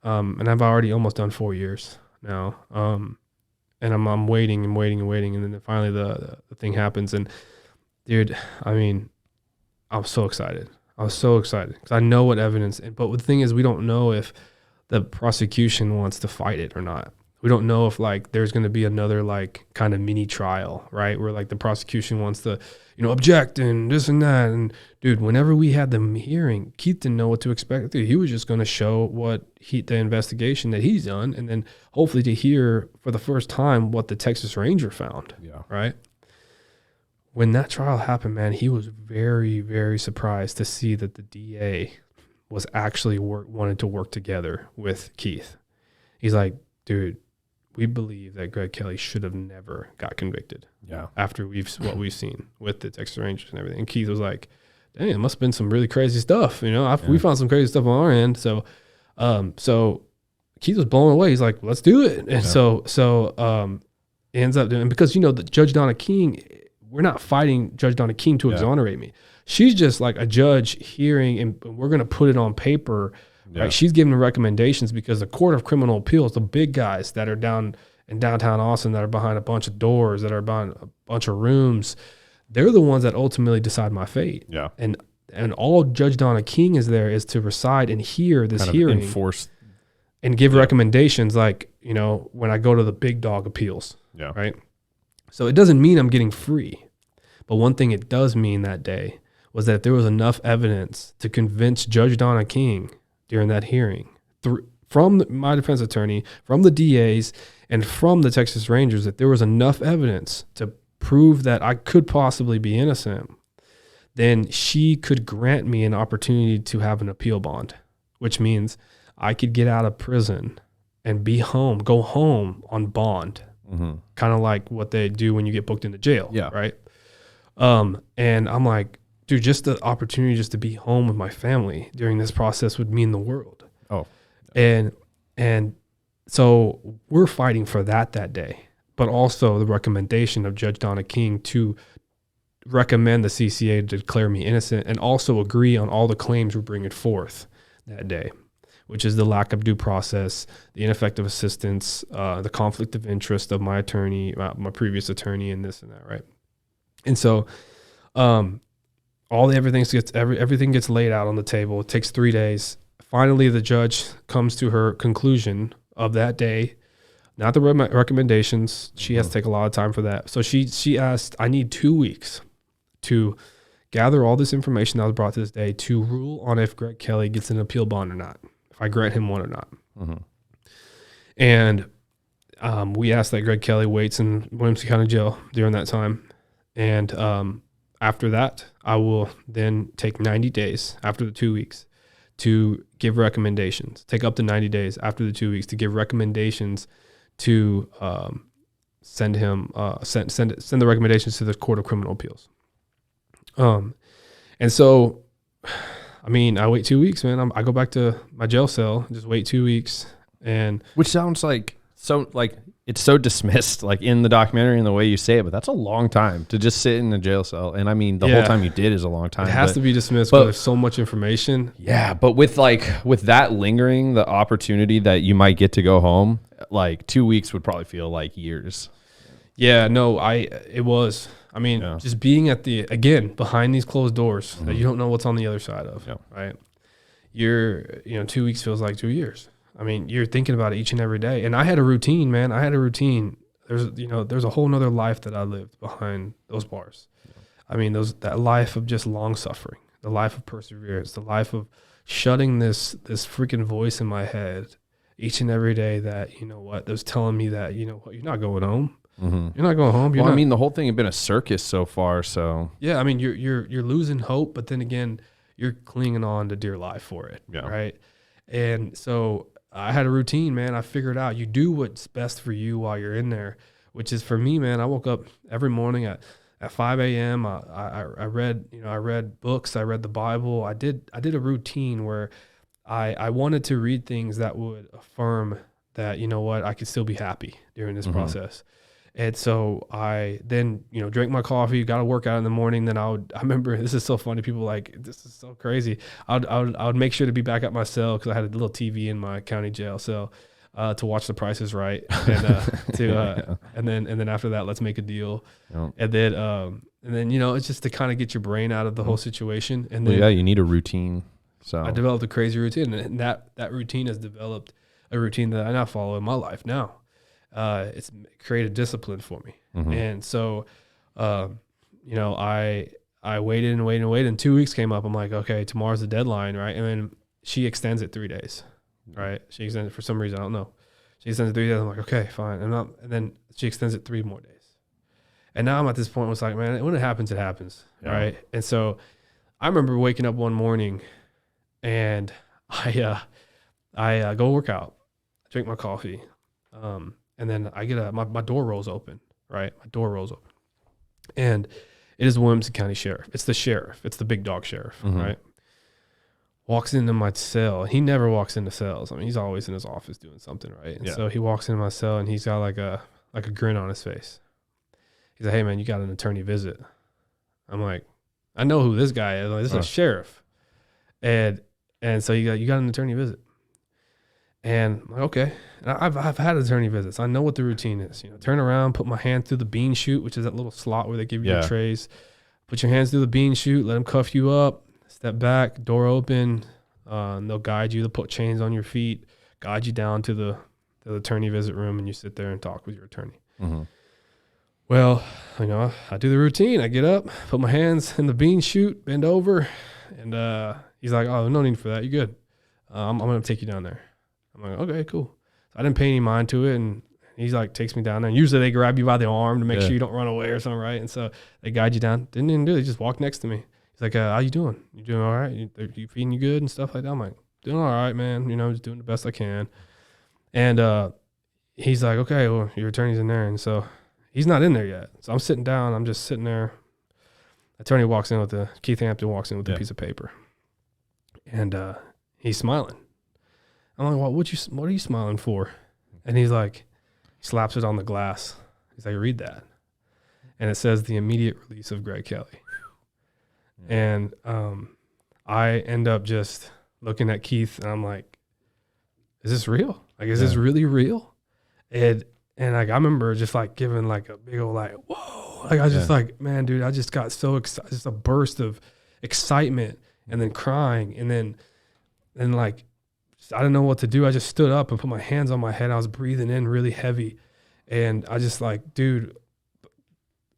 And I've already almost done 4 years now. And I'm waiting and waiting and waiting. And then finally the thing happens. And dude, I mean, I was so excited. I was so excited because I know what evidence. But the thing is, we don't know if the prosecution wants to fight it or not. We don't know if like there's going to be another like kind of mini trial, right? Where like the prosecution wants to, object and this and that. And dude, whenever we had the hearing, Keith didn't know what to expect. He was just going to show what the investigation that he's done, and then hopefully to hear for the first time what the Texas Ranger found. Yeah. Right. When that trial happened, man, he was very, very surprised to see that the DA was actually wanted to work together with Keith. He's like, dude, we believe that Greg Kelley should have never got convicted. Yeah. After what we've seen with the Texas Rangers and everything. And Keith was like, dang, it must have been some really crazy stuff. We found some crazy stuff on our end. So, so Keith was blown away. He's like, let's do it. And so it ends up doing, because, the Judge Donna King, we're not fighting Judge Donna King to exonerate me. She's just like a judge hearing, and we're going to put it on paper. Yeah. Right? She's giving recommendations because the Court of Criminal Appeals, the big guys that are down in downtown Austin, that are behind a bunch of doors, that are behind a bunch of rooms, they're the ones that ultimately decide my fate. Yeah. And all Judge Donna King is there is to reside and hear this hearing, enforce, and give recommendations like, when I go to the big dog appeals. Yeah. Right. So it doesn't mean I'm getting free. But one thing it does mean that day was that there was enough evidence to convince Judge Donna King during that hearing, from my defense attorney, from the DAs, and from the Texas Rangers, that there was enough evidence to prove that I could possibly be innocent. Then she could grant me an opportunity to have an appeal bond, which means I could get out of prison and go home on bond, kind of like what they do when you get booked into jail. Yeah. Right. And I'm like, dude, just the opportunity just to be home with my family during this process would mean the world. Oh, and so we're fighting for that day, but also the recommendation of Judge Donna King to recommend the CCA to declare me innocent, and also agree on all the claims we're bringing forth that day, which is the lack of due process, the ineffective assistance, the conflict of interest of my attorney, my previous attorney, and this and that, right? And so, everything gets laid out on the table. It takes 3 days. Finally, the judge comes to her conclusion of that day, not the recommendations. She has to take a lot of time for that. So she asked, I need 2 weeks to gather all this information that was brought to this day to rule on if Greg Kelley gets an appeal bond or not, if I grant him one or not. And we asked that Greg Kelley waits in Williamson County Jail during that time. And after that, I will then take 90 days after the 2 weeks to give recommendations. Take up to 90 days after the 2 weeks to give recommendations to send the recommendations to the Court of Criminal Appeals. And so, I mean, I wait 2 weeks, man. I go back to my jail cell, just wait 2 weeks, and which sounds like it's so dismissed, like in the documentary and the way you say it, but that's a long time to just sit in a jail cell. And I mean, the whole time you did is a long time. It has to be dismissed, but there's so much information. Yeah, but with that lingering, the opportunity that you might get to go home, like 2 weeks would probably feel like years. Yeah, no, it was. I mean, just being behind these closed doors that you don't know what's on the other side of, right? 2 weeks feels like 2 years. I mean, you're thinking about it each and every day. And I had a routine, man. There's a whole nother life that I lived behind those bars. I mean, that life of just long suffering, the life of perseverance, the life of shutting this freaking voice in my head each and every day that, that was telling me that, you're not going home. You're not going home. I mean, the whole thing had been a circus so far. So yeah, I mean, you're losing hope, but then again, you're clinging on to dear life for it. Yeah. Right. And so I had a routine, man. I figured out you do what's best for you while you're in there, which is for me, man. I woke up every morning at 5 a.m. I read books. I read the Bible. I did a routine where I wanted to read things that would affirm that, you know what, I could still be happy during this process. And so I then, drank my coffee, got to work out in the morning. Then I remember, this is so funny. People like, this is so crazy. I would make sure to be back at my cell because I had a little TV in my county jail cell to watch The Price is Right. And, and then after that, let's make a deal. Yep. And then, it's just to kind of get your brain out of the whole situation. And then you need a routine. So I developed a crazy routine, and that routine has developed a routine that I now follow in my life now. It's created discipline for me. And so, I waited and waited and waited, and 2 weeks came up. I'm like, okay, tomorrow's the deadline, right? And then she extends it 3 days, right? She extends it for some reason. I don't know. She extends it 3 days. I'm like, okay, fine. And then she extends it 3 more days. And now I'm at this point where it's like, man, when it happens, right? And so I remember waking up one morning and I go work out, drink my coffee, and then I get my door rolls open, right? My door rolls open. And it is Williamson County Sheriff. It's the sheriff. It's the big dog sheriff, right? Walks into my cell. He never walks into cells. I mean, he's always in his office doing something, right? And so he walks into my cell and he's got like a grin on his face. He's like, hey, man, you got an attorney visit. I'm like, I know who this guy is. Like, this is a sheriff. And so you got an attorney visit. And I'm like, okay. And I've had attorney visits. I know what the routine is. Turn around, put my hand through the bean chute, which is that little slot where they give you your trays. Put your hands through the bean chute, let them cuff you up, step back, door open, and they'll guide you. They'll put chains on your feet, guide you down to the attorney visit room, and you sit there and talk with your attorney. Well, I do the routine. I get up, put my hands in the bean chute, bend over, and he's like, oh, no need for that. You good. I'm going to take you down there. I'm like, okay, cool. So I didn't pay any mind to it, and he's like, takes me down there. And usually they grab you by the arm to make sure you don't run away or something, right? And so they guide you down. Didn't even do it. They just walked next to me. He's like, how you doing? You doing all right? You feeding you good and stuff like that? I'm like, doing all right, man. Just doing the best I can. And he's like, okay, well, your attorney's in there. And so he's not in there yet. So I'm sitting down. I'm just sitting there. Attorney walks in Keith Hampton walks in with a piece of paper. And he's smiling. I'm like, well, what are you smiling for? And he's like, he slaps it on the glass. He's like, read that. And it says the immediate release of Greg Kelley. And I end up just looking at Keith and I'm like, is this real? Like, is this really real? And like, I remember just like giving like a big old like, whoa. Like, I was just like, man, dude, I just got so excited. Just a burst of excitement and then crying. And then like, I didn't know what to do. I just stood up and put my hands on my head. I was breathing in really heavy. And I just like, dude,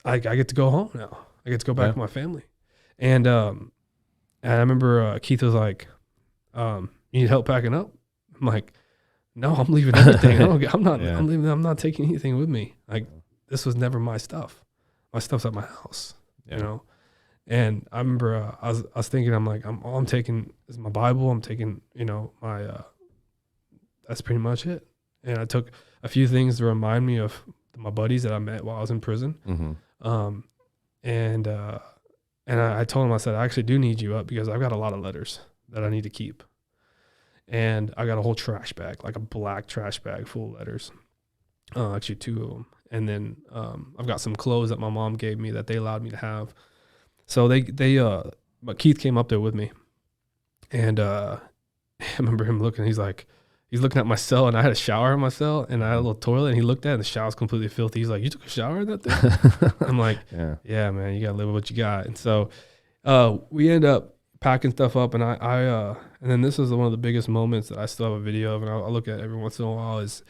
I get to go home now. I get to go back to my family. And I remember Keith was like, you need help packing up? I'm like, no, I'm leaving everything. I'm leaving. I'm not taking anything with me. Like, this was never my stuff. My stuff's at my house, And I remember I was thinking, I'm like, all I'm taking is my Bible. I'm taking, my, that's pretty much it. And I took a few things to remind me of my buddies that I met while I was in prison. And I told him, I said, I actually do need you up because I've got a lot of letters that I need to keep. And I got a whole trash bag, like a black trash bag full of letters. Actually 2 of them. And then I've got some clothes that my mom gave me that they allowed me to have. So but Keith came up there with me, and I remember him looking. He's looking at my cell, and I had a shower in my cell, and I had a little toilet. And he looked at it, and the shower's completely filthy. He's like, "You took a shower in that thing?" I'm like, "Yeah, man, you gotta live with what you got." And so we end up packing stuff up, and and then this is one of the biggest moments that I still have a video of, and I look at every once in a while, is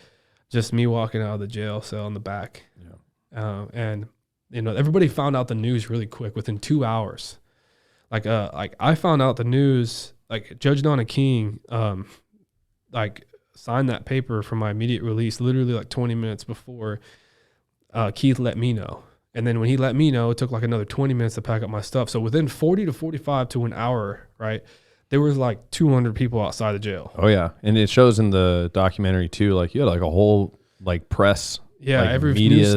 just me walking out of the jail cell in the back, and. Everybody found out the news really quick within 2 hours. Like I found out the news, like Judge Donna King, signed that paper for my immediate release, literally like 20 minutes before Keith let me know. And then when he let me know, it took like another 20 minutes to pack up my stuff. So within 40 to 45 to an hour, right, there was like 200 people outside the jail. Oh yeah, and it shows in the documentary too. Like you had like a whole like press Yeah, like every media, news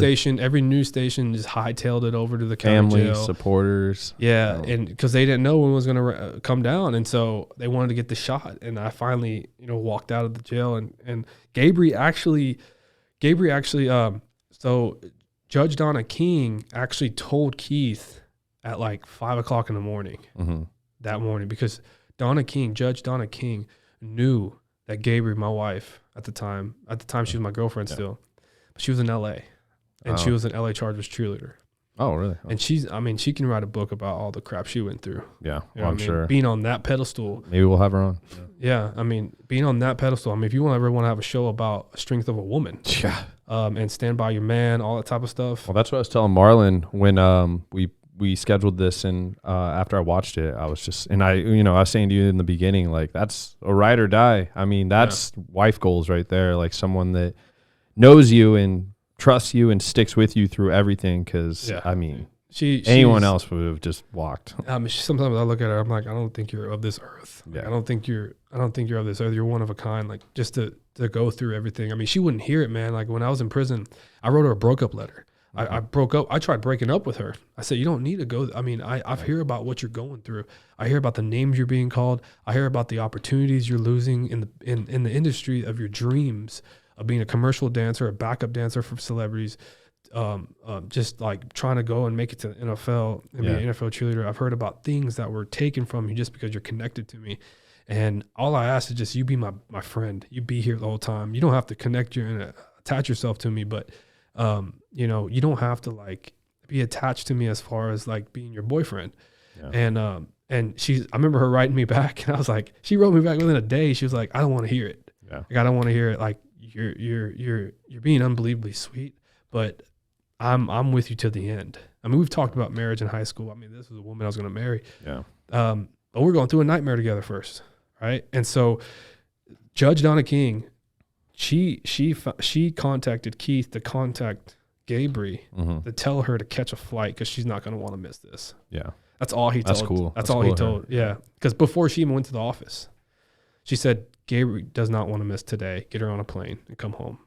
station just hightailed it over to the county family jail. supporters. Yeah, and because they didn't know when it was going to come down, and so they wanted to get the shot. And I finally, walked out of the jail, and Gabriel actually, so Judge Donna King actually told Keith at like 5 o'clock in the morning that morning, because Judge Donna King knew that Gabriel, my wife at the time she was my girlfriend still, but she was in LA, and she was an LA Chargers cheerleader. Oh, really? Oh. And she can write a book about all the crap she went through. Yeah, You know I'm what I mean? sure. Being on that pedestal. Maybe we'll have her on. Yeah, I mean, being on that pedestal. I mean, if you ever want to have a show about strength of a woman, Yeah. and stand by your man, all that type of stuff. Well, that's what I was telling Marlon when we scheduled this, and after I watched it, I was just, and I was saying to you in the beginning, like, that's a ride or die. I mean, that's wife goals right there, like someone that knows you and trusts you and sticks with you through everything. Because I mean, anyone else would have just walked. Sometimes I look at her, I'm like, I don't think you're of this earth. Yeah. I don't think you're of this earth. You're one of a kind. Like, just to go through everything. I mean, she wouldn't hear it, man. Like, when I was in prison, I wrote her a broke-up letter. I broke up. I tried breaking up with her. I said, you don't need to go. I mean, I hear about what you're going through. I hear about the names you're being called. I hear about the opportunities you're losing in the industry of your dreams of being a commercial dancer, a backup dancer for celebrities, just like trying to go and make it to the NFL and be an NFL cheerleader. I've heard about things that were taken from you just because you're connected to me. And all I ask is just you be my friend. You be here the whole time. You don't have to connect you and attach yourself to me, but you don't have to like be attached to me as far as like being your boyfriend. Yeah. And I remember her writing me back, and I was like, she wrote me back within a day. She was like, I don't want to hear it. Yeah. Like, I don't want to hear it. Like, you're being unbelievably sweet, but I'm with you to the end. I mean, we've talked about marriage in high school. I mean, this is a woman I was going to marry. Yeah. But we're going through a nightmare together first. Right. And so Judge Donna King, she contacted Keith to contact Gabriel to tell her to catch a flight because she's not going to want to miss this. Yeah. That's all he told. That's cool. That's all cool he told. Yeah. Because before she even went to the office, she said, Gabriel does not want to miss today. Get her on a plane and come home.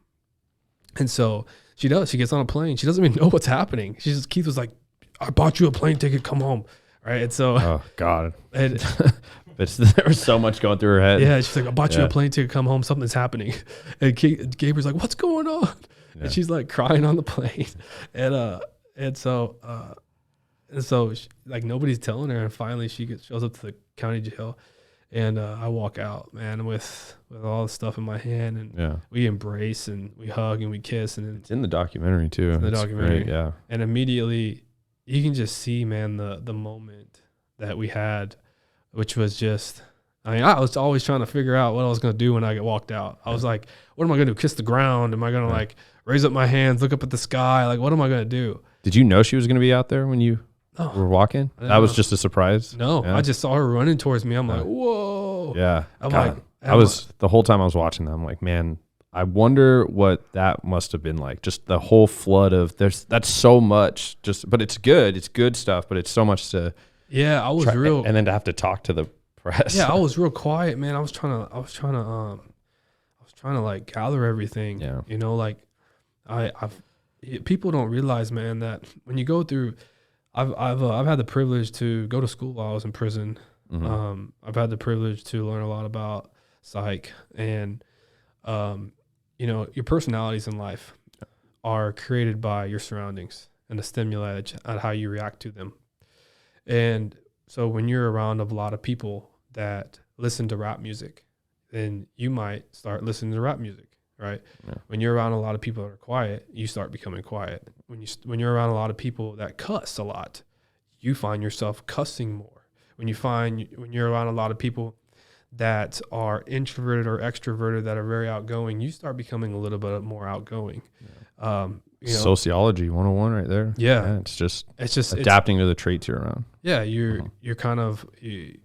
And so she does. She gets on a plane. She doesn't even know what's happening. Keith was like, I bought you a plane ticket. Come home. Right. And so. Oh, God. And, there was so much going through her head. Yeah, she's like, I bought you a plane ticket, come home, something's happening. And Gabriel's like, what's going on? Yeah. And she's like crying on the plane. And so she, like, nobody's telling her. And finally she shows up to the county jail, and I walk out, man, with all the stuff in my hand, and we embrace and we hug and we kiss. And it's in the documentary too. It's in the documentary. Great, yeah. And immediately you can just see, man, the moment that we had, which was just, I mean, I was always trying to figure out what I was going to do when I get walked out. I was like, what am I going to do? Kiss the ground? Am I going to like raise up my hands, look up at the sky? Like, what am I going to do? Did you know she was going to be out there when you were walking? That was just a surprise? No, I just saw her running towards me. I'm like, whoa. Yeah. The whole time I was watching that, I'm like, man, I wonder what that must have been like. Just the whole flood of, that's so much, but it's good. It's good stuff, but it's so much to. Yeah, I was real, and then to have to talk to the press. Yeah, I was real quiet, man. I was trying to like gather everything. Yeah, like people don't realize, man, that when you go through, I've had the privilege to go to school while I was in prison. Mm-hmm. I've had the privilege to learn a lot about psych, and your personalities in life are created by your surroundings and the stimuli and how you react to them. And so when you're around a lot of people that listen to rap music, then you might start listening to rap music, right? Yeah. When you're around a lot of people that are quiet, you start becoming quiet. When you're around a lot of people that cuss a lot, you find yourself cussing more. When you're around a lot of people that are introverted or extroverted that are very outgoing, you start becoming a little bit more outgoing. Yeah. Sociology 101 right there. Yeah. It's just adapting to the traits you're around. Yeah. You're kind of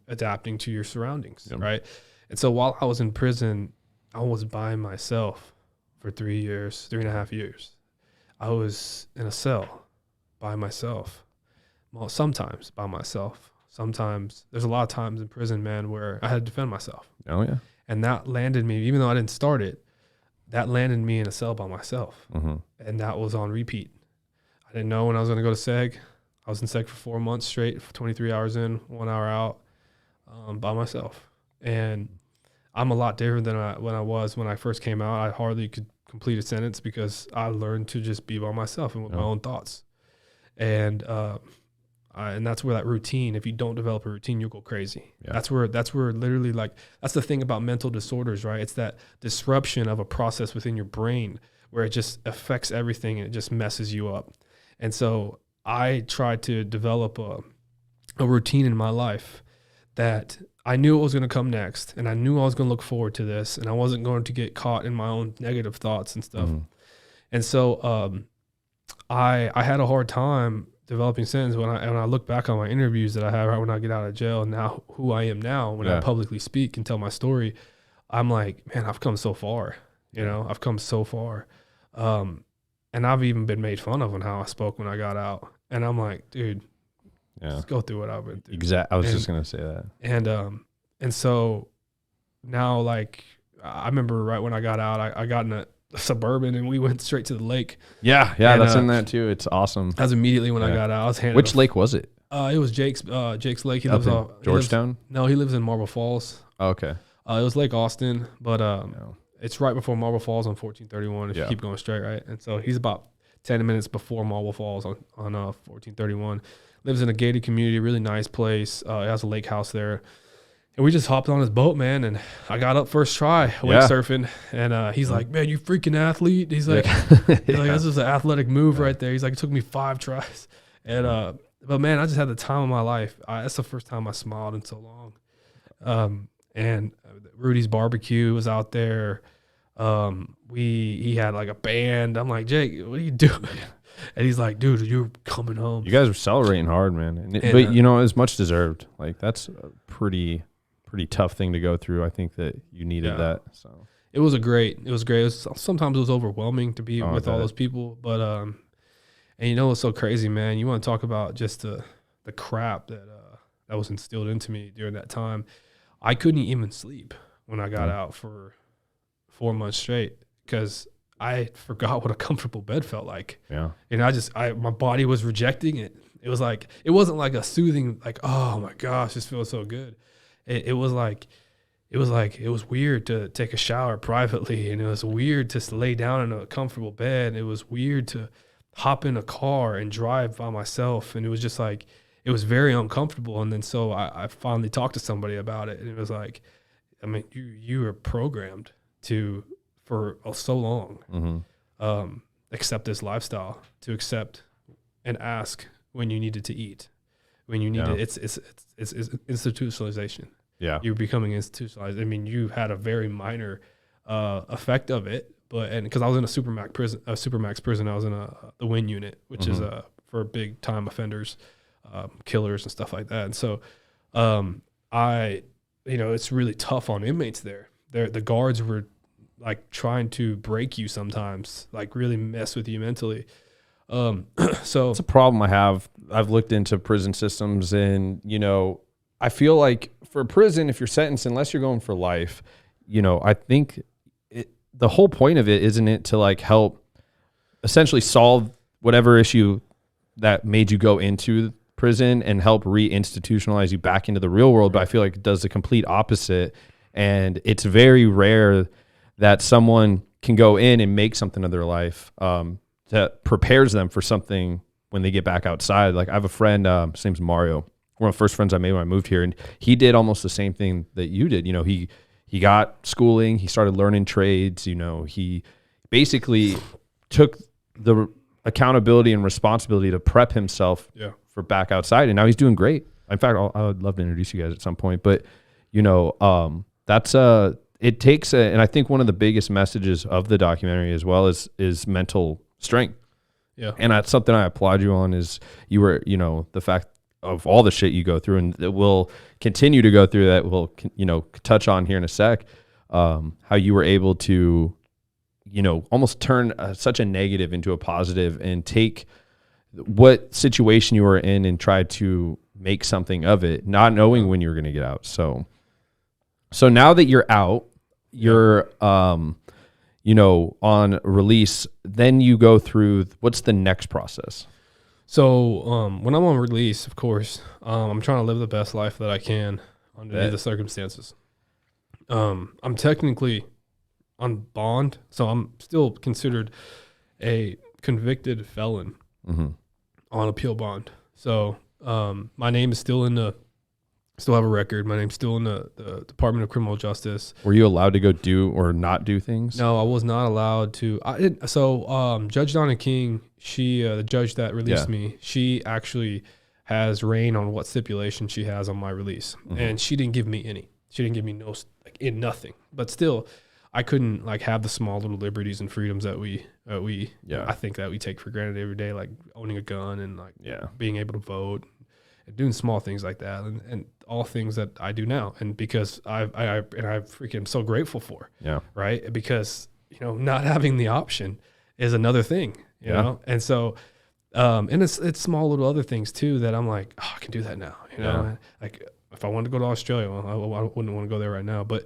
adapting to your surroundings. Yep. Right. And so while I was in prison, I was by myself for 3.5 years. I was in a cell by myself. Well, sometimes by myself. Sometimes there's a lot of times in prison, man, where I had to defend myself. Oh yeah. And that landed me, even though I didn't start it, that landed me in a cell by myself. And that was on repeat. I didn't know when I was going to go to seg. I was in seg for 4 months straight, 23 hours in, 1 hour out, by myself. And I'm a lot different than when I first came out. I hardly could complete a sentence because I learned to just be by myself and with my own thoughts. And and that's where that routine, if you don't develop a routine, you'll go crazy. Yeah. That's where literally, like, that's the thing about mental disorders, right? It's that disruption of a process within your brain where it just affects everything and it just messes you up. And so I tried to develop a routine in my life that I knew it was going to come next, and I knew I was going to look forward to this, and I wasn't going to get caught in my own negative thoughts and stuff. And so I had a hard time developing sentence when I look back on my interviews that I have right when I get out of jail, and now who I am now when I publicly speak and tell my story. I'm like, man, I've come so far. I've come so far. And I've even been made fun of on how I spoke when I got out. And I'm like, dude, just go through what I've been through. Exactly. I was just going to say that. And so now, like, I remember right when I got out, I got in a Suburban and we went straight to the lake. Yeah, and, that's in that too. It's awesome. That was immediately when I got out. I was handed Which lake was it? It was Jake's Lake. He lives in Georgetown? He lives in Marble Falls. Oh, okay. It was Lake Austin, but it's right before Marble Falls on 1431 if you keep going straight, right? And so he's about 10 minutes before Marble Falls on 1431. Lives in a gated community, really nice place. It has a lake house there. And we just hopped on his boat, man, and I got up first try wake surfing, and he's like, man, you freaking athlete. He's like, this is an athletic move right there. He's like, it took me 5 tries. And but man, I just had the time of my life. That's the first time I smiled in so long. And Rudy's Barbecue was out there. He had like a band. I'm like, Jake, what are you doing? And he's like, dude, you're coming home. You guys were celebrating hard, man. But it's much deserved. Like, that's a pretty tough thing to go through. I think that you needed that. So it was great. Sometimes it was overwhelming to be with all those people, but and it's so crazy, man. You want to talk about just the crap that was instilled into me during that time. I couldn't even sleep when I got out for 4 months straight because I forgot what a comfortable bed felt like. Yeah. And my body was rejecting it. It wasn't like a soothing, like, oh my gosh, this feels so good. It was weird to take a shower privately, and it was weird to lay down in a comfortable bed. It was weird to hop in a car and drive by myself. And it was just like, it was very uncomfortable. And then so I finally talked to somebody about it, and it was like, I mean, you were programmed to, for so long, accept this lifestyle, to accept and ask when you needed to eat, when you needed, it's institutionalization. Yeah. You're becoming institutionalized. I mean, you had a very minor effect of it, because I was in a supermax prison, I was in the WIN unit, which is for big time offenders, killers and stuff like that. And so it's really tough on inmates there. The guards were like trying to break you sometimes, like really mess with you mentally. So it's a problem I have. I've looked into prison systems, and I feel like for prison, if you're sentenced, unless you're going for life, I think the whole point of it, isn't it to like help essentially solve whatever issue that made you go into prison and help reinstitutionalize you back into the real world. But I feel like it does the complete opposite. And it's very rare that someone can go in and make something of their life that prepares them for something when they get back outside. Like, I have a friend, his name's Mario, one of the first friends I made when I moved here, and he did almost the same thing that you did. He got schooling, he started learning trades, he basically took the accountability and responsibility to prep himself for back outside, and now he's doing great. In fact, I would love to introduce you guys at some point, but that's it takes and I think one of the biggest messages of the documentary as well is mental strength. Yeah. And that's something I applaud you on, is you were, the fact of all the shit you go through, and that we'll continue to go through, that we'll, touch on here in a sec, how you were able to, almost turn such a negative into a positive, and take what situation you were in and try to make something of it, not knowing when you were going to get out. So now that you're out, you're, on release, then you go through, what's the next process? So when I'm on release, of course, I'm trying to live the best life that I can under the circumstances. I'm technically on bond, so I'm still considered a convicted felon on appeal bond. So my name is still still have a record. My name's still in the Department of Criminal Justice. Were you allowed to go do or not do things? No, I was not allowed to. Judge Donna King, she, the judge that released me, she actually has reign on what stipulation she has on my release. And she didn't give me any. She didn't give me nothing. But still, I couldn't have the small little liberties and freedoms that I think that we take for granted every day, like owning a gun and being able to vote and doing small things like that, and all things that I do now. And because I freaking am so grateful for, right? Because, not having the option is another thing, you know? And so, and it's small little other things too, that I'm like, oh, I can do that now, like, if I wanted to go to Australia, well, I wouldn't want to go there right now. But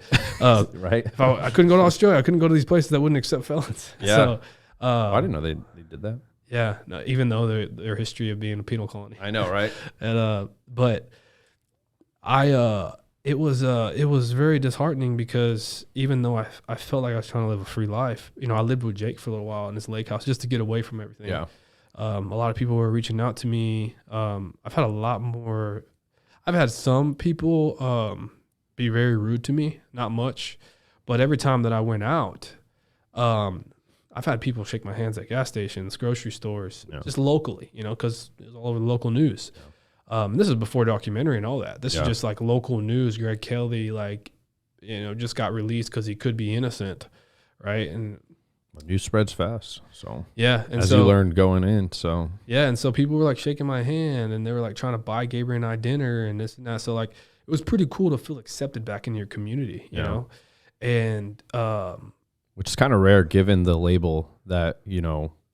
right, if I couldn't go to Australia, I couldn't go to these places that wouldn't accept felons. Yeah, so, I didn't know they did that. Yeah, no, even though their history of being a penal colony. I know, right? And but it was very disheartening, because even though I felt like I was trying to live a free life, I lived with Jake for a little while in his lake house just to get away from everything. Yeah. A lot of people were reaching out to me. I've had some people be very rude to me, not much, but every time that I went out, I've had people shake my hands at gas stations, grocery stores, just locally, because it was all over the local news. This is before documentary and all that. This is just like local news. Greg Kelley, just got released because he could be innocent, right? And news spreads fast, so and as you learned going in, so and so people were shaking my hand, and they were trying to buy Gabriel and I dinner and this and that. So it was pretty cool to feel accepted back in your community, you know, and which is kind of rare given the label that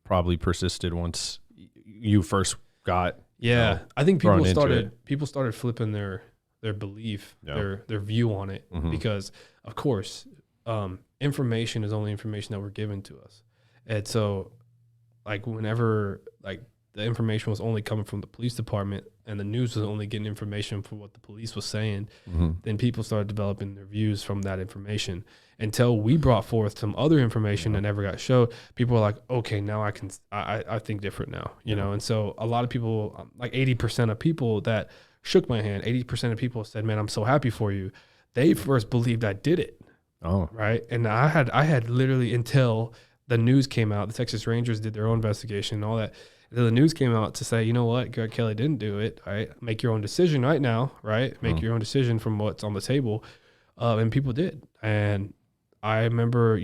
probably persisted once you first got. I think people started flipping their belief, their view on it, because of course, information is only information that were given to us. And so whenever the information was only coming from the police department and the news was only getting information from what the police was saying, then people started developing their views from that information, until we brought forth some other information that never got showed. People were like, okay, now I think different now, you know? And so a lot of people, 80% of people that shook my hand, 80% of people said, man, I'm so happy for you. They first believed I did it. Oh, right. And I had literally, until the news came out, the Texas Rangers did their own investigation and all that. Until the news came out to say, you know what, Greg Kelley didn't do it. Right. Make your own decision right now. Right. Make your own decision from what's on the table. And people did. And I remember,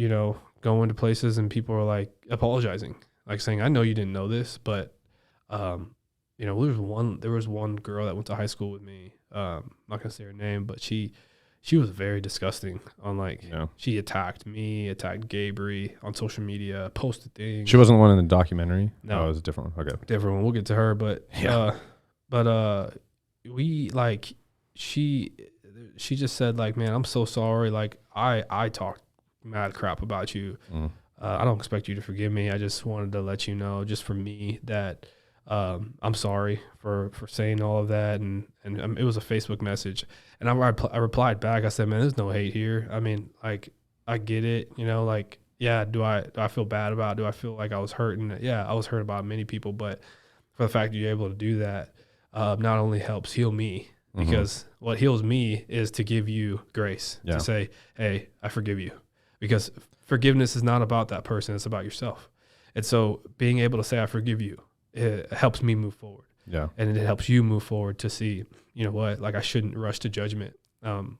going to places and people were apologizing, saying, I know you didn't know this, but, there was one girl that went to high school with me. I'm not going to say her name, but she was very disgusting on she attacked me, attacked Gabriel on social media, posted things. She wasn't the one in the documentary? No. It was a different one. Okay. Different one. We'll get to her, but she just said man, I'm so sorry. I talked mad crap about you. I don't expect you to forgive me. I just wanted to let you know, just for me, that I'm sorry for saying all of that. And it was a Facebook message. And I replied back. I said, man, there's no hate here. I mean, I get it. Do I feel bad about it? Do I feel like I was hurting? Yeah, I was hurt about many people. But for the fact that you're able to do that, not only helps heal me, because what heals me is to give you grace, to say, hey, I forgive you. Because forgiveness is not about that person. It's about yourself. And so being able to say, I forgive you, it helps me move forward. Yeah. And it helps you move forward to see, I shouldn't rush to judgment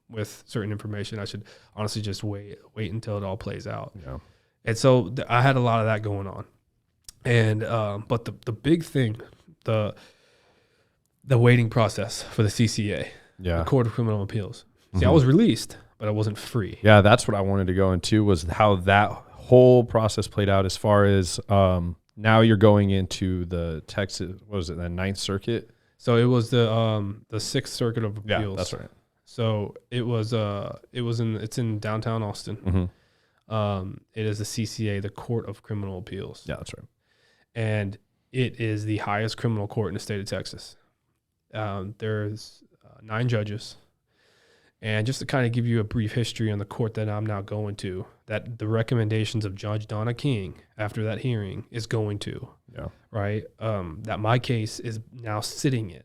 with certain information. I should honestly just wait until it all plays out. Yeah. And so I had a lot of that going on. And but the big thing, the waiting process for the CCA, the Court of Criminal Appeals. See, I was released, but I wasn't free. Yeah, that's what I wanted to go into, was how that whole process played out, as far as now you're going into the Texas, what was it, the Ninth Circuit? So it was the Sixth Circuit of Appeals. Yeah, that's right. So it's in downtown Austin. It is the CCA, the Court of Criminal Appeals. Yeah, that's right. And it is the highest criminal court in the state of Texas. There's 9 judges. And just to kind of give you a brief history on the court that I'm now going to, that the recommendations of Judge Donna King after that hearing is going to, right? That my case is now sitting in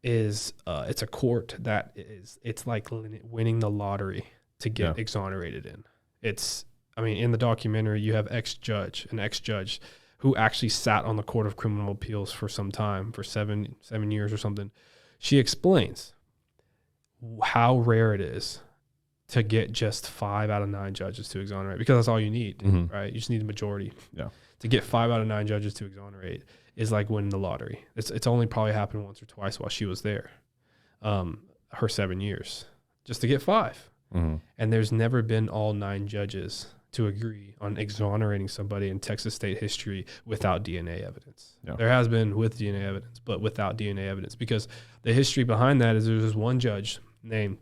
is it's a court that it's like winning the lottery to get exonerated in. In the documentary, you have an ex-judge who actually sat on the Court of Criminal Appeals for some time, for seven years or something. She explains how rare it is to get just 5 out of 9 judges to exonerate, because that's all you need, right? You just need a majority. Yeah. To get 5 out of 9 judges to exonerate is like winning the lottery. It's only probably happened once or twice while she was there, her 7 years, just to get 5. And there's never been all 9 judges to agree on exonerating somebody in Texas state history without DNA evidence. Yeah. There has been with DNA evidence, but without DNA evidence, because the history behind that is there's this one judge named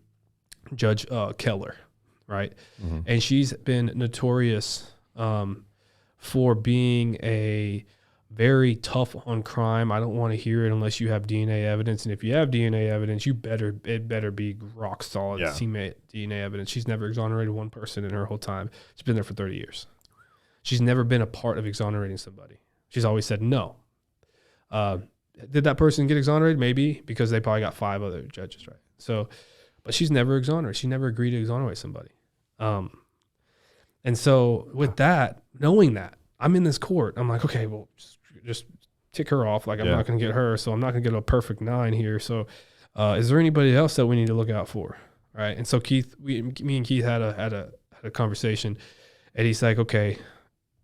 Judge Keller, right? And she's been notorious for being a very tough on crime. I don't want to hear it unless you have DNA evidence. And if you have DNA evidence, it better be rock solid DNA evidence. She's never exonerated one person in her whole time. She's been there for 30 years. She's never been a part of exonerating somebody. She's always said no. Did that person get exonerated? Maybe, because they probably got 5 other judges, right? So, but she's never exonerated. She never agreed to exonerate somebody. And so with that, knowing that, I'm in this court. I'm like, okay, well, just tick her off. Like, I'm not going to get her, so I'm not going to get a perfect 9 here. So is there anybody else that we need to look out for? Right. And so me and Keith had a conversation, and he's like, okay,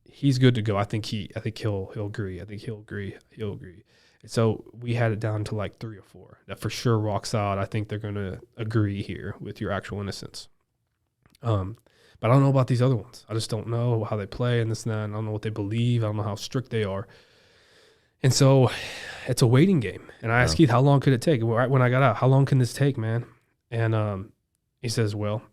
he's good to go. I think he'll agree. He'll agree. And so we had it down to like 3 or 4 that for sure rock solid. I think they're going to agree here with your actual innocence. But I don't know about these other ones. I just don't know how they play and this and that. And I don't know what they believe. I don't know how strict they are. And so it's a waiting game. And I asked Keith, how long could it take? Right when I got out, how long can this take, man? And he says, well,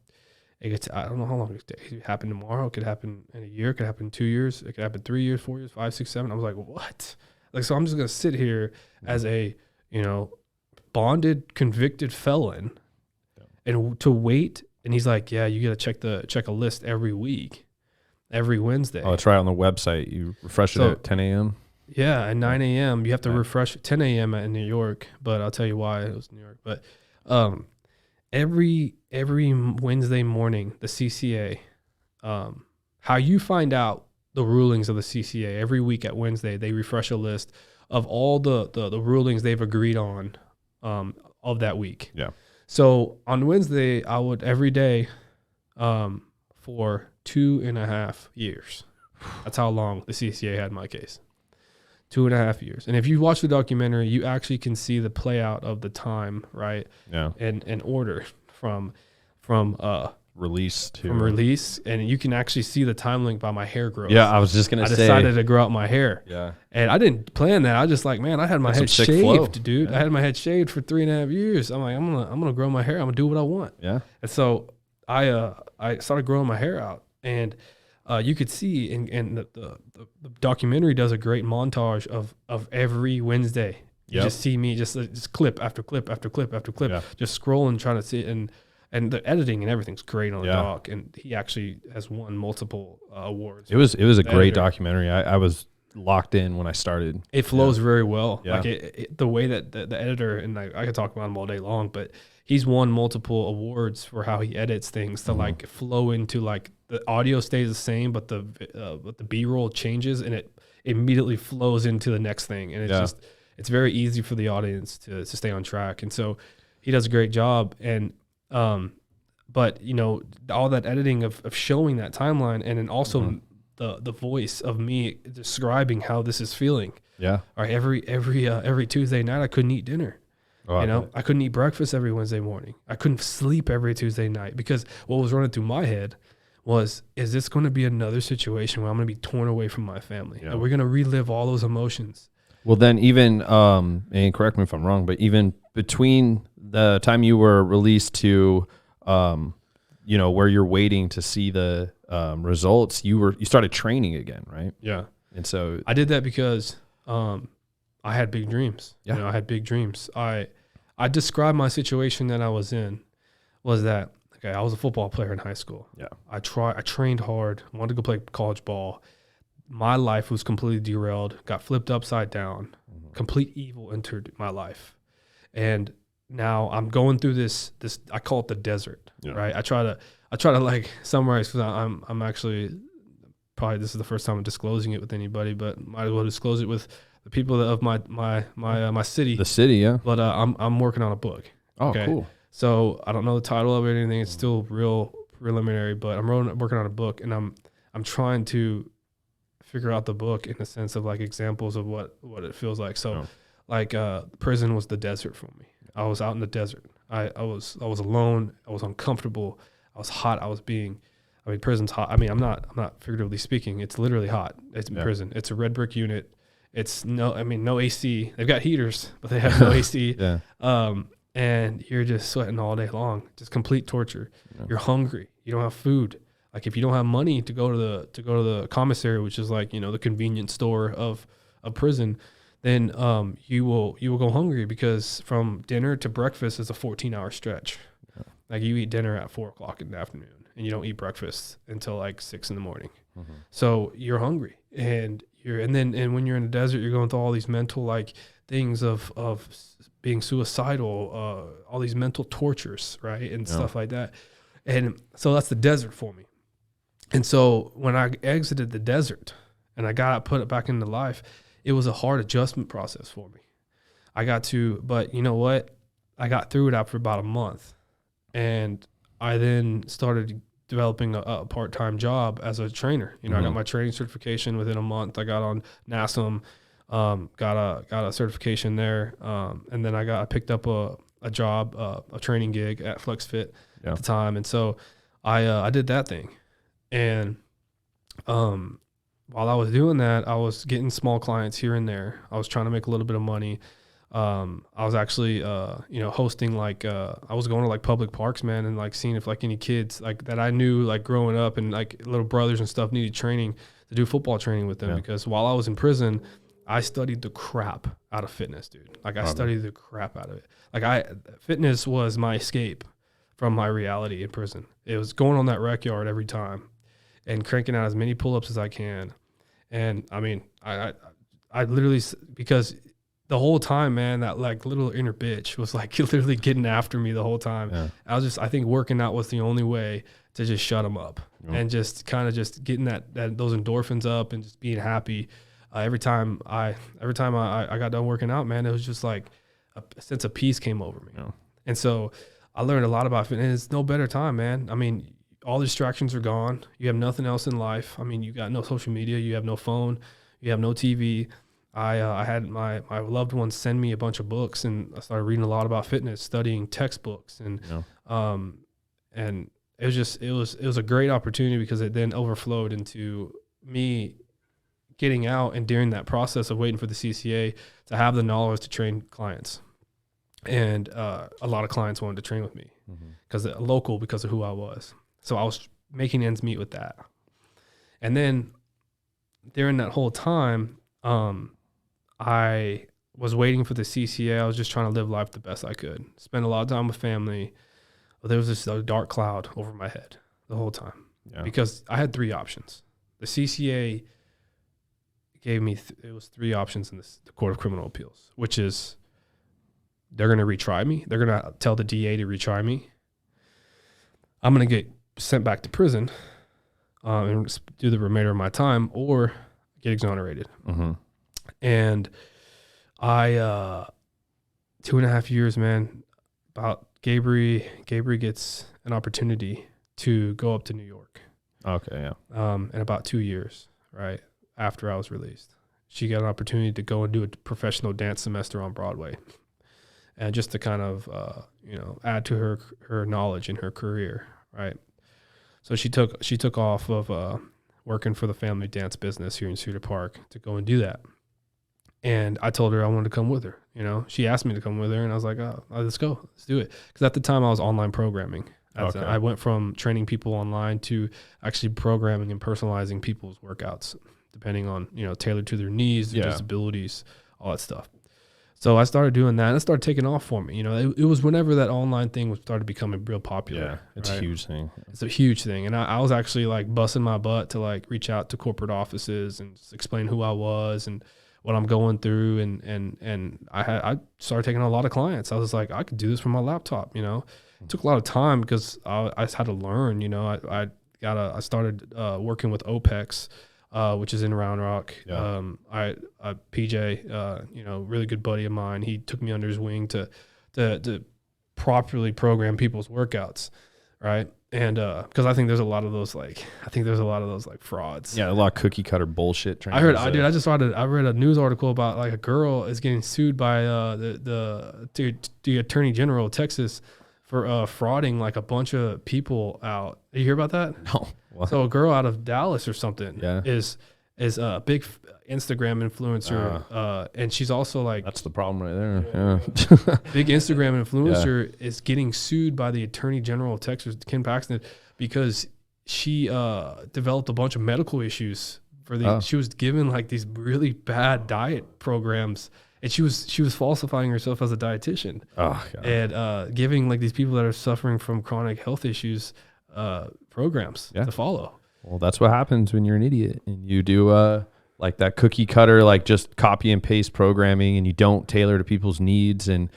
I don't know how long it could take. It could happen tomorrow. It could happen in a year. It could happen in 2 years. It could happen 3 years, 4 years, 5, 6, 7. I was like, what? Like, so I'm just going to sit here as a, bonded, convicted felon and to wait. And he's like, yeah, you got to check a list every week, every Wednesday. Oh, it's right on the website. You refresh it at 10 a.m.? Yeah, at 9 a.m. You have to refresh 10 a.m. in New York, but I'll tell you why it was New York. But every Wednesday morning, the CCA, how you find out the rulings of the CCA, every week at Wednesday, they refresh a list of all the rulings they've agreed on of that week. Yeah. So on Wednesday, I would every day for 2.5 years. That's how long the CCA had my case. 2.5 years. And if you watch the documentary, you actually can see the play out of the time, right? Yeah. And order from release, and you can actually see the time link by my hair growth. Yeah, I was just gonna say. I decided to grow out my hair. Yeah. And I didn't plan that. I just like, man, I had my head shaved, dude. Yeah. I had my head shaved for 3.5 years. I'm like, I'm gonna grow my hair. I'm gonna do what I want. Yeah. And so I started growing my hair out, and you could see, and the documentary does a great montage of every Wednesday. You just see me just clip after clip after clip after clip, just scrolling, trying to see it. And the editing and everything's great on the doc, and he actually has won multiple awards. It was a great documentary. I was locked in when I started. It flows very well. Yeah. Like the way that the editor, and I could talk about him all day long, but he's won multiple awards for how he edits things to like flow into, like, the audio stays the same, but the B-roll changes, and it immediately flows into the next thing, and it's very easy for the audience to stay on track. And so he does a great job. And but all that editing of showing that timeline, and then also the voice of me describing how this is feeling. Yeah. All right. Every Tuesday night I couldn't eat dinner. Oh, I couldn't eat breakfast every Wednesday morning. I couldn't sleep every Tuesday night, because what was running through my head was, is this going to be another situation where I'm going to be torn away from my family? Yeah. And we're going to relive all those emotions. Well, then even, and correct me if I'm wrong, but even between the time you were released to you know, where you're waiting to see the results, you started training again, right? Yeah. And so I did that because I had big dreams. Yeah. You know, I had big dreams. I described my situation that I was in was that, okay, I was a football player in high school. Yeah. I trained hard, wanted to go play college ball. My life was completely derailed, got flipped upside down. Complete evil entered my life. And now I'm going through this I call it the desert, right? I try to like summarize, because I'm actually, probably this is the first time I'm disclosing it with anybody, but might as well disclose it with the people of my city. the city, yeah. But I'm working on a book. Oh, Okay. cool. So I don't know the title of it or anything. It's still real preliminary, but I'm working on a book, and I'm trying to figure out the book in the sense of like examples of what it feels like. So like prison was the desert for me. I was out in the desert. I was alone. I was uncomfortable. I was hot. Prison's hot. I mean, I'm not figuratively speaking. It's literally hot. It's in prison. It's a red brick unit. It's no AC. They've got heaters, but they have no AC. Yeah. And you're just sweating all day long. Just complete torture. Yeah. You're hungry. You don't have food. Like if you don't have money to go to the commissary, which is like, you know, the convenience store of a prison, then you will go hungry, because from dinner to breakfast is a 14-hour stretch. Yeah. Like you eat dinner at 4:00 in the afternoon, and you don't eat breakfast until like 6 in the morning. Mm-hmm. So you're hungry, and when you're in the desert, you're going through all these mental like things of being suicidal, all these mental tortures, right, and stuff like that. And so that's the desert for me. And so when I exited the desert and I put it back into life, it was a hard adjustment process for me. But you know what? I got through it after about a month, and I then started developing a part-time job as a trainer. You know, I got my training certification within a month. I got on NASM, got a certification there, and then I picked up a job, a training gig at FlexFit at the time, and so I did that thing, and while I was doing that, I was getting small clients here and there. I was trying to make a little bit of money. I was actually, hosting like, I was going to like public parks, man, and like seeing if like any kids like that I knew like growing up and like little brothers and stuff needed training to do football training with them. Because while I was in prison, I studied the crap out of fitness, dude. Like I studied the crap out of it. Like fitness was my escape from my reality in prison. It was going on that rec yard every time and cranking out as many pull-ups as I can. And I mean, I literally, because the whole time, man, that like little inner bitch was like literally getting after me the whole time. Yeah. I think working out was the only way to just shut them up and just kind of just getting those endorphins up and just being happy. Every time I got done working out, man, it was just like a sense of peace came over me. Yeah. And so I learned a lot about fitness. It's no better time, man. I mean, all the distractions are gone. You have nothing else in life. I mean, you got no social media. You have no phone. You have no TV. I had my loved ones send me a bunch of books, and I started reading a lot about fitness, studying textbooks, and it was a great opportunity, because it then overflowed into me getting out, and during that process of waiting for the CCA to have the knowledge to train clients. And a lot of clients wanted to train with me because of who I was. So I was making ends meet with that. And then during that whole time, I was waiting for the CCA. I was just trying to live life the best I could. Spend a lot of time with family. But there was this dark cloud over my head the whole time because I had three options. The CCA gave me it was three options in the Court of Criminal Appeals, which is they're going to retry me. They're going to tell the DA to retry me. I'm going to get sent back to prison and do the remainder of my time, or get exonerated. Mm-hmm. And I 2.5 years, man, about Gabriel gets an opportunity to go up to New York. Okay, yeah. In about 2 years, right after I was released, she got an opportunity to go and do a professional dance semester on Broadway, and just to kind of add to her knowledge in her career, right? So she took off of working for the family dance business here in Cedar Park to go and do that. And I told her I wanted to come with her. She asked me to come with her, and I was like, oh, let's go. Let's do it. Because at the time I was online programming. Okay. I went from training people online to actually programming and personalizing people's workouts, depending on, tailored to their needs, their disabilities, all that stuff. So I started doing that, and it started taking off for me. It was whenever that online thing started becoming real popular. Yeah, it's a huge thing. It's a huge thing. And I was actually like busting my butt to like reach out to corporate offices and just explain who I was and what I'm going through. And I started taking a lot of clients. I was like, I could do this from my laptop, It took a lot of time because I just had to learn, I started working with OPEX, which is in Round Rock. Yeah. PJ, really good buddy of mine. He took me under his wing to properly program people's workouts, right? And because I think there's a lot of those frauds. Yeah, a lot of cookie cutter bullshit. I read a news article about like a girl is getting sued by the Attorney General of Texas for frauding like a bunch of people out. Did you hear about that? No. What? So a girl out of Dallas or something is a big Instagram influencer, and she's also like, that's the problem right there. Yeah. Big Instagram influencer is getting sued by the Attorney General of Texas, Ken Paxton, because she developed a bunch of medical issues for she was given like these really bad diet programs, and she was falsifying herself as a dietitian. Oh, God. And giving like these people that are suffering from chronic health issues programs to follow. Well, that's what happens when you're an idiot and you do like that cookie cutter, like just copy and paste programming, and you don't tailor to people's needs. And,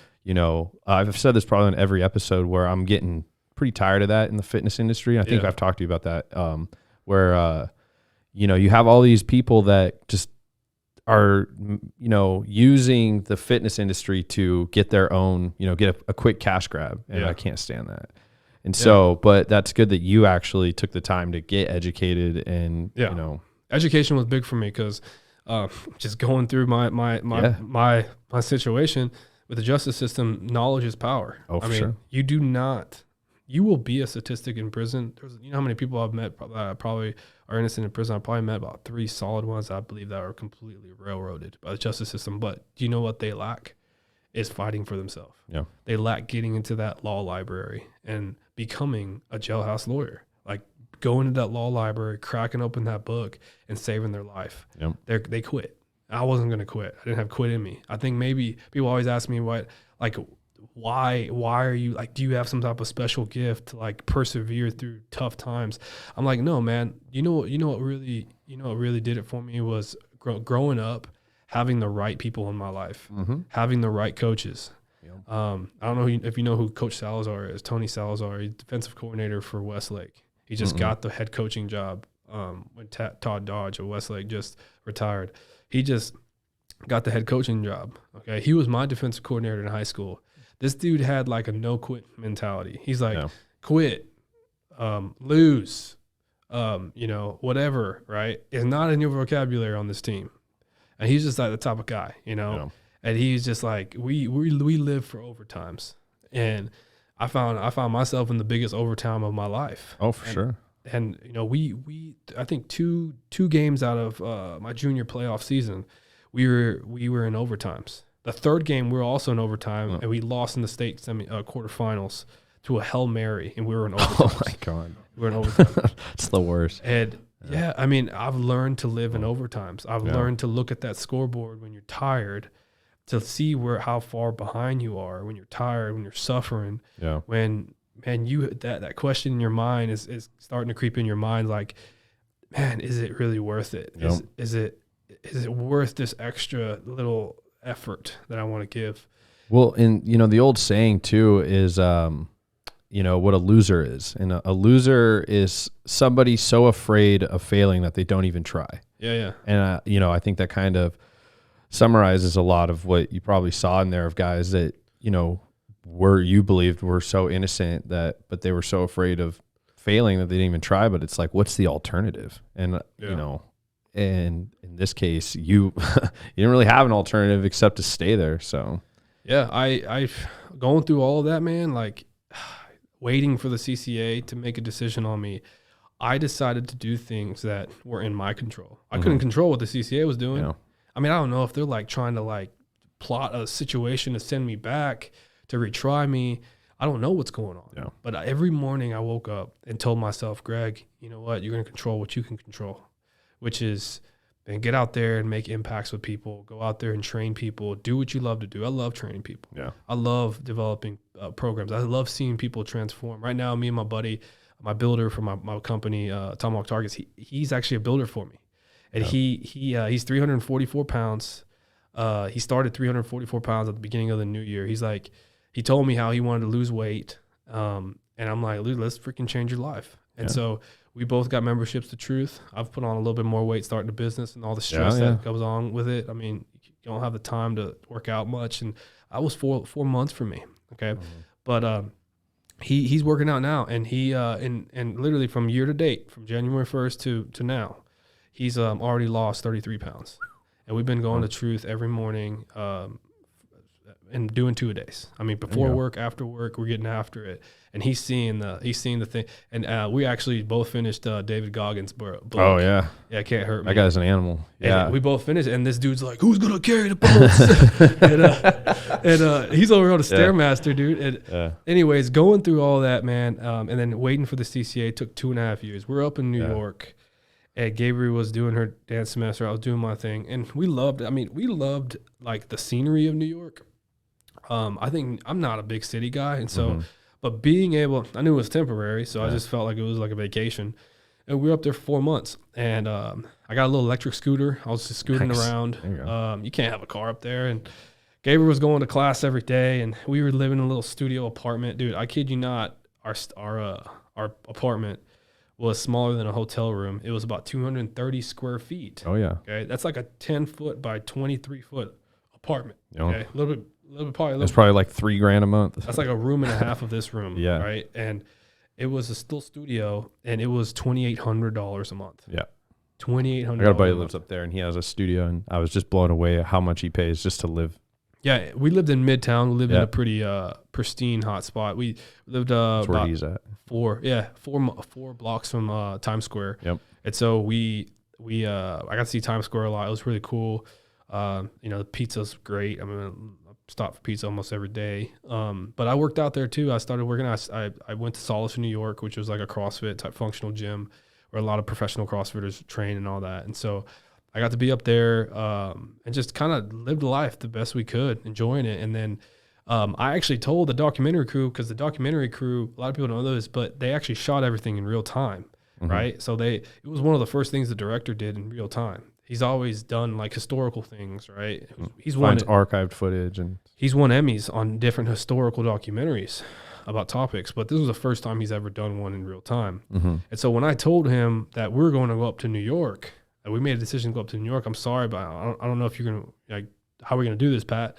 I've said this probably in every episode where I'm getting pretty tired of that in the fitness industry. I think I've talked to you about that, where, you have all these people that just are, using the fitness industry to get their own, get a quick cash grab. And I can't stand that. And so, but that's good that you actually took the time to get educated and, Education was big for me because just going through my situation with the justice system, knowledge is power. Oh, for sure. You will be a statistic in prison. How many people I've met probably are innocent in prison? I've probably met about 3 solid ones I believe that are completely railroaded by the justice system. But do you know what they lack? Is fighting for themselves. Yeah. They lack getting into that law library and becoming a jailhouse lawyer. Like going to that law library, cracking open that book and saving their life. Yep. They quit. I wasn't going to quit. I didn't have quit in me. I think maybe people always ask me why are you like, do you have some type of special gift to like persevere through tough times? I'm like, no, man, you know what really did it for me was growing up, having the right people in my life, having the right coaches. Yep. I don't know if you know who Coach Salazar is, Tony Salazar. He's defensive coordinator for Westlake. He just got the head coaching job when Todd Dodge of Westlake just retired. He just got the head coaching job. Okay, he was my defensive coordinator in high school. This dude had like a no-quit mentality. He's like, quit, lose, whatever, right? It's not in your vocabulary on this team. And he's just like the type of guy, and he's just like, we live for overtimes. And I found myself in the biggest overtime of my life. Oh, for sure. And, we I think two games out of my junior playoff season, we were in overtimes. The third game, we were also in overtime, and we lost in the state quarterfinals to a Hail Mary, and we were in overtime. Oh, my God. We were in overtime. It's the worst. And, I mean, I've learned to live in overtimes. I've learned to look at that scoreboard when you're tired, to see how far behind you are when you're tired, when you're suffering. Yeah. When that question in your mind is starting to creep in your mind, like, man, is it really worth it? Yep. Is it worth this extra little effort that I want to give? Well, and the old saying too is what a loser is. And a loser is somebody so afraid of failing that they don't even try. Yeah. And, I think that kind of summarizes a lot of what you probably saw in there of guys that, you believed were so innocent but they were so afraid of failing that they didn't even try. But it's like, what's the alternative? And, and in this case, you didn't really have an alternative except to stay there. So, yeah, I going through all of that, man, like, waiting for the CCA to make a decision on me, I decided to do things that were in my control. I couldn't control what the CCA was doing. Yeah. I mean, I don't know if they're like trying to like plot a situation to send me back to retry me. I don't know what's going on. Yeah. But every morning I woke up and told myself, Greg, you know what? You're going to control what you can control, which is, man, get out there and make impacts with people. Go out there and train people. Do what you love to do. I love training people. Yeah. I love developing programs. I love seeing people transform. Right now, me and my buddy, my builder for my company, Tomahawk Targets, he's actually a builder for me. And he's 344 pounds. He started 344 pounds at the beginning of the new year. He told me how he wanted to lose weight. And I'm like, dude, let's freaking change your life. And so we both got memberships to Truth. I've put on a little bit more weight starting a business and all the stress that goes on with it. I mean, you don't have the time to work out much. And I was 4 months for me. Okay. But, he's working out now, and he and literally from year to date, from January 1st to now, he's already lost 33 pounds. And we've been going to Truth every morning and doing 2 a days. I mean, before work, after work, we're getting after it. And he's seeing the thing. And we actually both finished David Goggins' book. Oh, yeah. Yeah, Can't Hurt Me. That guy's an animal. Yeah. And we both finished, and this dude's like, who's going to carry the post? and he's over on a Stairmaster, dude. And anyways, going through all that, man, and then waiting for the CCA took 2.5 years. We're up in New York. And Gabriel was doing her dance semester. I was doing my thing. And we loved like the scenery of New York. I think I'm not a big city guy. And so, but being able, I knew it was temporary. So I just felt like it was like a vacation. And we were up there for 4 months. And I got a little electric scooter. I was just scooting around. You can't have a car up there. And Gabriel was going to class every day. And we were living in a little studio apartment. Dude, I kid you not, our apartment was smaller than a hotel room. It was about 230 square feet. Oh, yeah. Okay. That's like a 10-foot by 23-foot apartment. Okay. A little bit It's probably like $3,000 a month. That's like a room and a half of this room. Yeah. Right. And it was a still studio, and it was $2,800 a month. Yeah. $2,800. I got a buddy that lives up there, and he has a studio, and I was just blown away at how much he pays just to live. Yeah, we lived in Midtown. We lived in a pretty pristine hot spot. We lived That's where he's at. 4 blocks from Times Square. Yep. And so I got to see Times Square a lot. It was really cool. The pizza's great. I mean, I stop for pizza almost every day. But I worked out there too. I started working. I went to Solace in New York, which was like a CrossFit type functional gym where a lot of professional CrossFitters train and all that. And so I got to be up there and just kind of lived life the best we could, enjoying it. And then I actually told the documentary crew, because the documentary crew, a lot of people don't know this, but they actually shot everything in real time, right? So it was one of the first things the director did in real time. He's always done like historical things, right? He's finds archived footage, and he's won Emmys on different historical documentaries about topics, but this was the first time he's ever done one in real time. And so when I told him that we're going to go up to New York, and we made a decision to go up to New York, I'm sorry, but I don't know if you're going to, like, how are we going to do this, Pat?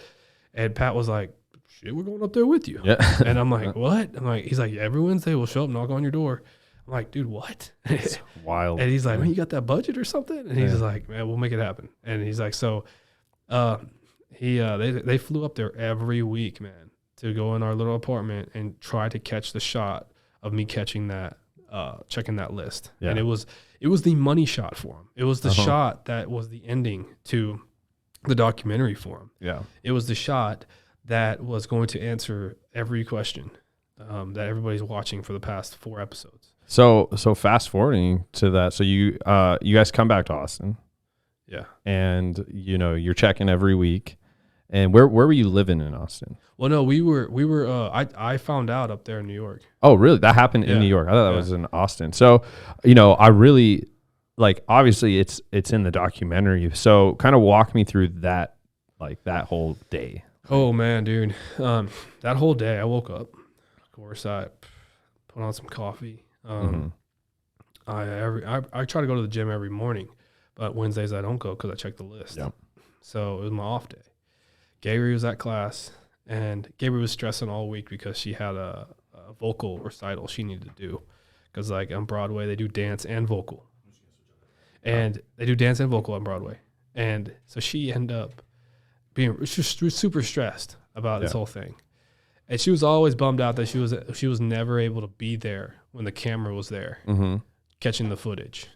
And Pat was like, shit, we're going up there with you. Yeah. And I'm like, what? He's like, every Wednesday we'll show up, knock on your door. I'm like, dude, what? It's wild. And he's like, man, you got that budget or something? And he's just like, man, we'll make it happen. And he's like, so they flew up there every week, man, to go in our little apartment and try to catch the shot of me catching that, checking that list. Yeah. And it was the money shot for him. It was the shot that was the ending to the documentary for him. Yeah. It was the shot that was going to answer every question that everybody's watching for the past 4 episodes. So fast forwarding to that, so you guys come back to Austin. Yeah. And you're checking every week. And where were you living in Austin? Well, no, we were I found out up there in New York. Oh, really? That happened in New York. I thought that was in Austin. So, I really, like, obviously it's in the documentary. So kind of walk me through that, like, that whole day. Oh man, dude. That whole day I woke up. Of course, I put on some coffee. I try to go to the gym every morning, but Wednesdays I don't go because I check the list. Yep. So it was my off day. Gabriel was at class, and Gabriel was stressing all week because she had a vocal recital she needed to do. Because, like, on Broadway, they do dance and vocal. And they do dance and vocal on Broadway. And so she ended up being super stressed about this whole thing. And she was always bummed out that she was never able to be there when the camera was there, catching the footage.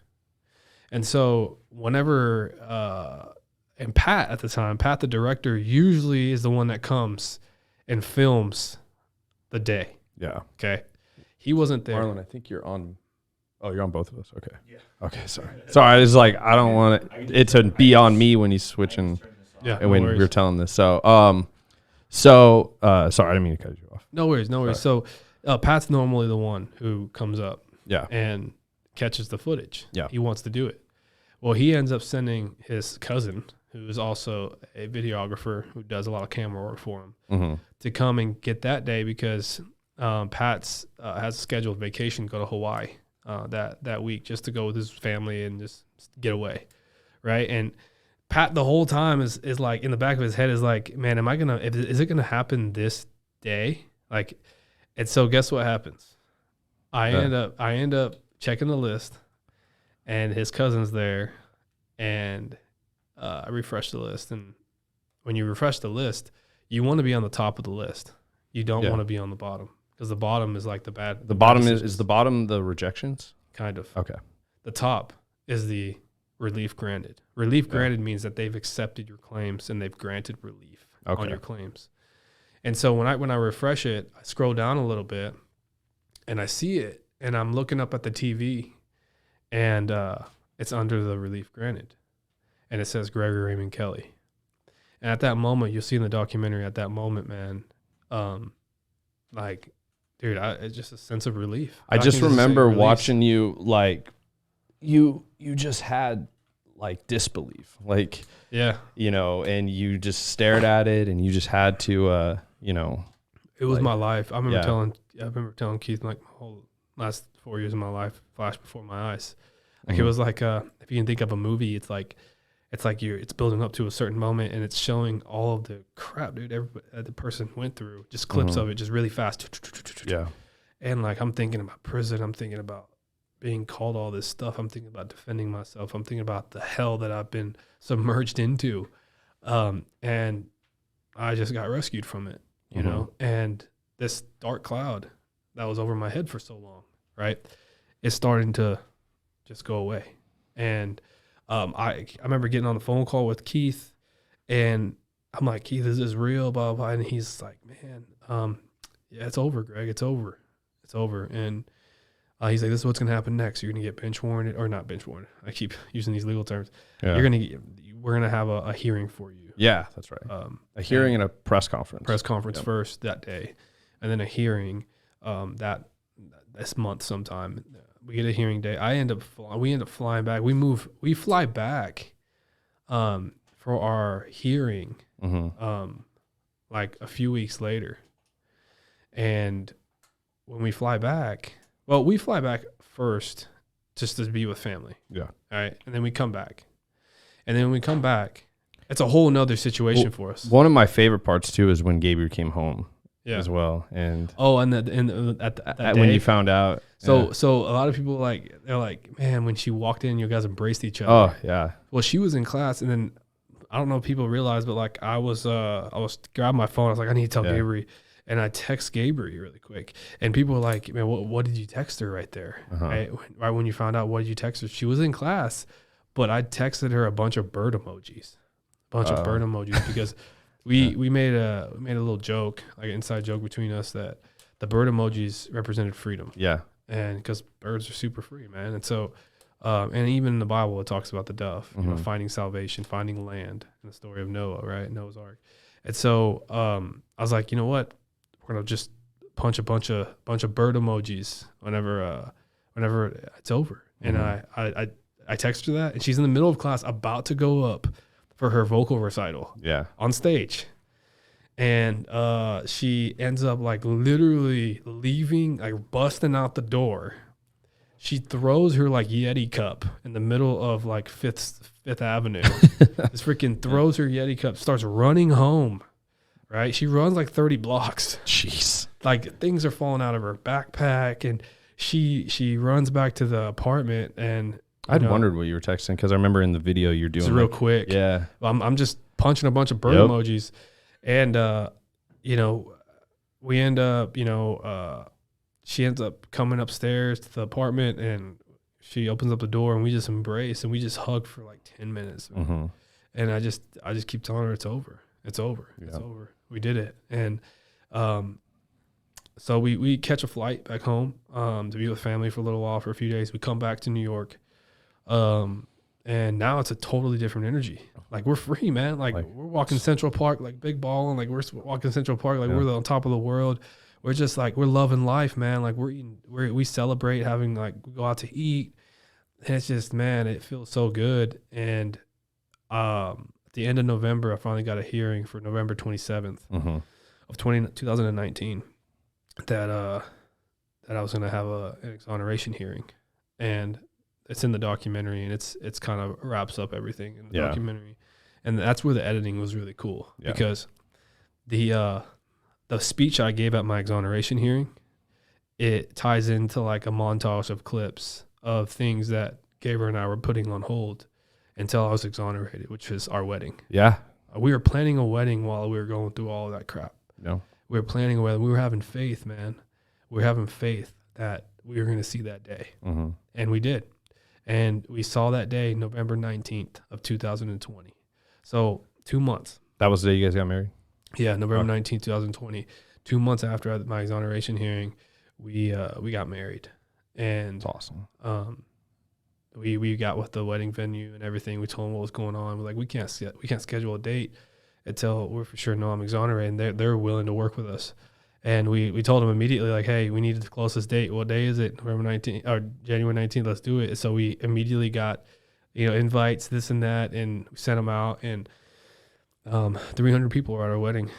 And so whenever and Pat at the time, Pat the director, usually is the one that comes and films the day. Yeah. Okay. He wasn't there. Marlon, I think you're on. Oh, you're on both of us. Okay. Yeah. Okay. Sorry. Sorry. I was like, I don't want it to be on me when he's switching. Yeah. And when we were telling this. So, sorry, I didn't mean to cut you off. No worries. No worries. So, Pat's normally the one who comes up Yeah. and catches the footage. Yeah. He wants to do it. Well, he ends up sending his cousin, who is also a videographer who does a lot of camera work for him, to come and get that day because Pat's has a scheduled vacation, go to Hawaii that week just to go with his family and just get away, right? And Pat the whole time is like in the back of his head is like, man, is it gonna happen this day? Like, and so guess what happens? I end up checking the list, and his cousin's there, and I refresh the list, and when you refresh the list, you want to be on the top of the list. You don't want to be on the bottom because the bottom is like the bad. The bottom is the bottom the rejections? Kind of. Okay. The top is the relief granted. Relief granted means that they've accepted your claims and they've granted relief on your claims. And so when I refresh it, I scroll down a little bit and I see it, and I'm looking up at the TV, and it's under the relief granted. And it says Gregory Raymond Kelley. And at that moment, you'll see in the documentary, at that moment, man, like, dude, it's just a sense of relief. I just remember watching you, like, you just had, like, disbelief. Like, yeah, you know, and you just stared at it, and you just had to, you know. It was my life. I remember telling Keith, like, my whole last 4 years of my life flashed before my eyes. Like, it was like, if you can think of a movie, it's like it's building up to a certain moment, and it's showing all of the crap, dude, the person went through, just clips of it, just really fast. Yeah. And like, I'm thinking about prison. I'm thinking about being called all this stuff. I'm thinking about defending myself. I'm thinking about the hell that I've been submerged into. And I just got rescued from it, you know, and this dark cloud that was over my head for so long, right? It's starting to just go away. And I remember getting on the phone call with Keith, and I'm like, Keith, is this real? Blah, blah, blah. And he's like, man, yeah, it's over, Greg. It's over. It's over. And he's like, this is what's going to happen next. You're going to get bench warranted, or not bench warranted. I keep using these legal terms. Yeah. We're going to have a hearing for you. Yeah, that's right. A hearing and a press conference. Press conference first that day, and then a hearing this month sometime. We get a hearing day. We end up flying back. We fly back for our hearing like a few weeks later. And when we fly back, we fly back first just to be with family. Yeah. All right. And then we come back. And then when we come back, it's a whole nother situation for us. One of my favorite parts too is when Gabriel came home. Yeah. As well, and at that when day, you found out, so a lot of people they're like, man, when she walked in, you guys embraced each other. Oh yeah. Well, she was in class, and then I don't know if people realize, but like I was grabbing my phone. I was like, I need to tell Gabriel, and I text Gabriel really quick, and people were like, man, what did you text her right there? Right when you found out, what did you text her? She was in class, but I texted her a bunch of bird emojis, because. We made a little joke, like an inside joke between us, that the bird emojis represented freedom. Yeah. And because birds are super free, man. And so, and even in the Bible, it talks about the dove, you know, finding salvation, finding land, in the story of Noah, right? Noah's Ark. And so I was like, you know what? We're going to just punch a bunch of bird emojis whenever it's over. And I text her that, and she's in the middle of class about to go up for her vocal recital on stage. And she ends up like literally leaving, like busting out the door. She throws her like Yeti cup in the middle of like Fifth Avenue. This freaking throws her Yeti cup, starts running home, right? She runs like 30 blocks. Jeez. Like things are falling out of her backpack, and she runs back to the apartment, and I'd wondered what you were texting, because I remember in the video you're doing it's real quick. Yeah. I'm just punching a bunch of bird emojis, and we end up, she ends up coming upstairs to the apartment, and she opens up the door, and we just embrace, and we just hug for like 10 minutes. And I just keep telling her it's over. It's over. Yeah. It's over. We did it. And So we catch a flight back home to be with family for a little while, for a few days. We come back to New York. And now it's a totally different energy. Like, we're free, man. Like we're walking Central Park, like big balling. Like, we're walking Central Park, like we're on top of the world. We're just like, we're loving life, man. Like, we celebrate having, like, we go out to eat. And it's just, man, it feels so good. And at the end of November, I finally got a hearing for November 27th of 2019 that I was going to have an exoneration hearing. And it's in the documentary, and it's kind of wraps up everything in the documentary. And that's where the editing was really cool, because the speech I gave at my exoneration hearing, it ties into like a montage of clips of things that Gabriel and I were putting on hold until I was exonerated, which is our wedding. Yeah. We were planning a wedding while we were going through all of that crap. No. We were planning a wedding. We were having faith, man. We were having faith that we were going to see that day. And we did. And we saw that day, November 19th of 2020. So 2 months. That was the day you guys got married? Yeah, November 19th, 2020. 2 months after my exoneration hearing, we got married. And that's awesome. We got with the wedding venue and everything. We told them what was going on. We're like, we can't schedule a date until we're for sure know I'm exonerated. And they're willing to work with us. And we told them immediately, like, hey, we need the closest date. What day is it? November 19th or January 19th. Let's do it. So we immediately got, invites, this and that, and we sent them out. And 300 people were at our wedding,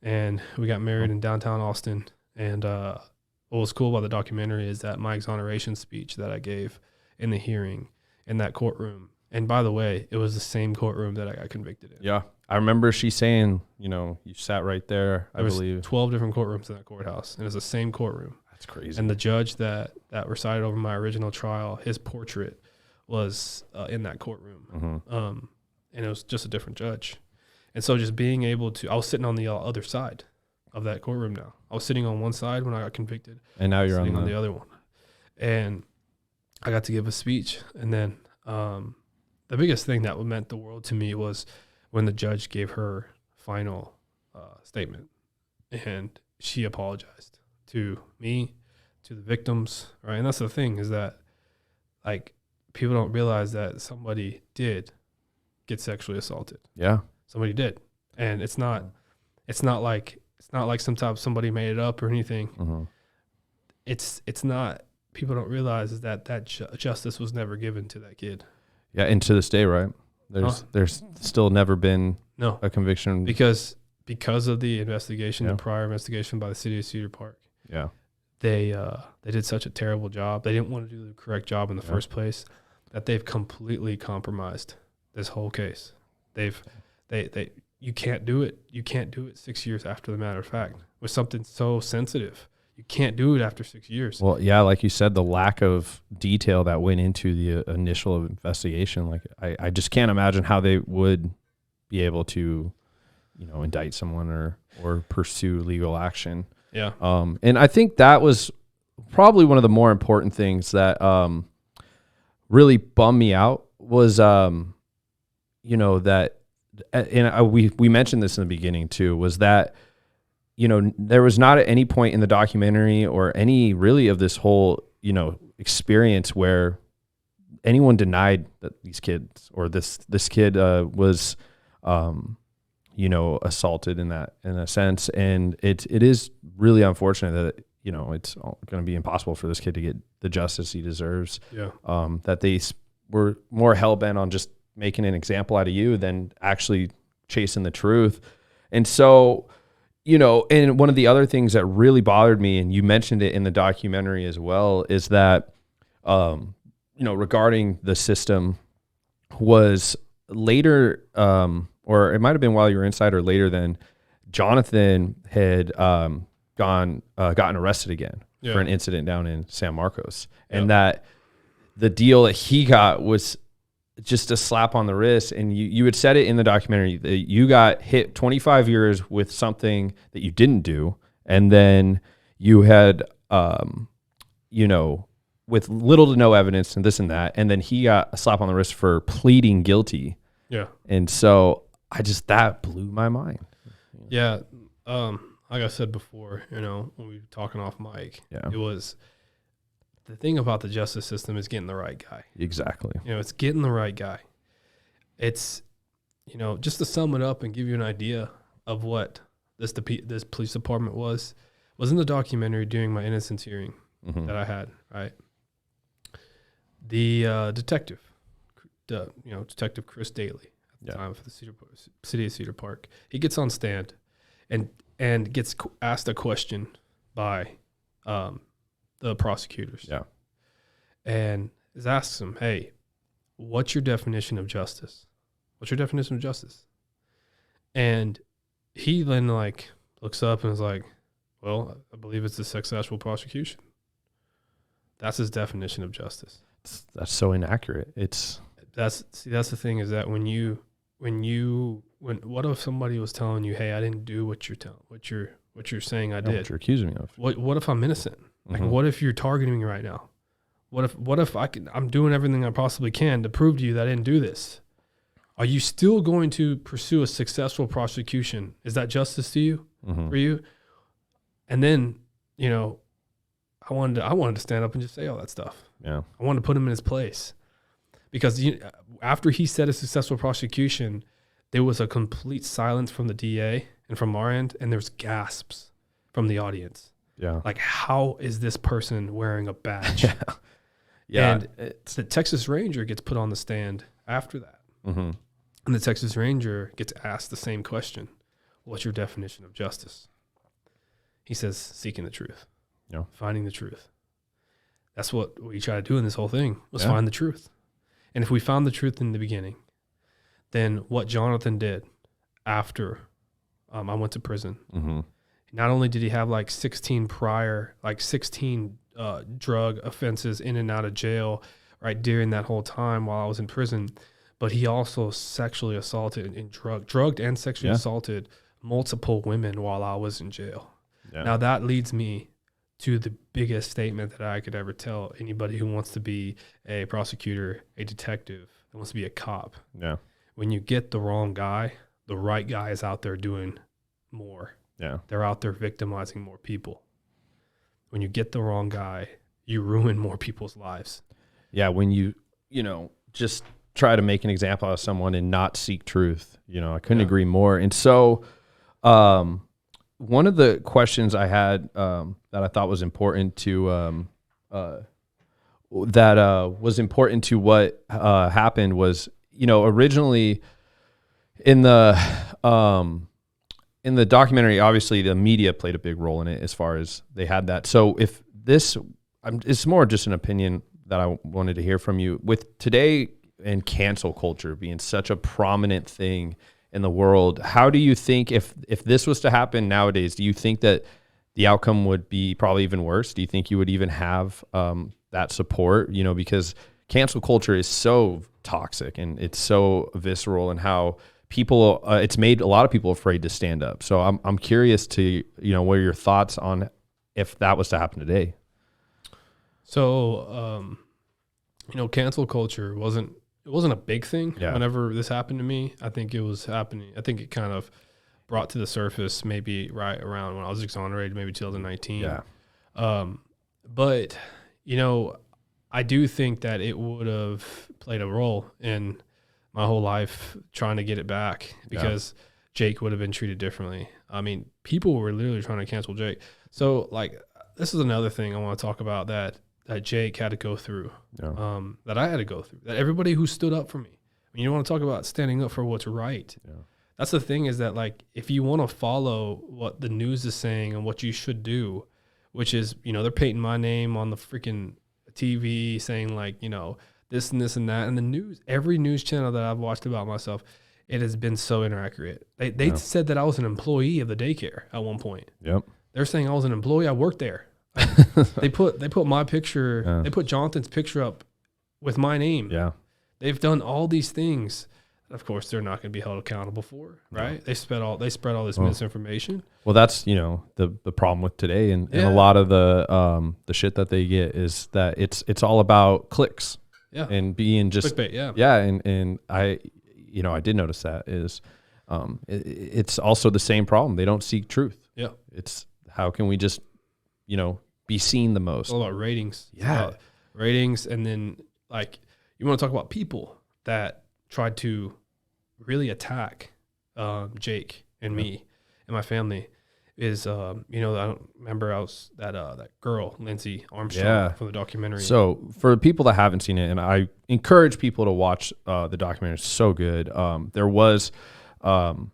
and we got married in downtown Austin. And what was cool about the documentary is that my exoneration speech that I gave in the hearing in that courtroom. And by the way, it was the same courtroom that I got convicted in. Yeah. I remember she saying, you sat right there, I believe. 12 different courtrooms in that courthouse, and it's the same courtroom. That's crazy. And the judge that resided over my original trial, his portrait was in that courtroom. And it was just a different judge. And so just being able to, I was sitting on the other side of that courtroom now. I was sitting on one side when I got convicted. And now you're sitting on the other one. And I got to give a speech. And then the biggest thing that meant the world to me was when the judge gave her final statement, and she apologized to me, to the victims, right? And that's the thing, is that, like, people don't realize that somebody did get sexually assaulted. Yeah. Somebody did. And it's not like sometimes somebody made it up or anything. It's not, people don't realize is that justice was never given to that kid. Yeah. And to this day, right? There's still never been a conviction because of the investigation, the prior investigation by the city of Cedar Park. Yeah, they did such a terrible job. They didn't want to do the correct job in the first place, that they've completely compromised this whole case. You can't do it. You can't do it 6 years after the matter of fact with something so sensitive. You can't do it after 6 years. Well, yeah, like you said, the lack of detail that went into the initial investigation, like I just can't imagine how they would be able to, indict someone or pursue legal action. Yeah. And I think that was probably one of the more important things that really bummed me out was, that, and we mentioned this in the beginning too, was that, there was not at any point in the documentary or any really of this whole, experience where anyone denied that these kids or this kid was, assaulted in a sense. And it is really unfortunate that, it's going to be impossible for this kid to get the justice he deserves. Yeah. That they were more hell-bent on just making an example out of you than actually chasing the truth. And so, and one of the other things that really bothered me, and you mentioned it in the documentary as well, is that, regarding the system was later, or it might've been while you were inside or later than Jonathan had, gotten arrested again for an incident down in San Marcos. And that the deal that he got was just a slap on the wrist. And you had said it in the documentary that you got hit 25 years with something that you didn't do. And then you had, with little to no evidence and this and that. And then he got a slap on the wrist for pleading guilty. Yeah. And so that blew my mind. Yeah. I like I said before, when we were talking off mic, Yeah. it was the thing about the justice system is getting the right guy. Exactly. It's getting the right guy. It's, just to sum it up and give you an idea of what this police department was in the documentary during my innocence hearing that I had, right? The detective, Detective Chris Daly at the time for the city of Cedar Park, he gets on stand and gets asked a question by the prosecutors. Yeah. And asks him, hey, what's your definition of justice? What's your definition of justice? And he then looks up and is like, well, I believe it's a successful prosecution. That's his definition of justice. That's so inaccurate. That's the thing is that when what if somebody was telling you, hey, I didn't do what you're saying I did? What you're accusing me of. What if I'm innocent? What if you're targeting me right now? What if I'm doing everything I possibly can to prove to you that I didn't do this? Are you still going to pursue a successful prosecution? Is that justice to you, for you? And then, I wanted to stand up and just say all that stuff. Yeah. I wanted to put him in his place because after he said a successful prosecution, there was a complete silence from the DA and from our end, and there's gasps from the audience. Yeah. Like, how is this person wearing a badge? Yeah. And the Texas Ranger gets put on the stand after that. And And the Texas Ranger gets asked the same question. What's your definition of justice? He says, seeking the truth. Yeah. Finding the truth. That's what we try to do in this whole thing, was find the truth. And if we found the truth in the beginning, then what Jonathan did after I went to prison, not only did he have 16 drug offenses in and out of jail right during that whole time while I was in prison, but he also sexually assaulted and drugged and sexually assaulted multiple women while I was in jail. Yeah. Now that leads me to the biggest statement that I could ever tell anybody who wants to be a prosecutor, a detective, that wants to be a cop. Yeah. When you get the wrong guy, the right guy is out there doing more. Yeah. They're out there victimizing more people. When you get the wrong guy, you ruin more people's lives. Yeah. When you just try to make an example out of someone and not seek truth, I couldn't agree more. And so, one of the questions I had that I thought was important to was important to what happened was, originally in the documentary, obviously the media played a big role in it as far as they had that. So if this, it's more just an opinion that I wanted to hear from you. With today and cancel culture being such a prominent thing in the world, how do you think if this was to happen nowadays, do you think that the outcome would be probably even worse? Do you think you would even have that support? Because cancel culture is so toxic and it's so visceral, and how people it's made a lot of people afraid to stand up. So I'm curious to what are your thoughts on if that was to happen today? So cancel culture wasn't a big thing whenever this happened to me. I think it was happening. I think it kind of brought to the surface maybe right around when I was exonerated, maybe 2019. Yeah. But, I do think that it would have played a role in my whole life trying to get it back, because Jake would have been treated differently. I mean, people were literally trying to cancel Jake. So, this is another thing I want to talk about that Jake had to go through, that I had to go through, that everybody who stood up for me. When you want to talk about standing up for what's right, that's the thing, is that if you want to follow what the news is saying and what you should do, which is, they're painting my name on the freaking TV saying this and this and that, and the news, every news channel that I've watched about myself, it has been so inaccurate. They said that I was an employee of the daycare at one point. Yep. They're saying I was an employee. I worked there. They put my picture, they put Jonathan's picture up with my name. Yeah. They've done all these things. Of course, they're not going to be held accountable for, right? No. They spread all this misinformation. Well, that's, the problem with today, and a lot of the shit that they get is that it's all about clicks. Yeah. And being just clickbait, and I I did notice that is it's also the same problem. They don't seek truth. Yeah. It's how can we just, be seen the most? It's all about ratings. It's Yeah. about ratings. And then like, you want to talk about people that tried to really attack Jake and me and my family is, I don't remember that girl, Lindsay Armstrong from the documentary. So for people that haven't seen it, and I encourage people to watch the documentary, it's so good. There was a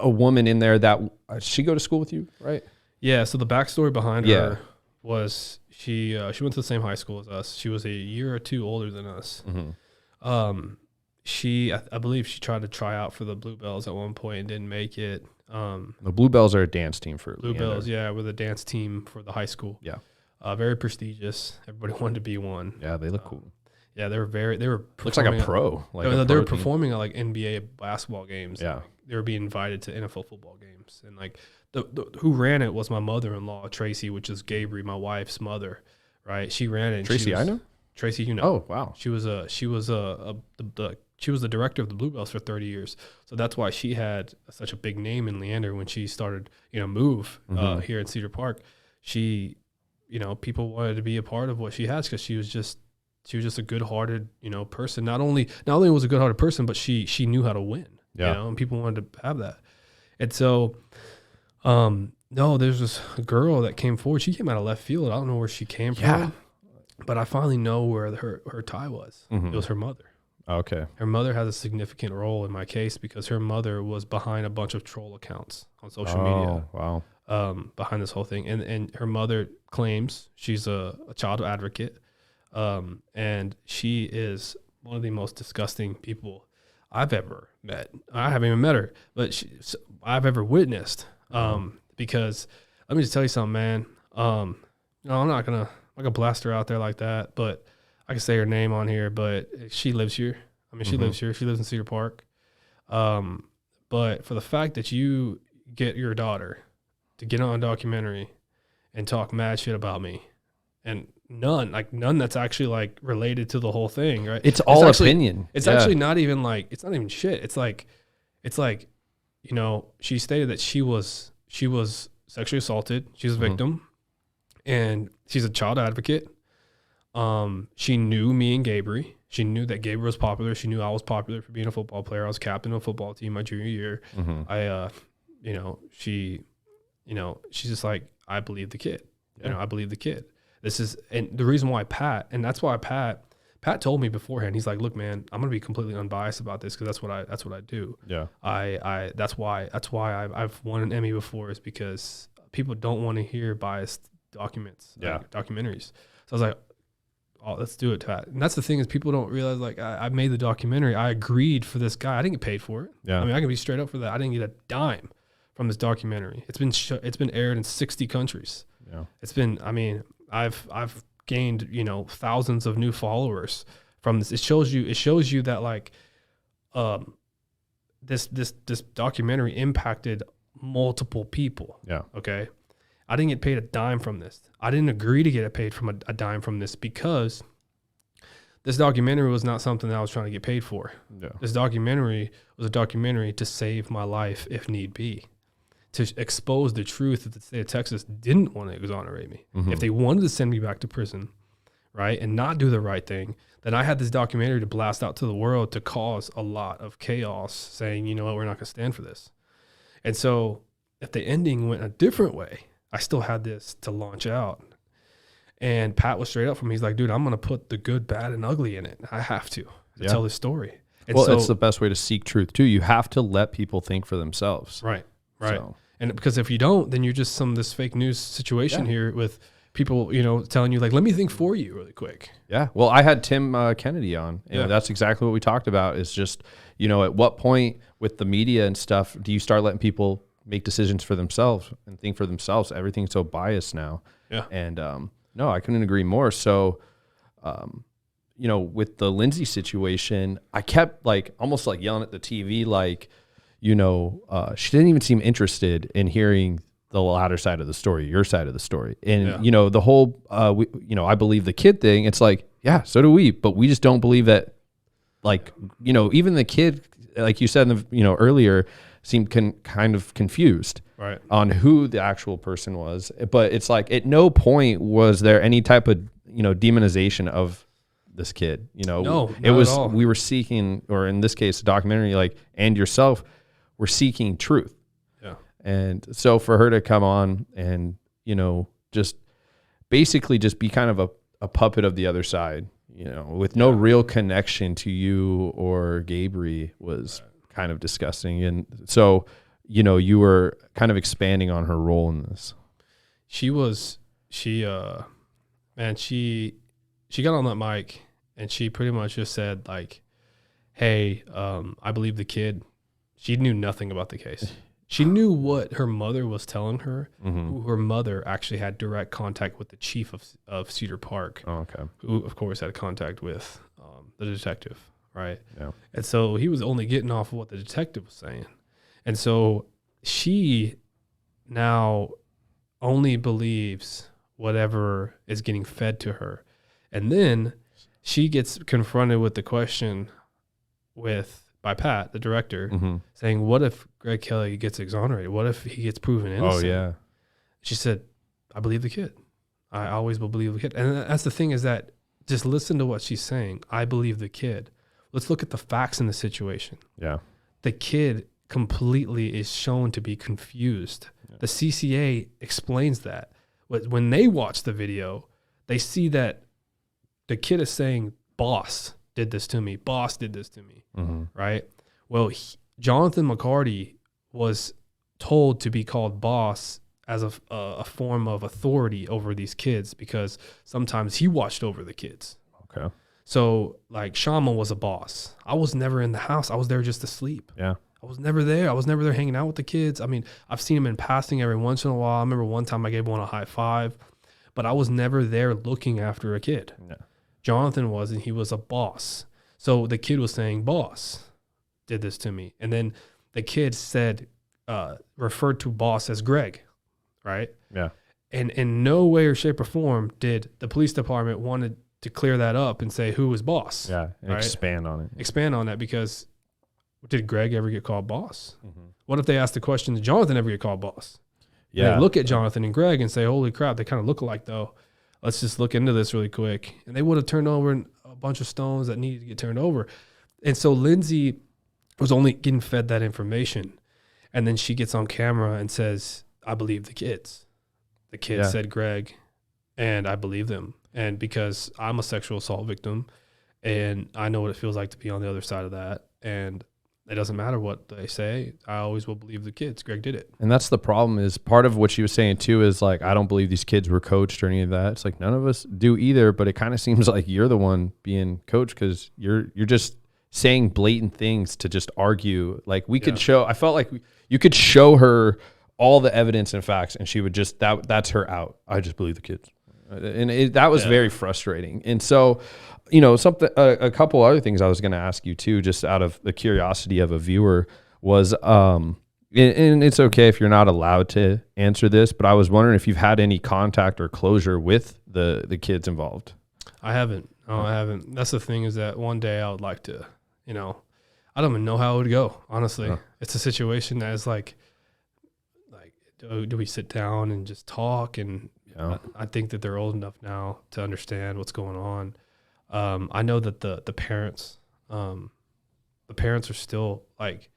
woman in there that she go to school with you, right? Yeah. So the backstory behind her was she went to the same high school as us. She was a year or two older than us. Mm-hmm. I believe she tried to try out for the Bluebells at one point and didn't make it. The Bluebells are a dance team for Bluebells, yeah, we're the dance team for the high school. Yeah. Very prestigious. Everybody wanted to be one. Yeah, they look cool. Yeah, they were Looks like a pro. They were performing at like NBA basketball games. Yeah. They were being invited to NFL football games. And like the who ran it was my mother-in-law, Tracy, which is Gabriel, my wife's mother, right? She ran it. Tracy, I know? Tracy, you know. Oh, wow. She was the director of the Bluebells for 30 years. So that's why she had such a big name in Leander when she started, move here in Cedar Park. She, people wanted to be a part of what she has because she was just a good-hearted, person. Not only was a good-hearted person, but she knew how to win. Yeah. And people wanted to have that. And so, there's this girl that came forward. She came out of left field. I don't know where she came from, but I finally know where her tie was. Mm-hmm. It was her mother. Okay. Her mother has a significant role in my case because her mother was behind a bunch of troll accounts on social media. Wow. Behind this whole thing. And her mother claims she's a child advocate. And she is one of the most disgusting people I've ever met. I haven't even met her, but I've ever witnessed. Because let me just tell you something, man. I'm not gonna blast her out there like that, but I can say her name on here, but she lives here. I mean, she lives here. She lives in Cedar Park. But for the fact that you get your daughter to get on a documentary and talk mad shit about me, and none that's actually like related to the whole thing, right? It's all actually, opinion. It's actually not even like, it's not even shit. It's like, she stated that she was sexually assaulted. She's a victim and she's a child advocate. She knew me and Gabriel. She knew that Gabriel was popular. She knew I was popular for being a football player. I was captain of a football team my junior year. She's just like, I believe the kid. I believe the kid. And the reason why Pat told me beforehand, he's like, look, man, I'm going to be completely unbiased about this because that's what I do. Yeah. That's why I've won an Emmy before, is because people don't want to hear biased documentaries. So I was like, oh, let's do it, Pat. And that's the thing, is people don't realize, like, I made the documentary. I agreed for this guy. I didn't get paid for it. Yeah. I mean, I can be straight up for that. I didn't get a dime from this documentary. It's been aired in 60 countries. Yeah. It's been, I mean, I've gained, thousands of new followers from this. It shows you that, like, this documentary impacted multiple people. Yeah. Okay. I didn't get paid a dime from this. I didn't agree to get paid from a dime from this because this documentary was not something that I was trying to get paid for. Yeah. This documentary was a documentary to save my life if need be, to expose the truth that the state of Texas didn't want to exonerate me. If they wanted to send me back to prison, right, and not do the right thing, then I had this documentary to blast out to the world to cause a lot of chaos, saying, you know what, we're not going to stand for this. And so if the ending went a different way, I still had this to launch out. And Pat was straight up from me. He's like, dude, I'm going to put the good, bad, and ugly in it. I have to tell this story. And well, it's the best way to seek truth too. You have to let people think for themselves. Right. So. And because if you don't, then you're just this fake news situation here with people, telling you, like, let me think for you really quick. Yeah. Well, I had Tim Kennedy on, and that's exactly what we talked about, is just, at what point with the media and stuff do you start letting people make decisions for themselves and think for themselves? Everything's so biased now. Yeah. And no, I couldn't agree more. So, with the Lindsay situation, I kept almost yelling at the TV, she didn't even seem interested in hearing the latter side of the story, your side of the story. And, the whole, I believe the kid thing, it's like, yeah, so do we, but we just don't believe that, even the kid, like you said, earlier, seemed kind of confused Right. on who the actual person was. But it's like at no point was there any type of, demonization of this kid. No, it not was, at all. we were seeking, or in this case, a documentary, like, and yourself were seeking truth. Yeah. And so for her to come on and, just basically just be kind of a puppet of the other side, with no real connection to you or Gabriel was kind of disgusting. And so, you were kind of expanding on her role in this. She got on that mic and she pretty much just said like, hey, I believe the kid. She knew nothing about the case. She knew what her mother was telling her. Who her mother actually had direct contact with the chief of Cedar Park. Oh, okay. Who of course had contact with the detective, right? Yeah. And so he was only getting off of what the detective was saying. And so she now only believes whatever is getting fed to her. And then she gets confronted with the question by Pat, the director, saying, what if Greg Kelley gets exonerated? What if he gets proven innocent? Oh, yeah. She said, I believe the kid. I always will believe the kid. And that's the thing is that just listen to what she's saying. I believe the kid. Let's look at the facts in the situation. Yeah. The kid completely is shown to be confused. Yeah. The CCA explains that. When they watch the video, they see that the kid is saying, boss did this to me. Boss did this to me. Right? Well, Jonathan McCarty was told to be called boss as a form of authority over these kids because sometimes he watched over the kids. Okay. So, like, Shama was a boss. I was never in the house. I was there just to sleep. Yeah. I was never there. I was never there hanging out with the kids. I mean, I've seen him in passing every once in a while. I remember one time I gave one a high five, but I was never there looking after a kid. Yeah. Jonathan was, and he was a boss. So the kid was saying, boss did this to me. And then the kid said, referred to boss as Greg, right? Yeah. And in no way or shape or form did the police department wanted to clear that up and say who was boss. Yeah. And right? expand on it. Expand on that because did Greg ever get called boss? What if they asked the question, did Jonathan ever get called boss? Yeah. And they look at Jonathan and Greg and say, holy crap, they kind of look alike though. Let's just look into this really quick. And they would have turned over a bunch of stones that needed to get turned over. And so Lindsay was only getting fed that information. And then she gets on camera and says, I believe the kids. The kids said Greg, and I believe them. And because I'm a sexual assault victim, and I know what it feels like to be on the other side of that, and it doesn't matter what they say, I always will believe the kids. Greg did it. And that's the problem is part of what she was saying too is like, I don't believe these kids were coached or any of that. It's like none of us do either, but it kind of seems like you're the one being coached because you're just saying blatant things to just argue. Like we could show, I felt like you could show her all the evidence and facts and she would just, that's her out. I just believe the kids. And that was very frustrating. And so, a couple other things I was going to ask you too, just out of the curiosity of a viewer was, and it's okay if you're not allowed to answer this, but I was wondering if you've had any contact or closure with the kids involved. I haven't. No, I haven't. That's the thing is that one day I would like to, I don't even know how it would go. Honestly, it's a situation that is like, do we sit down and just talk? And I think that they're old enough now to understand what's going on. I know that the parents are still like,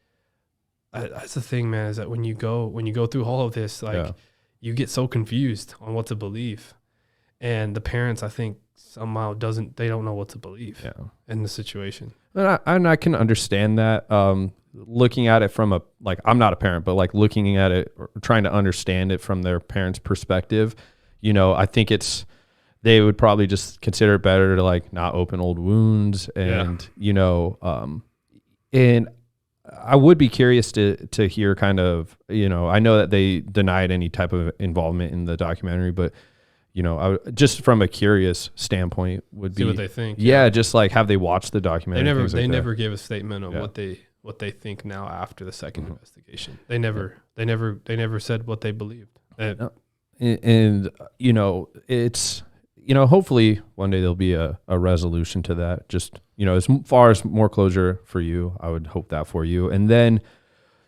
that's the thing, man, is that when you go through all of this, like you get so confused on what to believe. And the parents, I think somehow they don't know what to believe in the situation. And I can understand that. Looking at it from I'm not a parent, but like looking at it or trying to understand it from their parents' perspective, I think they would probably just consider it better to like not open old wounds and, and I would be curious to hear kind of, I know that they denied any type of involvement in the documentary, but just from a curious standpoint would see be what they think. Yeah. Just like, have they watched the documentary? They never gave a statement of what they think now after the second investigation. They never said what they believed. And it's, hopefully one day there'll be a resolution to that. Just, as far as more closure for you, I would hope that for you. And then,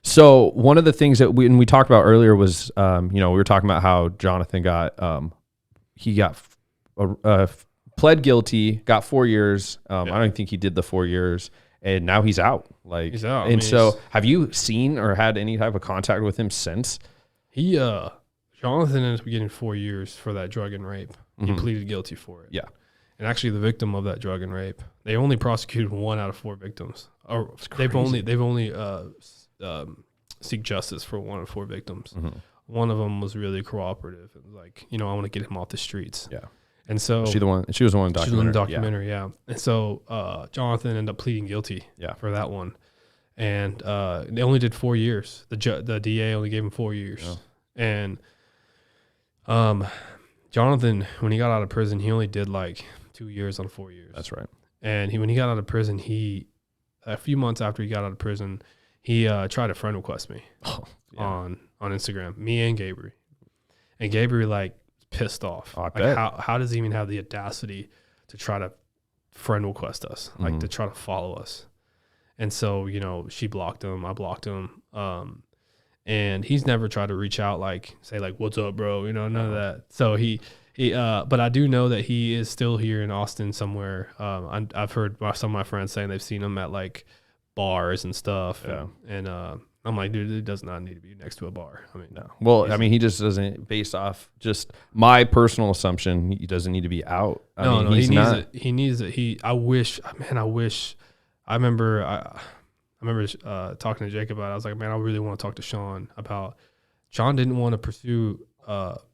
So one of the things that we talked about earlier was, we were talking about how Jonathan got, pled guilty, got 4 years. I don't think he did the 4 years, and now he's out. Like, he's out. And so, have you seen or had any type of contact with him since? Jonathan ended up getting 4 years for that drug and rape. He pleaded guilty for it. Yeah. And actually, the victim of that drug and rape, they only prosecuted 1 out of 4 victims. Or they've only seek justice for 1 of 4 victims. One of them was really cooperative and like, I want to get him off the streets. Yeah. And so she was the one in the documentary. She was in the documentary, yeah. And so Jonathan ended up pleading guilty for that one. And they only did 4 years. The DA only gave him 4 years. Yeah. And Jonathan, when he got out of prison, he only did like 2 years on 4 years. That's right. And when he got out of prison, a few months after he got out of prison, he tried to friend request me on Instagram, me and Gabriel. And Gabriel like pissed off. I bet. How does he even have the audacity to try to friend request us, like to try to follow us? And so, she blocked him. I blocked him. And he's never tried to reach out, like say like, "What's up, bro?" None of that. So he but I do know that he is still here in Austin somewhere. I've heard some of my friends saying they've seen him at like bars and stuff. Yeah. And I'm like, dude, it does not need to be next to a bar. I mean, no. Well, I mean, he just doesn't, based off just my personal assumption, he doesn't need to be out. He needs it. He needs it. I remember talking to Jacob about it. I was like, man, I really want to talk to Sean about. Sean didn't want to pursue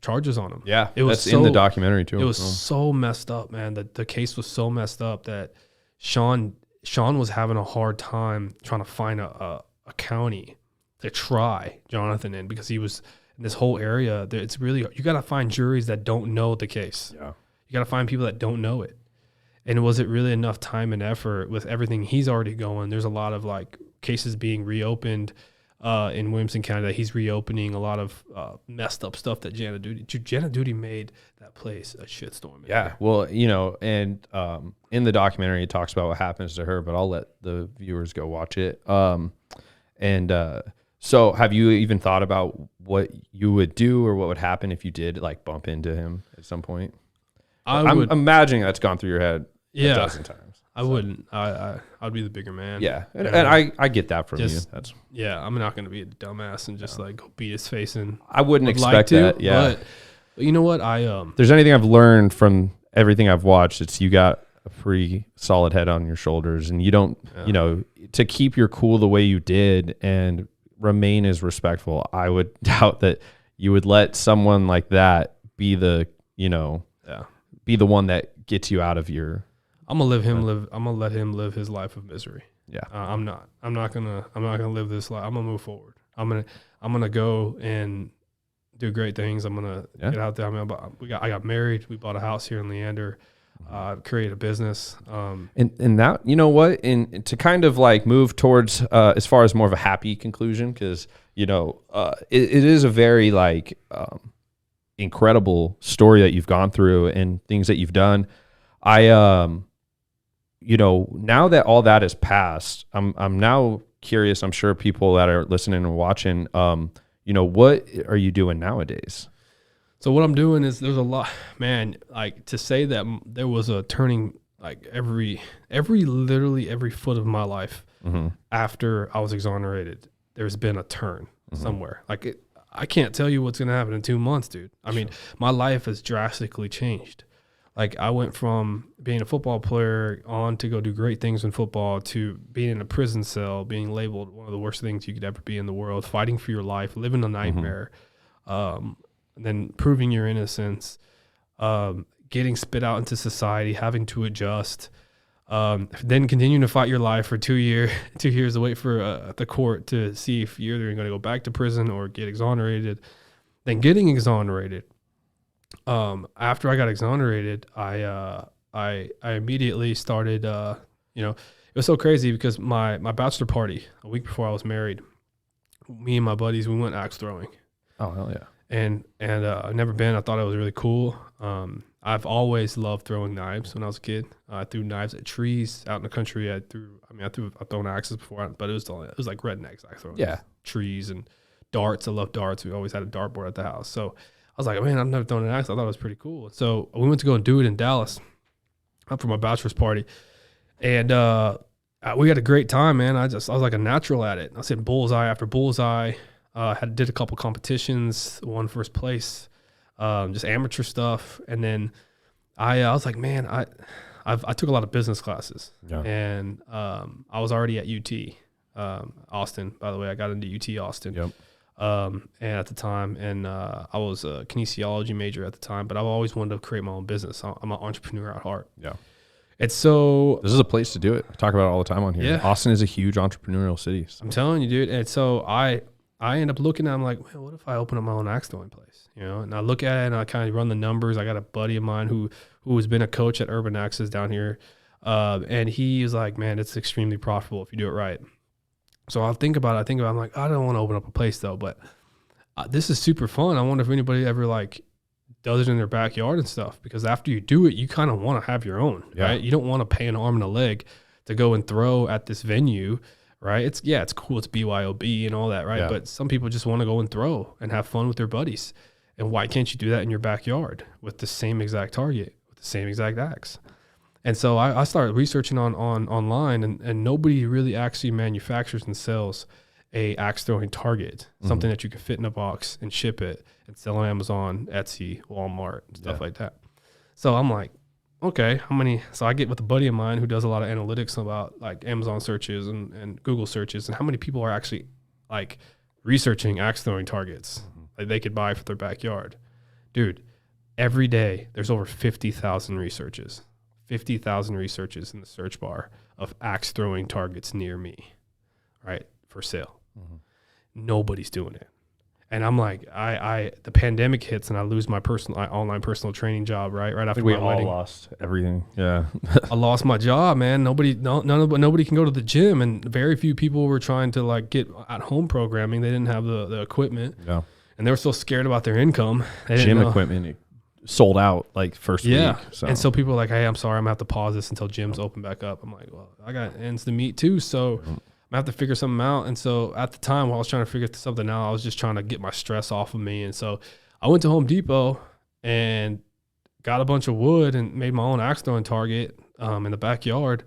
charges on him. Yeah, that's in the documentary too. It was so messed up, man. The case was so messed up that Sean was having a hard time trying to find a county to try Jonathan in, because he was in this whole area. It's really, you got to find juries that don't know the case. Yeah, you got to find people that don't know it. And was it really enough time and effort with everything he's already going? There's a lot of like cases being reopened in Williamson County that he's reopening, a lot of messed up stuff that Jana Duty made that place a shitstorm. Yeah. Well, and in the documentary, it talks about what happens to her, but I'll let the viewers go watch it. So have you even thought about what you would do or what would happen if you did like bump into him at some point? I'm imagining that's gone through your head a dozen times. I wouldn't. I'd be the bigger man. Yeah, and I get that from you. I'm not going to be a dumbass and just like go beat his face in. I wouldn't expect that. Yeah, but you know what? If there's anything I've learned from everything I've watched, it's you got a pretty solid head on your shoulders, and you don't, to keep your cool the way you did and remain as respectful. I would doubt that you would let someone like that be the, be the one that gets you out of your. I'm gonna let him live his life of misery. Yeah, I'm not gonna live this life. I'm gonna move forward. I'm gonna go and do great things. I'm gonna get out there. I got married. We bought a house here in Leander. Create a business. And that, and to kind of like move towards as far as more of a happy conclusion, because it is a very like incredible story that you've gone through and things that you've done. Now that all that is past, I'm now curious. I'm sure people that are listening and watching, what are you doing nowadays? So what I'm doing is there's a lot, man, like to say that there was a turning, like literally every foot of my life after I was exonerated, there's been a turn somewhere. Like I can't tell you what's going to happen in 2 months, dude. I mean, my life has drastically changed. Like I went from being a football player on to go do great things in football to being in a prison cell, being labeled one of the worst things you could ever be in the world, fighting for your life, living a nightmare, and then proving your innocence, getting spit out into society, having to adjust, then continuing to fight your life for 2 years to wait for the court to see if you're either going to go back to prison or get exonerated, then getting exonerated. After I got exonerated, I immediately started, it was so crazy because my bachelor party a week before I was married, me and my buddies, we went axe throwing. Oh, hell yeah. I've never been. I thought it was really cool. I've always loved throwing knives when I was a kid. I threw knives at trees out in the country. I've thrown axes before, but it was like rednecks. I throw trees and darts. I love darts. We always had a dartboard at the house. So I was like, man, I've never thrown an axe. I thought it was pretty cool. So we went to go and do it in Dallas for my bachelor's party. And we had a great time, man. I was like a natural at it. I was hitting bullseye after bullseye. Did a couple competitions, won first place, just amateur stuff. And then I was like, man, I took a lot of business classes, and I was already at UT Austin. By the way, I got into UT Austin. Yep. And at the time, and I was a kinesiology major at the time, but I've always wanted to create my own business. I'm an entrepreneur at heart. Yeah. And so this is a place to do it. I talk about it all the time on here. Yeah. Austin is a huge entrepreneurial city. So. I'm telling you, dude. And so I end up looking at, I'm like, man, what if I open up my own axe throwing place? You know, and I look at it and I kind of run the numbers. I got a buddy of mine who has been a coach at Urban Axes down here. And he is like, man, it's extremely profitable if you do it right. So I'll think about it. I'm like, I don't want to open up a place though, but this is super fun. I wonder if anybody ever like does it in their backyard and stuff, because after you do it, you kind of want to have your own, right? You don't want to pay an arm and a leg to go and throw at this venue, right? It's cool. It's BYOB and all that, right? Yeah. But some people just want to go and throw and have fun with their buddies. And why can't you do that in your backyard with the same exact target, with the same exact axe? And so I started researching online, and nobody really actually manufactures and sells a axe throwing target, something that you can fit in a box and ship it and sell on Amazon, Etsy, Walmart, and stuff like that. So I'm like, okay, how many? So I get with a buddy of mine who does a lot of analytics about like Amazon searches and Google searches, and how many people are actually like researching axe throwing targets that they could buy for their backyard. Dude, every day there's over 50,000 researches. 50,000 researches in the search bar of axe throwing targets near me, right, for sale. Nobody's doing it. And I'm like, the pandemic hits and I lose my online personal training job, right after my wedding. Lost everything. Yeah. I lost my job, man. Nobody can go to the gym, and very few people were trying to like get at home programming. They didn't have the equipment. Yeah. And they were so scared about their income. Gym equipment sold out like first week. So. And so people are like, hey, I'm sorry, I'm gonna have to pause this until gyms open back up. I'm like, well, I got ends to meet too, so I'm gonna have to figure something out. And so at the time while I was trying to figure something out, I was just trying to get my stress off of me. And so I went to Home Depot and got a bunch of wood and made my own axe throwing target in the backyard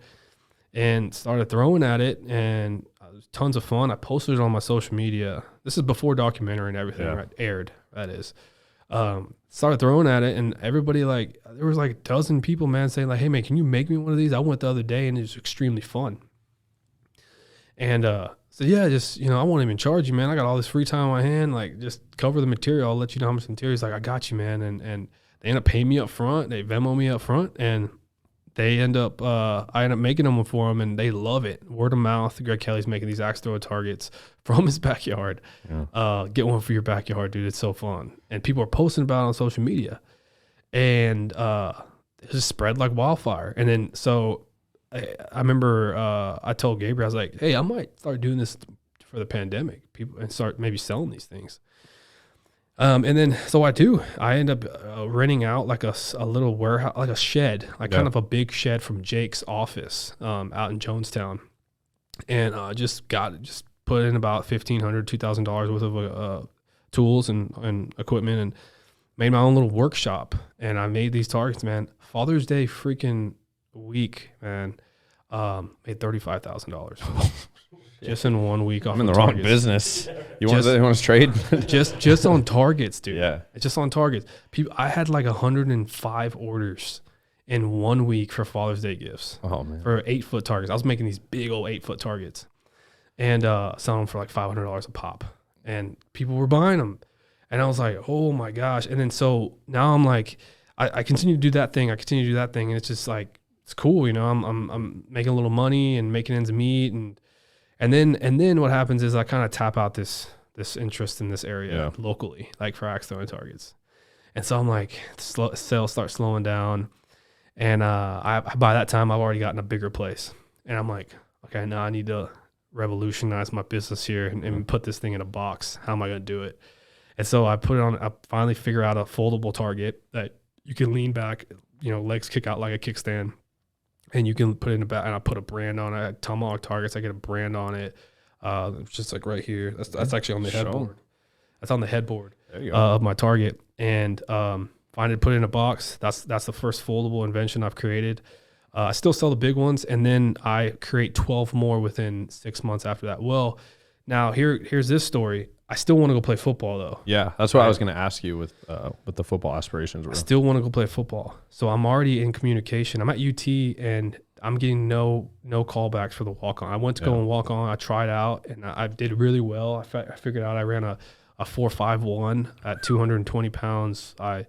and started throwing at it, and it was tons of fun. I posted it on my social media. This is before documentary and everything aired, that is. Started throwing at it, and everybody, like, there was like a dozen people, man, saying like, hey man, can you make me one of these? I went the other day and it was extremely fun. And so yeah, just, you know, I won't even charge you, man. I got all this free time on my hand, like, just cover the material. I'll let you know how much material. He's like, I got you, man. And they end up paying me up front. They Venmo me up front, and they end up, I end up making them for them, and they love it. Word of mouth. Greg Kelley's making these axe thrower targets from his backyard. Yeah. Get one for your backyard, dude. It's so fun. And people are posting about it on social media, and it just spread like wildfire. And then, so I remember I told Gabriel, I was like, hey, I might start doing this for the pandemic, people, and start maybe selling these things. And then, so I end up renting out like a little warehouse, like a shed, like kind of a big shed from Jake's office out in Jonestown. And just put in about $1,500, $2,000 worth of tools and equipment, and made my own little workshop. And I made these targets, man. Father's Day freaking week, man, made $35,000. Just in 1 week off. I'm in the wrong business. You want to trade? just on targets, dude. Yeah. Just on targets. I had like 105 orders in 1 week for Father's Day gifts. Oh man. For 8-foot targets. I was making these big old 8-foot targets and selling them for like $500 a pop. And people were buying them. And I was like, oh my gosh. And then so now I'm like, I continue to do that thing. And it's just like, it's cool. You know, I'm making a little money and making ends meet. And then what happens is I kind of tap out this interest in this area locally, like for axe throwing targets. And so I'm like, sales start slowing down. And by that time, I've already gotten a bigger place. And I'm like, okay, now I need to revolutionize my business here and put this thing in a box. How am I going to do it? And so I put it on, I finally figure out a foldable target that you can lean back, legs kick out like a kickstand, and you can put it in the back. And I put a brand on it. I had Tomahawk targets. I get a brand on it. It's just like right here. That's actually on the headboard. That's on the headboard of my target. And finally put it in a box. That's the first foldable invention I've created. I still sell the big ones, and then I create 12 more within 6 months after that. Well, now here's this story. I still want to go play football though. Yeah, that's what I was going to ask you with the football aspirations. I still want to go play football. So I'm already in communication. I'm at UT, and I'm getting no callbacks for the walk-on. I went to go and walk on. I tried out, and I did really well. I figured out I ran a 4.51 at 220 pounds. I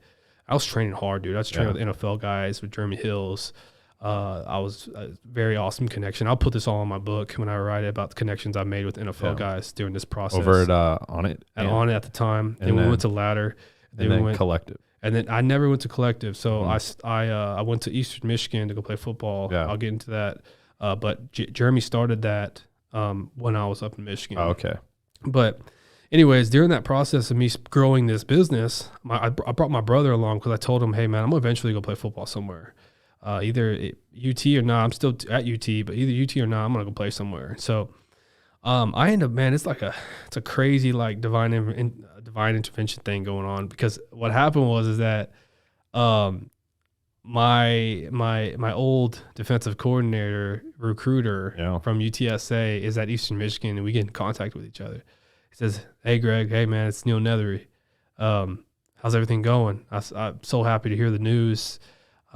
was training hard, dude. I was training with NFL guys, with Jeremy Hills. I was a very awesome connection. I'll put this all in my book when I write about the connections I made with NFL guys during this process. Over at On It? On It at the time. Then we went to Ladder. Then we went Collective. And then I never went to Collective. So I went to Eastern Michigan to go play football. Yeah. I'll get into that. But Jeremy started that when I was up in Michigan. Oh, okay. But anyways, during that process of me growing this business, I brought my brother along because I told him, hey, man, I'm going to eventually go play football somewhere. Either UT or not. I'm still at UT, but either UT or not, I'm going to go play somewhere. So I end up, man, it's a crazy like divine intervention thing going on, because what happened is that my old defensive coordinator recruiter from UTSA is at Eastern Michigan, and we get in contact with each other. He says, hey, Greg, hey, man, it's Neil Nethery. How's everything going? I'm so happy to hear the news.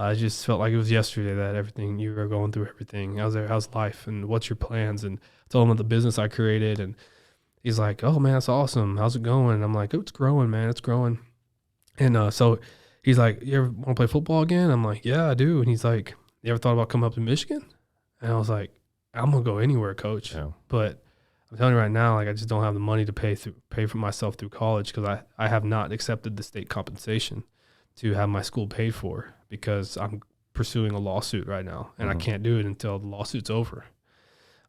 I just felt like it was yesterday that everything you were going through, everything. How's life, and what's your plans? And I told him about the business I created, and he's like, oh man, that's awesome. How's it going? And I'm like, oh, it's growing, man. It's growing. And so he's like, you ever want to play football again? I'm like, yeah, I do. And he's like, you ever thought about coming up to Michigan? And I was like, I'm gonna go anywhere, coach. Yeah. But I'm telling you right now, like I just don't have the money to pay for myself through college, because I have not accepted the state compensation to have my school paid for, because I'm pursuing a lawsuit right now, and I can't do it until the lawsuit's over.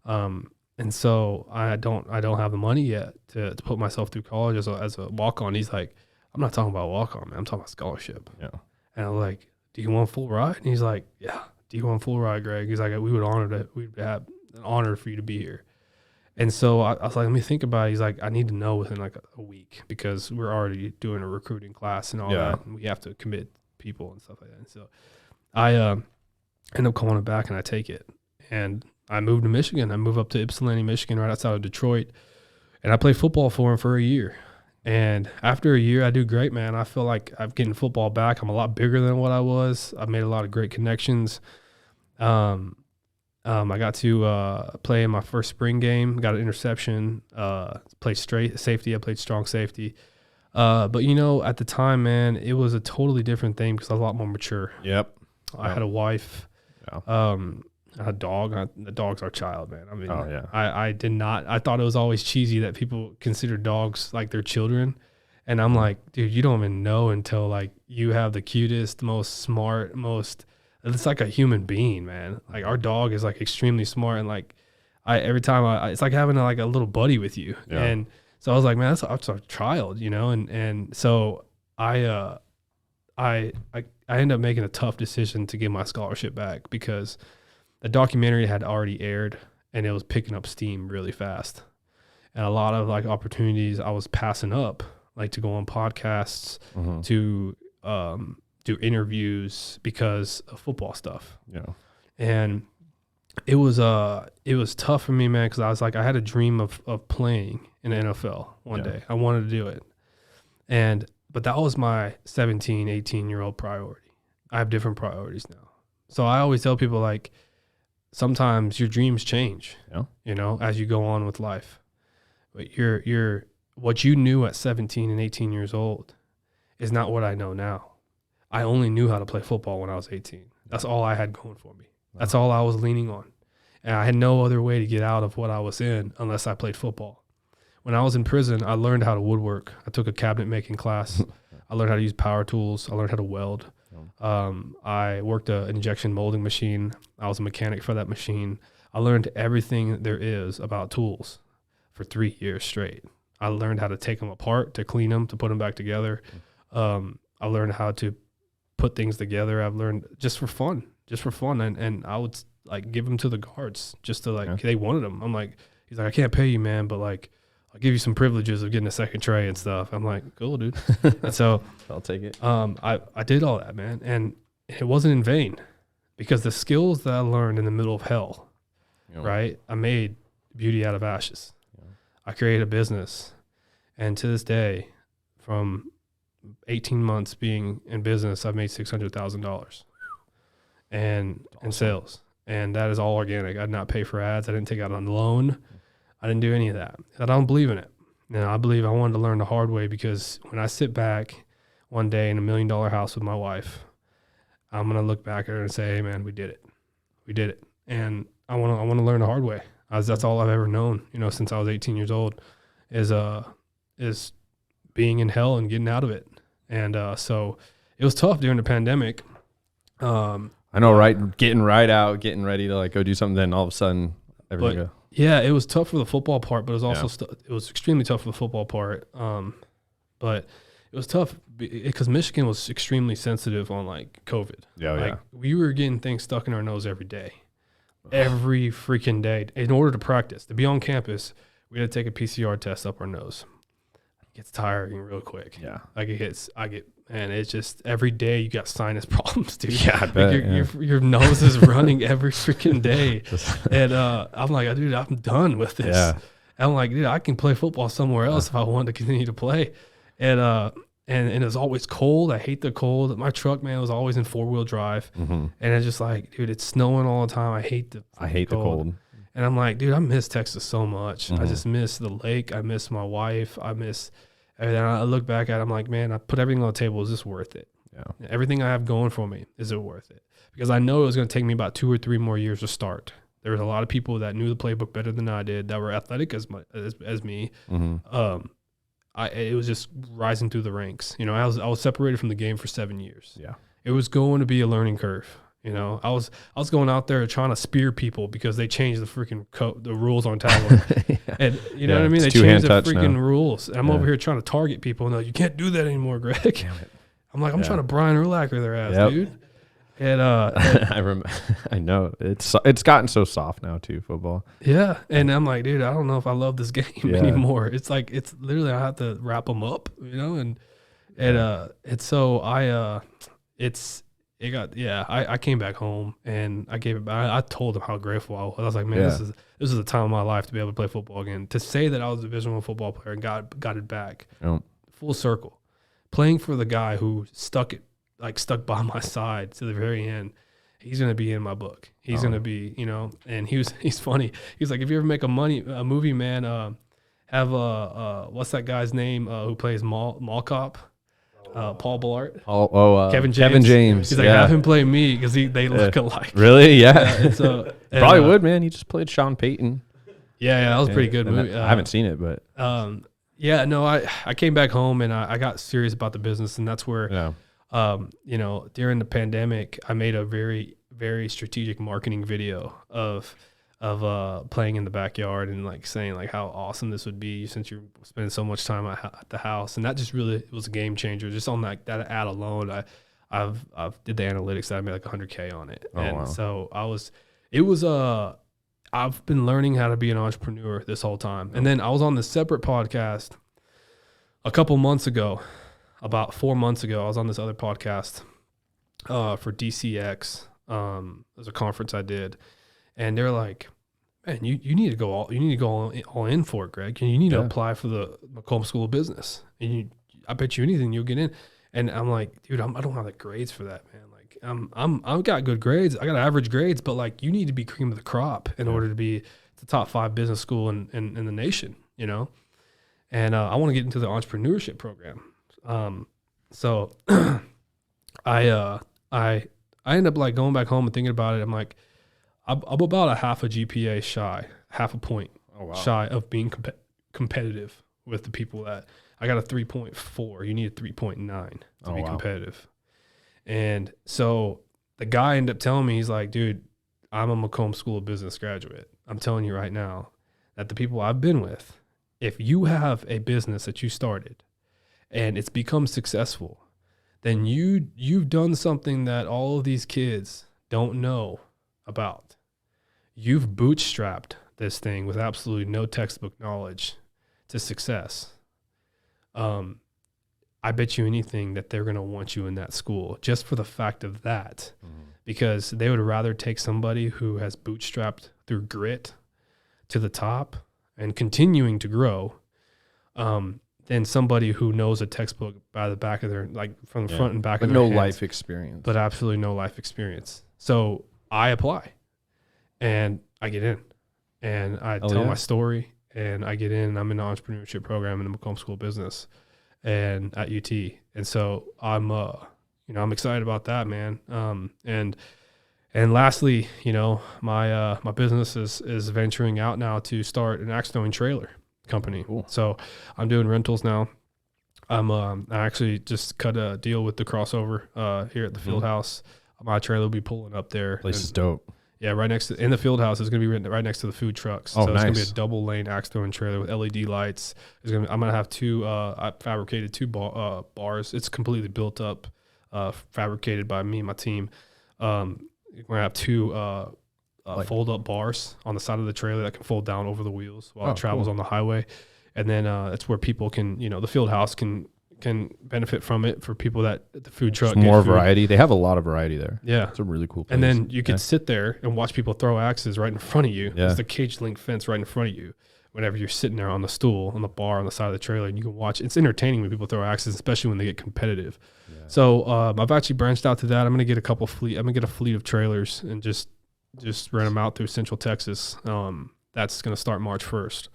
And so I don't have the money yet to put myself through college as a walk-on. He's like, I'm not talking about walk-on, man. I'm talking about scholarship. Yeah. And I was like, do you want full ride? And he's like, yeah. Do you want full ride, Greg? He's like, we'd have an honor for you to be here. And so I was like, let me think about it. He's like, I need to know within like a week, because we're already doing a recruiting class and all that, and we have to commit people and stuff like that. And so I end up calling it back, and I take it. And I moved to Michigan. I moved up to Ypsilanti, Michigan, right outside of Detroit. And I played football for him for a year. And after a year, I do great, man. I feel like I'm getting football back. I'm a lot bigger than what I was. I've made a lot of great connections. I got to play in my first spring game, got an interception, played straight safety. I played strong safety. But, at the time, man, it was a totally different thing, because I was a lot more mature. Yep. I had a wife. Yeah. I had a dog. The dog's our child, man. I mean, I did not. I thought it was always cheesy that people consider dogs like their children. And I'm like, dude, you don't even know until like you have the cutest, most smart, it's like a human being, man. Like our dog is like extremely smart, and like every time it's like having a little buddy with you. Yeah. And so I was like, man, that's a child, and so I ended up making a tough decision to get my scholarship back, because the documentary had already aired and it was picking up steam really fast, and a lot of like opportunities I was passing up, like to go on podcasts, to do interviews because of football stuff. Yeah. And it was tough for me, man, because I was like, I had a dream of playing in the NFL one day. I wanted to do it. But that was my 17, 18-year-old priority. I have different priorities now. So I always tell people, like, sometimes your dreams change, as you go on with life. But what you knew at 17 and 18 years old is not what I know now. I only knew how to play football when I was 18. That's all I had going for me. That's all I was leaning on. And I had no other way to get out of what I was in unless I played football. When I was in prison, I learned how to woodwork. I took a cabinet making class. I learned how to use power tools. I learned how to weld. I worked an injection molding machine. I was a mechanic for that machine. I learned everything there is about tools for 3 years straight. I learned how to take them apart, to clean them, to put them back together. I learned how to put things together. I've learned just for fun. And I would like give them to the guards just to like, they wanted them. I'm like, he's like, I can't pay you, man, but like, I'll give you some privileges of getting a second tray and stuff. I'm like, cool, dude. And so I'll take it. I did all that, man. And it wasn't in vain because the skills that I learned in the middle of hell, right? I made beauty out of ashes. I created a business. And to this day, from 18 months being in business, I've made $600,000 in sales. And that is all organic. I did not pay for ads. I didn't take out a loan. I didn't do any of that. I don't believe in it. And I believe I wanted to learn the hard way because when I sit back one day in $1 million house with my wife, I'm going to look back at her and say, hey, man, we did it. We did it. And I want to learn the hard way. That's all I've ever known, since I was 18 years old is being in hell and getting out of it. And so it was tough during the pandemic. I know, right? Getting right out, getting ready to like go do something, then all of a sudden everything yeah, it was tough for the football part, but it was also it was extremely tough for the football part. But it was tough because Michigan was extremely sensitive on like COVID. We were getting things stuck in our nose every day, every freaking day. In order to practice, to be on campus, we had to take a PCR test up our nose. It gets tiring real quick. Yeah, and it's just every day you got sinus problems, dude. Yeah, I bet. Like your nose is running every freaking day. And I'm like, dude, I'm done with this. Yeah. And I'm like, dude, I can play football somewhere else if I want to continue to play. And it's always cold. I hate the cold. My truck, man, was always in 4-wheel drive. Mm-hmm. And it's just like, dude, it's snowing all the time. I hate the cold. And I'm like, dude, I miss Texas so much. Mm-hmm. I just miss the lake. I miss my wife. I miss everything. I look back at it, I'm like, man, I put everything on the table. Is this worth it? Yeah. Everything I have going for me, is it worth it? Because I know it was going to take me about 2 or 3 more years to start. There was a lot of people that knew the playbook better than I did, that were athletic as me. Mm-hmm. It was just rising through the ranks. I was separated from the game for 7 years. Yeah, it was going to be a learning curve. I was going out there trying to spear people because they changed the freaking the rules on tackle. And you know what I mean? They changed the freaking rules. And I'm over here trying to target people. And you can't do that anymore, Greg. Damn it. I'm like, I'm trying to Brian Urlacher their ass, dude. And I know it's gotten so soft now too, football. Yeah, and I'm like, dude, I don't know if I love this game anymore. It's like it's literally I have to wrap them up, and so I came back home and I gave it back. I told them how grateful I was. I was like, man, this is the time of my life to be able to play football again. To say that I was a Division I football player and got it back, full circle, playing for the guy who stuck by my side to the very end. He's gonna be in my book. He's gonna be, and he's funny. He's like, if you ever make a movie, man, have what's that guy's name who plays Mall Cop? Paul Blart. Kevin James. He's like, have him play me because they look alike. Really? Yeah. Probably would, man. He just played Sean Payton. Yeah, that was a pretty good movie. I haven't seen it, but I came back home and I got serious about the business, and that's where during the pandemic, I made a very, very strategic marketing video of playing in the backyard and like saying like how awesome this would be since you're spending so much time at the house. And that just really was a game changer. Just on that ad alone, I've did the analytics. I made like $100K on it. So I've been learning how to be an entrepreneur this whole time. And then I was on this separate podcast a couple months ago. About 4 months ago, I was on this other podcast for DCX. There's a conference I did, and they're like, "Man, you need to go all in for it, Greg. And you need to apply for the Macomb School of Business. And I bet you anything you'll get in." And I'm like, "Dude, I don't have the grades for that, man. Like, I've got good grades. I got average grades, but like, you need to be cream of the crop in order to be the top 5 business school in the nation, And I want to get into the entrepreneurship program." So I end up like going back home and thinking about it. I'm like, I'm about a half a GPA shy, half a point shy of being competitive with the people that I got a 3.4. You need a 3.9 to be competitive. And so the guy ended up telling me, he's like, dude, I'm a Macomb School of Business graduate. I'm telling you right now that the people I've been with if you have a business that you started and it's become successful, then you've done something that all of these kids don't know about. You've bootstrapped this thing with absolutely no textbook knowledge to success. I bet you anything that they're going to want you in that school just for the fact of that, because they would rather take somebody who has bootstrapped through grit to the top and continuing to grow than somebody who knows a textbook by the back of their, like from the front and back of their hands. No life experience. But absolutely no life experience. So I apply and I get in and I tell my story and I get in. I'm in the entrepreneurship program in the Macomb School of Business and at UT. And so I'm excited about that, man. And lastly, my business is venturing out now to start an axe throwing trailer company. Cool. So I'm doing rentals now. I actually just cut a deal with the Crossover here at the field house. My trailer will be pulling up there. Place is dope. Yeah, right next to, in the field house is going to be right next to the food trucks. Oh, so nice. It's going to be a double lane axe throwing trailer with LED lights. I'm going to have I fabricated two bars. It's completely built up, fabricated by me and my team. We're going to have two fold up bars on the side of the trailer that can fold down over the wheels while it travels on the highway. And then that's where people can, the field house can benefit from it for people that the food truck. There's more variety. They have a lot of variety there. Yeah. It's a really cool place. And then you could sit there and watch people throw axes right in front of you. Yeah. There's the cage link fence right in front of you. Whenever you're sitting there on the stool, on the bar, on the side of the trailer, and you can watch. It's entertaining when people throw axes, especially when they get competitive. Yeah. So I've actually branched out to that. I'm going to get I'm going to get a fleet of trailers and just rent them out through Central Texas. That's going to start March 1st.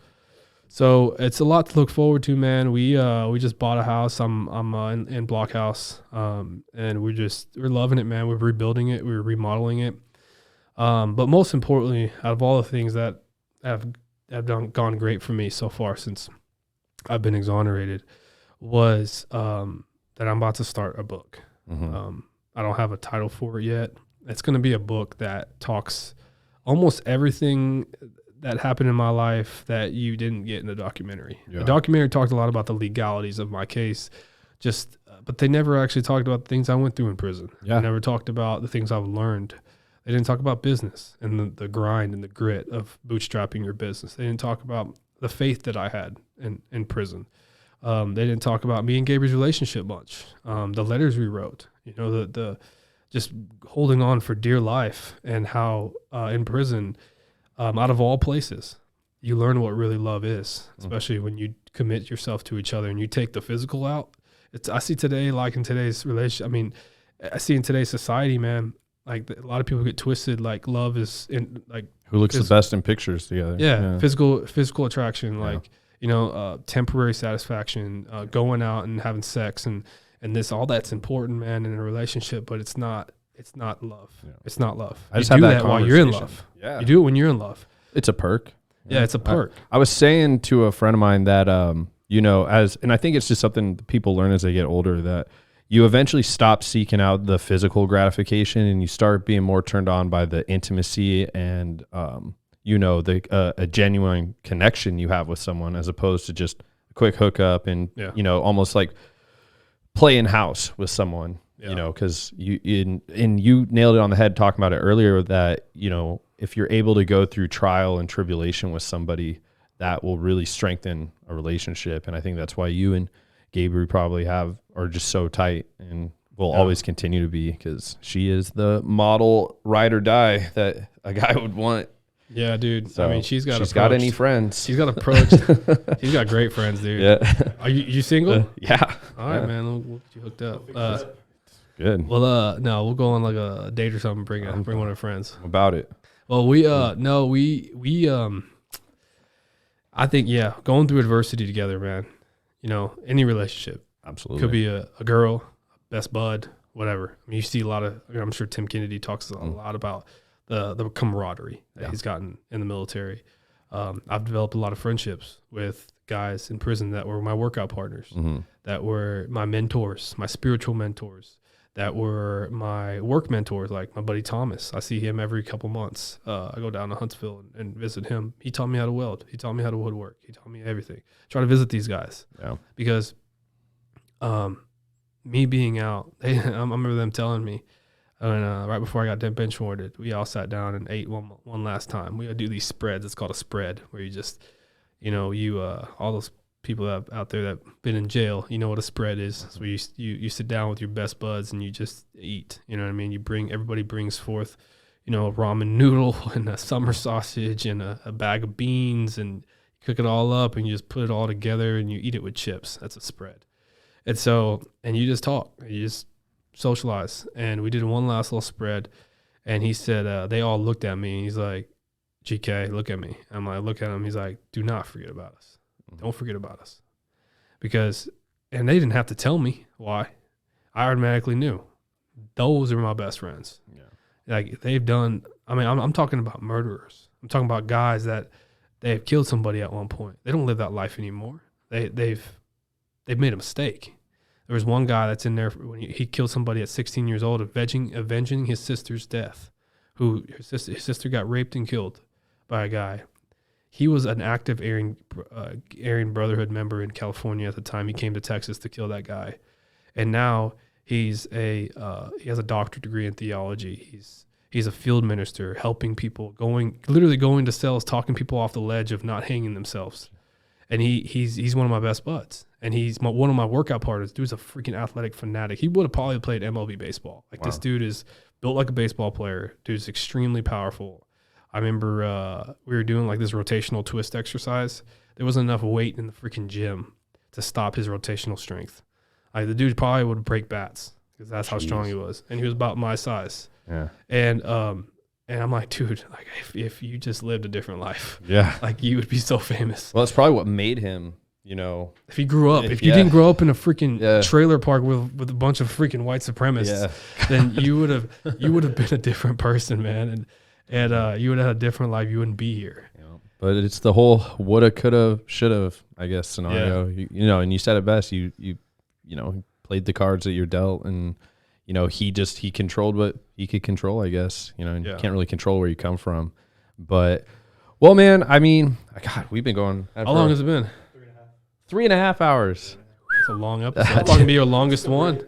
So it's a lot to look forward to, man. We just bought a house. I'm in Blockhouse, and we're loving it, man. We're rebuilding it. We're remodeling it. But most importantly, out of all the things that have gone great for me so far since I've been exonerated, was that I'm about to start a book. Mm-hmm. I don't have a title for it yet. It's going to be a book that talks almost everything that happened in my life that you didn't get in the documentary. Yeah. The documentary talked a lot about the legalities of my case, but they never actually talked about the things I went through in prison. Yeah. They never talked about the things I've learned. They didn't talk about business and the grind and the grit of bootstrapping your business. They didn't talk about the faith that I had in prison. They didn't talk about me and Gabriel's relationship much. The letters we wrote, the just holding on for dear life, and how in prison, out of all places, you learn what really love is, especially when you commit yourself to each other and you take the physical out. I see today, like in today's relationship, I see in today's society, man, like a lot of people get twisted. Like love is in like who looks the best in pictures together. Yeah. Physical attraction, like, temporary satisfaction, going out and having sex and this, all that's important, man, in a relationship, but it's not love. Yeah. It's not love. I just you do have that while you're in love. Yeah. You do it when you're in love. It's a perk. Yeah, it's a perk. I was saying to a friend of mine that, and I think it's just something people learn as they get older, that you eventually stop seeking out the physical gratification and you start being more turned on by the intimacy and, a genuine connection you have with someone, as opposed to just a quick hookup and, almost like playing house with someone. Yeah. Because you nailed it on the head talking about it earlier, that, if you're able to go through trial and tribulation with somebody, that will really strengthen a relationship. And I think that's why you and Gabriel probably are just so tight and will always continue to be, because she is the model ride or die that a guy would want. Yeah, dude. So she's got any friends. She's got approached. She's got great friends, dude. Yeah. Are you single? Yeah. All right, man. We'll get you hooked up. Good. Well, no, we'll go on like a date or something. Bring one of our friends. About it. Well, I think, going through adversity together, man. Any relationship. Absolutely. Could be a girl, best bud, whatever. You see a lot of, I'm sure Tim Kennedy talks a lot about the camaraderie that he's gotten in the military. I've developed a lot of friendships with guys in prison that were my workout partners, that were my mentors, my spiritual mentors, that were my work mentors, like my buddy Thomas. I see him every couple months. I go down to Huntsville and visit him. He taught me how to weld. He taught me how to woodwork. He taught me everything. Try to visit these guys. Yeah. Because me being out, I remember them telling me, and right before I got bench warranted, we all sat down and ate one last time. We do these spreads. It's called a spread, where you just, all those people out there that been in jail, you know what a spread is. So you sit down with your best buds and you just eat. You know what I mean? Everybody brings forth, a ramen noodle and a summer sausage and a bag of beans, and you cook it all up and you just put it all together and you eat it with chips. That's a spread. And so, and you just talk, you just socialize. And we did one last little spread, and he said, they all looked at me and he's like, GK, look at me. I'm like, look at him. He's like, do not forget about us. Don't forget about us. And they didn't have to tell me why. I automatically knew. Those are my best friends. Yeah. Like they've done, I'm talking about murderers. I'm talking about guys that they've killed somebody at one point. They don't live that life anymore. They've made a mistake. There was one guy that's in there when he killed somebody at 16 years old, avenging his sister's death. His sister got raped and killed by a guy. He was an active Aryan Brotherhood member in California at the time. He came to Texas to kill that guy, and now he has a doctorate degree in theology. He's a field minister, helping people, literally going to cells, talking people off the ledge of not hanging themselves. And he's one of my best buds, and he's one of my workout partners. Dude's a freaking athletic fanatic. He would have probably played MLB baseball. Like, wow. This dude is built like a baseball player. Dude's extremely powerful. I remember we were doing like this rotational twist exercise. There wasn't enough weight in the freaking gym to stop his rotational strength. Like, the dude probably would break bats because that's how strong he was, and he was about my size. Yeah. And I'm like, dude, like if you just lived a different life, yeah, like you would be so famous. Well, that's probably what made him, if he grew up, if you didn't grow up in a freaking trailer park with a bunch of freaking white supremacists, then you would have been a different person, man. And you would have had a different life. You wouldn't be here. Yeah. But it's the whole woulda, coulda, shoulda, I guess, scenario. Yeah. And you said it best. You played the cards that you're dealt, and he controlled what he could control, I guess. And you can't really control where you come from. But, well, man, God, we've been going. How long has it been? 3.5 hours. It's a long episode. It's going to be your longest one.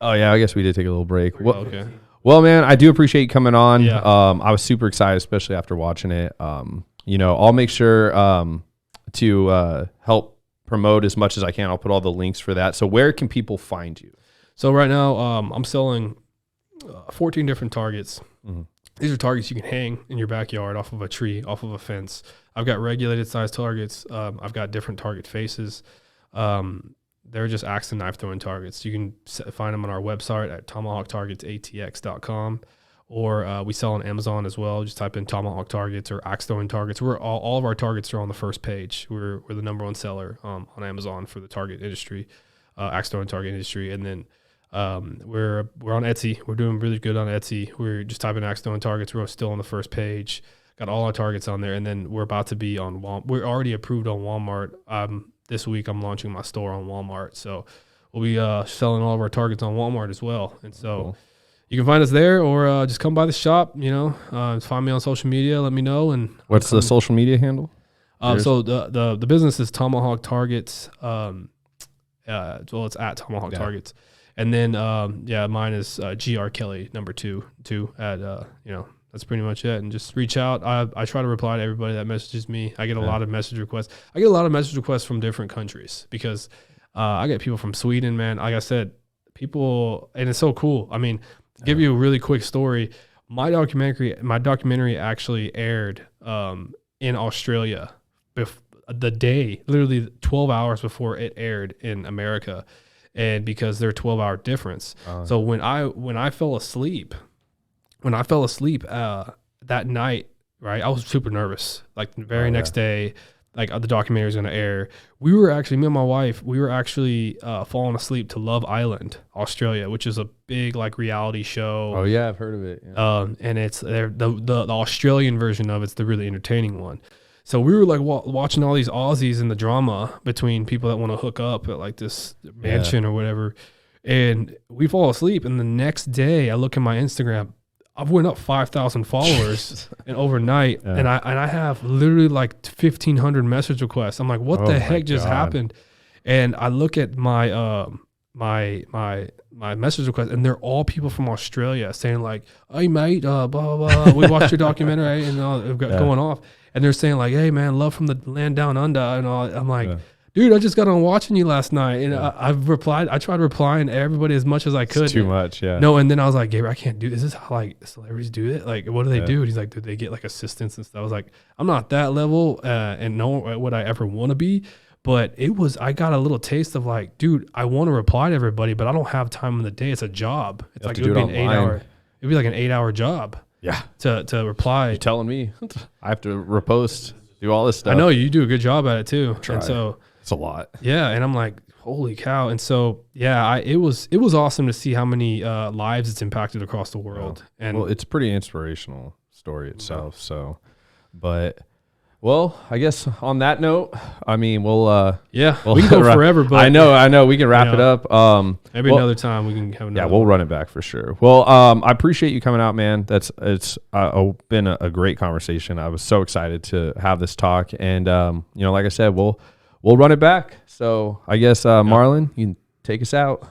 Oh, yeah, I guess we did take a little break. Well, okay. Well, man, I do appreciate you coming on. Yeah. I was super excited, especially after watching it. I'll make sure to help promote as much as I can. I'll put all the links for that. So where can people find you? So right now I'm selling 14 different targets. Mm-hmm. These are targets you can hang in your backyard, off of a tree, off of a fence. I've got regulated size targets. I've got different target faces. They're just axe and knife throwing targets. You can find them on our website at tomahawktargetsatx.com, or we sell on Amazon as well. Just type in tomahawk targets or axe throwing targets. All of our targets are on the first page. We're the number one seller on Amazon for the target industry, axe throwing target industry. And then we're on Etsy. We're doing really good on Etsy. We're just typing axe throwing targets. We're still on the first page. Got all our targets on there, and then we're about to be on Walmart. We're already approved on Walmart. This week I'm launching my store on Walmart, so we'll be selling all of our targets on Walmart as well. And so cool. You can find us there, or just come by the shop. Find me on social media. Let me know. And what's the social media handle? So the business is Tomahawk Targets. Well, it's at Tomahawk Targets, and then mine is Gr Kelley #2 at That's pretty much it. And just reach out. I try to reply to everybody that messages me. I get a lot of message requests. I get a lot of message requests from different countries because I get people from Sweden, man. Like I said, people, and it's so cool. To give you a really quick story, my documentary actually aired in Australia the day, literally 12 hours before it aired in America, and because they're 12-hour difference. So when I fell asleep that night, right, I was super nervous. Like the very next day, like the documentary was going to air. Me and my wife, we were actually falling asleep to Love Island, Australia, which is a big like reality show. Oh yeah, I've heard of it. Yeah. And it's the Australian version of it's the really entertaining one. So we were like watching all these Aussies and the drama between people that want to hook up at like this mansion or whatever. And we fall asleep, and the next day I look at my Instagram. I've went up 5,000 followers and overnight, and I have literally like 1,500 message requests. I'm like, what the heck just happened? And I look at my my message requests, and they're all people from Australia saying like, "Hey mate, blah blah blah, we watched your documentary and all, going off," and they're saying like, "Hey man, love from the land down under," and all. I'm like. Yeah. Dude, I just got on watching you last night, and I've replied. I tried replying to everybody as much as I could. It's too much, yeah. No, and then I was like, Gabriel, I can't do this. Is this how like celebrities do it? Like, what do they do? And he's like, do they get like assistance and stuff? I was like, I'm not that level, and nor would I ever want to be. But I got a little taste of like, dude, I want to reply to everybody, but I don't have time in the day. It's a job. It's like it would be an 8-hour. It'd be like an 8-hour job. Yeah. To reply. You're telling me I have to repost, do all this stuff. I know you do a good job at it too. And so. It's a lot. Yeah, and I'm like, holy cow. And so, yeah, it was awesome to see how many lives it's impacted across the world. Yeah. And well, it's a pretty inspirational story itself. So, but well, I guess on that note, I mean, we'll we can go forever, but I know we can wrap it up. Maybe another time we can have another. Yeah, we'll run it back for sure. Well, I appreciate you coming out, man. It's been a great conversation. I was so excited to have this talk, and like I said, we'll run it back. So I guess, Marlon, you can take us out.